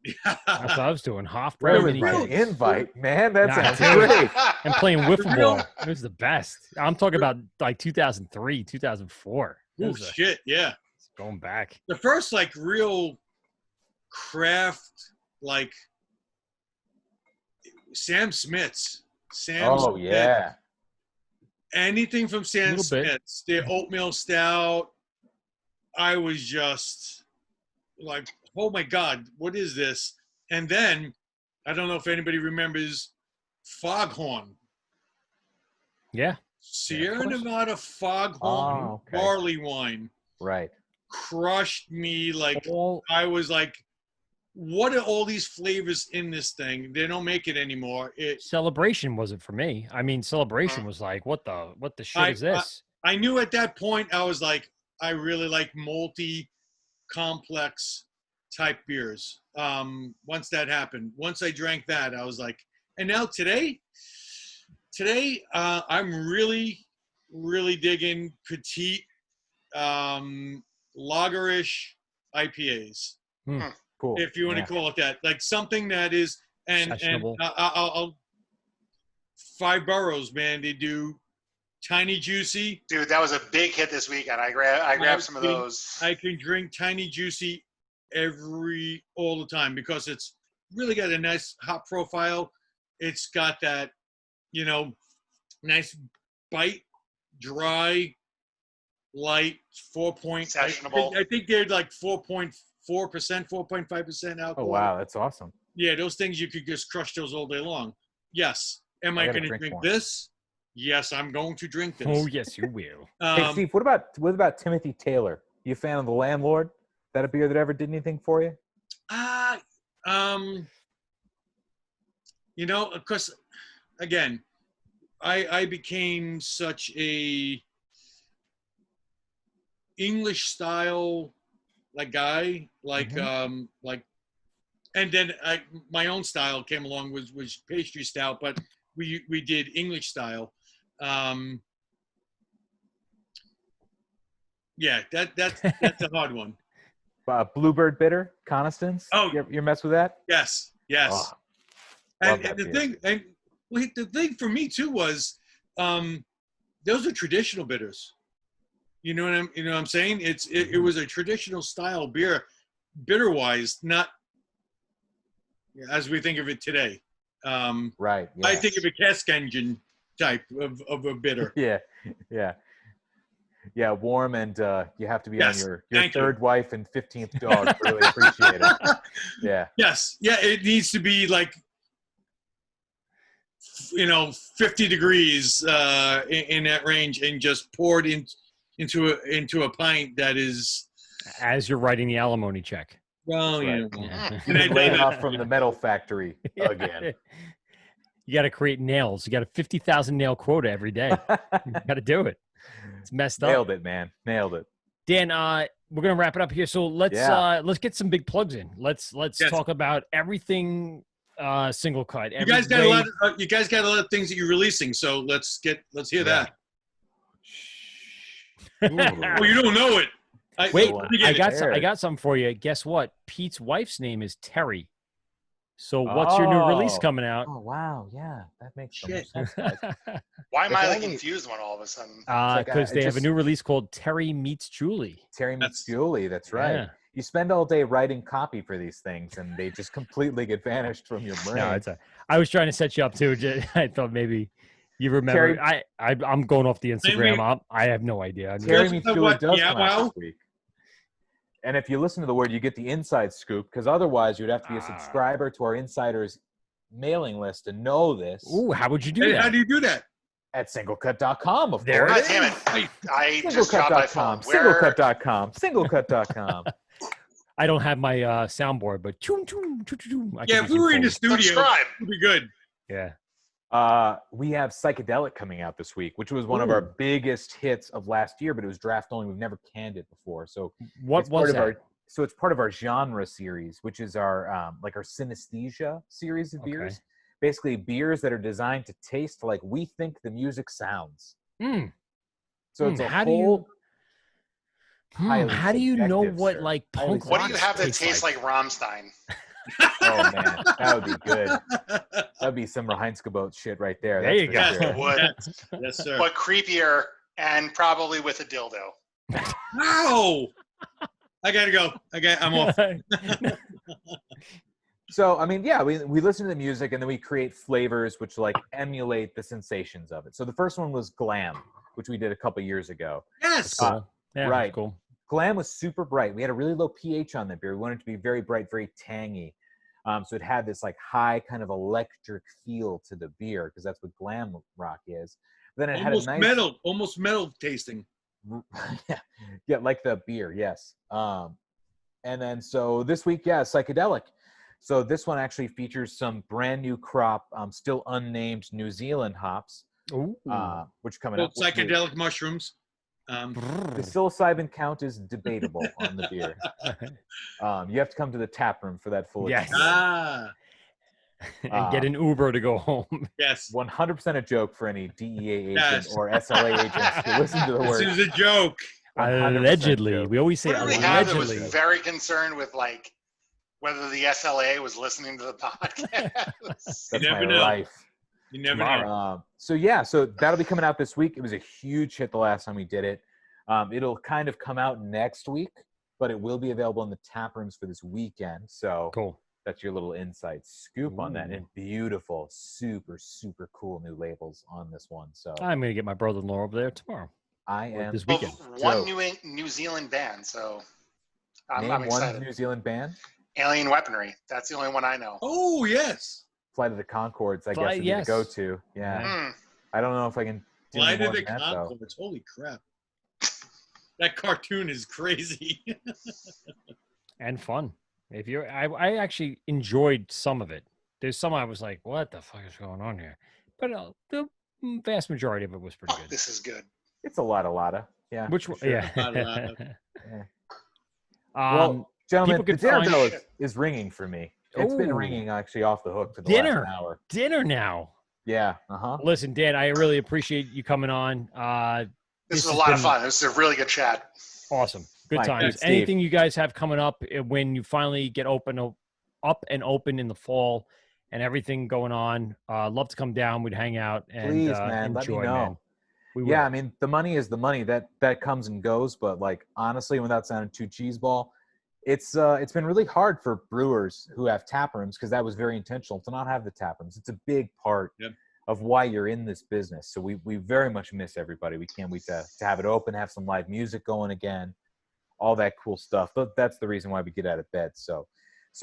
S10: Yeah.
S13: That's what I was doing. Hofbrau mini kegs.
S11: Invite, man. That sounds great.
S13: And playing wiffle ball. It was the best. I'm talking about like 2003, 2004.
S10: Oh shit! Yeah.
S13: Going back.
S10: The first like real craft, like Sam Smith's.
S11: Yeah.
S10: Anything from Sam Smith's, the oatmeal stout. I was just like, oh my God, what is this? And then I don't know if anybody remembers Foghorn.
S13: Yeah.
S10: Sierra Nevada Foghorn barley wine.
S11: Right.
S10: Crushed me like I was like what are all these flavors in this thing? They don't make it anymore.
S13: Celebration wasn't for me. I mean, Celebration was like, what the shit is this?
S10: I knew at that point, I was like, I really like malty, complex type beers. Once that happened, once I drank that, I was like, and now today, I'm really, really digging petite, lagerish IPAs.
S11: Cool.
S10: If you want to call it that, like something that is, and I'll Five Boroughs, man, they do Tiny Juicy.
S9: Dude, that was a big hit this weekend. I grabbed some of those.
S10: I can drink Tiny Juicy all the time because it's really got a nice hop profile. It's got that, nice bite, dry, light, 4 point. I think they're like 4.4%, 4.5% alcohol.
S11: Oh wow, that's awesome.
S10: Yeah, those things you could just crush those all day long. Yes. Am I going to drink this? Yes, I'm going to drink this.
S13: Oh yes, you will.
S11: Hey Steve, what about Timothy Taylor? You a fan of The Landlord? That a beer that ever did anything for you?
S10: Of course, again, I became such a English style guy, and then my own style came along was pastry stout, but we did English style. Yeah, that's a hard one.
S11: Bluebird Bitter, Constance. Oh, you mess with that?
S10: Yes. Oh, and the thing for me too was, those are traditional bitters. You know what I'm saying? It was a traditional style beer, bitter wise, not as we think of it today.
S11: Right. Yes.
S10: I think of a cask engine type of a bitter.
S11: Yeah, warm, and you have to be on your third wife and 15th dog. Really appreciate it. Yeah.
S10: Yes. Yeah, it needs to be 50 degrees in that range, and just poured into a pint that is.
S13: As you're writing the alimony check.
S10: Well,
S11: right. And laid off from the metal factory again.
S13: You got to create nails. You got a 50,000 nail quota every day. You got to do it. It's messed up.
S11: Nailed it, man. Nailed it.
S13: Dan, we're gonna wrap it up here. So let's get some big plugs in. Let's talk about everything single cut.
S10: You guys got a lot of things that you're releasing. So let's hear that. Oh, you don't know it.
S13: I got something for you. Guess what? Pete's wife's name is Terry. So what's your new release coming out?
S11: Oh wow, yeah, that makes so much sense. Guys.
S9: Why am I the confused one all of a sudden?
S13: Because they have a new release called Terry Meets Julie.
S11: Terry Meets Julie, that's right. Yeah. You spend all day writing copy for these things, and they just completely get vanished from your brain.
S13: No, I was trying to set you up too. I thought maybe you remember.
S11: Terry,
S13: I'm going off the Instagram. I have no idea.
S11: Terry Meets Julie does come out this week. And if you listen to the word, you get the inside scoop, because otherwise you'd have to be a subscriber to our insiders mailing list to know this.
S13: Ooh, how would you do that?
S10: How do you do that?
S11: At singlecut.com, of
S9: course.
S11: God
S9: damn it. I just dropped my phone.
S11: Singlecut.com. Singlecut.com.
S13: I don't have my soundboard, but
S10: if we were in the studio, it would be good.
S13: Yeah.
S11: We have Psychedelic coming out this week, which was one of our biggest hits of last year, but it was draft only. We've never canned it before. So
S13: what was that?
S11: It's part of our genre series, which is our our synesthesia series of beers.
S13: Okay.
S11: Basically, beers that are designed to taste like we think the music sounds. So it's
S13: how do you know what punk
S9: What do you have that tastes like Rammstein?
S11: Oh man, that would be good. That'd be some Reinskebot shit right there.
S13: There you go.
S9: Yes, it would.
S10: Yes, sir.
S9: But creepier, and probably with a dildo.
S10: Wow! I gotta go. I'm off.
S11: So I mean, yeah, we listen to the music and then we create flavors which emulate the sensations of it. So the first one was Glam, which we did a couple years ago.
S10: Yes.
S11: Right.
S13: Cool.
S11: Glam was super bright. We had a really low pH on that beer. We wanted it to be very bright, very tangy. So it had this had kind of electric feel to the beer, because that's what glam rock is. But then it
S10: almost
S11: had a nice
S10: almost metal tasting.
S11: yeah, like the beer, yes. And then so this week, Psychedelic. So this one actually features some brand new crop, still unnamed New Zealand hops, which are coming up.
S10: Psychedelic mushrooms.
S11: The psilocybin count is debatable on the beer. You have to come to the tap room for that full experience.
S13: And get an Uber to go home.
S10: Yes.
S11: 100% a joke for any DEA agent or SLA agents who listen to the word.
S10: This is a joke.
S13: Allegedly. We always say
S9: What did we have that was
S13: allegedly.
S9: very concerned with like whether the SLA was listening to the podcast?
S11: That's my life.
S10: You never know.
S11: So that'll be coming out this week. It was a huge hit the last time we did it. It'll kind of come out next week, but it will be available in the tap rooms for this weekend. So
S13: cool.
S11: That's your little inside scoop on that. And beautiful, super, super cool new labels on this one. So
S13: I'm going to get my brother-in-law over there tomorrow.
S11: I am.
S13: This weekend.
S9: One New Zealand band, so I'm excited.
S11: One New Zealand band?
S9: Alien Weaponry. That's the only one I know.
S10: Oh, yes.
S11: Flight of the Conchords, I guess, would be the go-to. Yeah. I don't know if I can do
S10: Flight
S11: more
S10: of the
S11: than that, though.
S10: Conchords. Holy crap. That cartoon is crazy.
S13: And fun. I actually enjoyed some of it. There's some I was like, what the fuck is going on here? But the vast majority of it was pretty good.
S9: This is good.
S11: It's a lotta. Yeah.
S13: Which one?
S11: Sure.
S13: Yeah.
S11: Well, gentlemen, the dinner
S13: find-
S11: bell is ringing for me. It's been ringing actually off the hook for the last hour.
S13: Dinner now.
S11: Yeah.
S13: Listen, Dan, I really appreciate you coming on.
S9: This was a lot of fun. This is a really good chat.
S13: Awesome. Good
S11: Mike,
S13: times.
S11: Steve.
S13: Anything you guys have coming up when you finally get up and open in the fall and everything going on, love to come down. We'd hang out and
S11: Please, man,
S13: enjoy,
S11: let me know.
S13: man.
S11: Yeah, I mean, the money is the money. That comes and goes. But like, honestly, without sounding too cheeseball, it's been really hard for brewers who have tap rooms, because that was very intentional to not have the tap rooms. It's a big part of why you're in this business. So we very much miss everybody. We can't wait to have it open, have some live music going again, all that cool stuff. But that's the reason why we get out of bed. So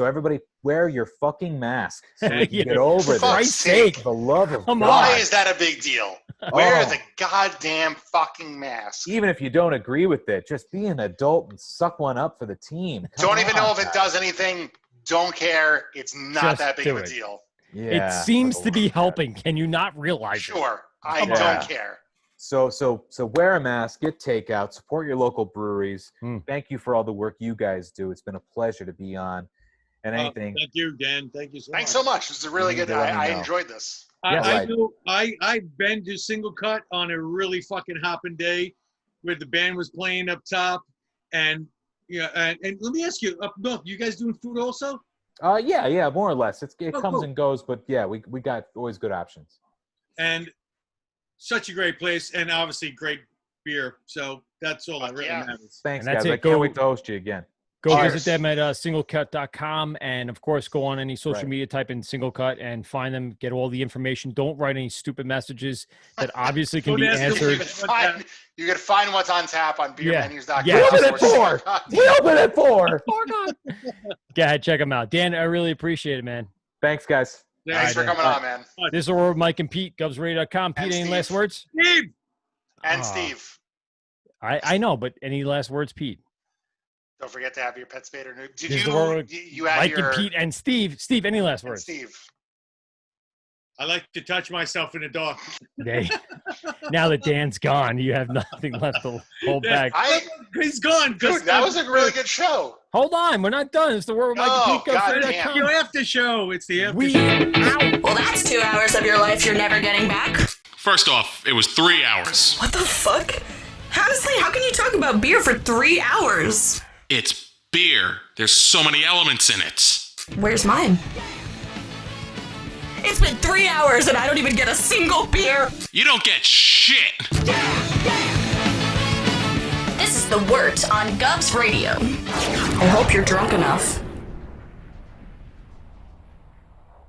S11: everybody, wear your fucking mask so we can get over this.
S9: For Christ's sake.
S11: For the love of God.
S9: Why is that a big deal? Wear the goddamn fucking mask.
S11: Even if you don't agree with it, just be an adult and suck one up for the team.
S9: Don't even know if it does anything. Don't care. It's not
S13: Just
S9: that big
S13: do
S9: of a
S13: it.
S9: deal.
S11: Yeah,
S13: it seems to be helping. Can you not realize it?
S9: Sure. I don't care.
S11: So wear a mask, get takeout, support your local breweries. Thank you for all the work you guys do. It's been a pleasure to be on. And anything.
S10: Thank you, Dan. Thank you so much.
S9: Thanks so much. This is a really good. I enjoyed this.
S10: I've been to Singlecut on a really fucking hopping day where the band was playing up top, and and let me ask you, up north, you guys doing food also?
S11: Yeah, more or less. It comes
S10: cool.
S11: and goes, but yeah, we got always good options.
S10: And such a great place, and obviously great beer. So that's all that really matters.
S11: Thanks,
S13: And that's
S11: guys.
S13: it.
S11: I can't wait to host you again.
S13: Go visit them at singlecut.com, and of course, go on any social media, type in Singlecut, and find them. Get all the information. Don't write any stupid messages that obviously can be answered.
S9: You can find what's on tap on beermenus.com.
S13: Yeah.
S11: We open at 4. We open at 4.
S13: Go ahead, check them out. Dan, I really appreciate it, man.
S11: Thanks, guys.
S9: Thanks for coming on, man.
S13: This is where Mike and Pete, GubsRadio.com. Pete, any last words?
S10: Steve!
S9: And Steve.
S13: I know, but any last words, Pete?
S9: Don't forget to have your pet spayed or neutered. Did
S13: This is where
S9: you have
S13: Mike
S9: your...
S13: and Pete and Steve. Steve, any last words?
S9: Steve.
S10: I like to touch myself in the dark.
S13: Now that Dan's gone, you have nothing left to hold back.
S10: He's gone.
S9: Dude, that was a really good show.
S13: Hold on, we're not done. It's the Word with Mike and Pete. GubsRadio.com.
S10: You after show. It's the after show.
S4: Well, that's 2 hours of your life you're never getting back.
S14: First off, it was 3 hours.
S4: What the fuck? Honestly, how can you talk about beer for 3 hours?
S14: It's beer. There's so many elements in it.
S4: Where's mine? It's been 3 hours and I don't even get a single beer.
S14: You don't get shit.
S4: This is the Wort on Gubs Radio. I hope you're drunk enough.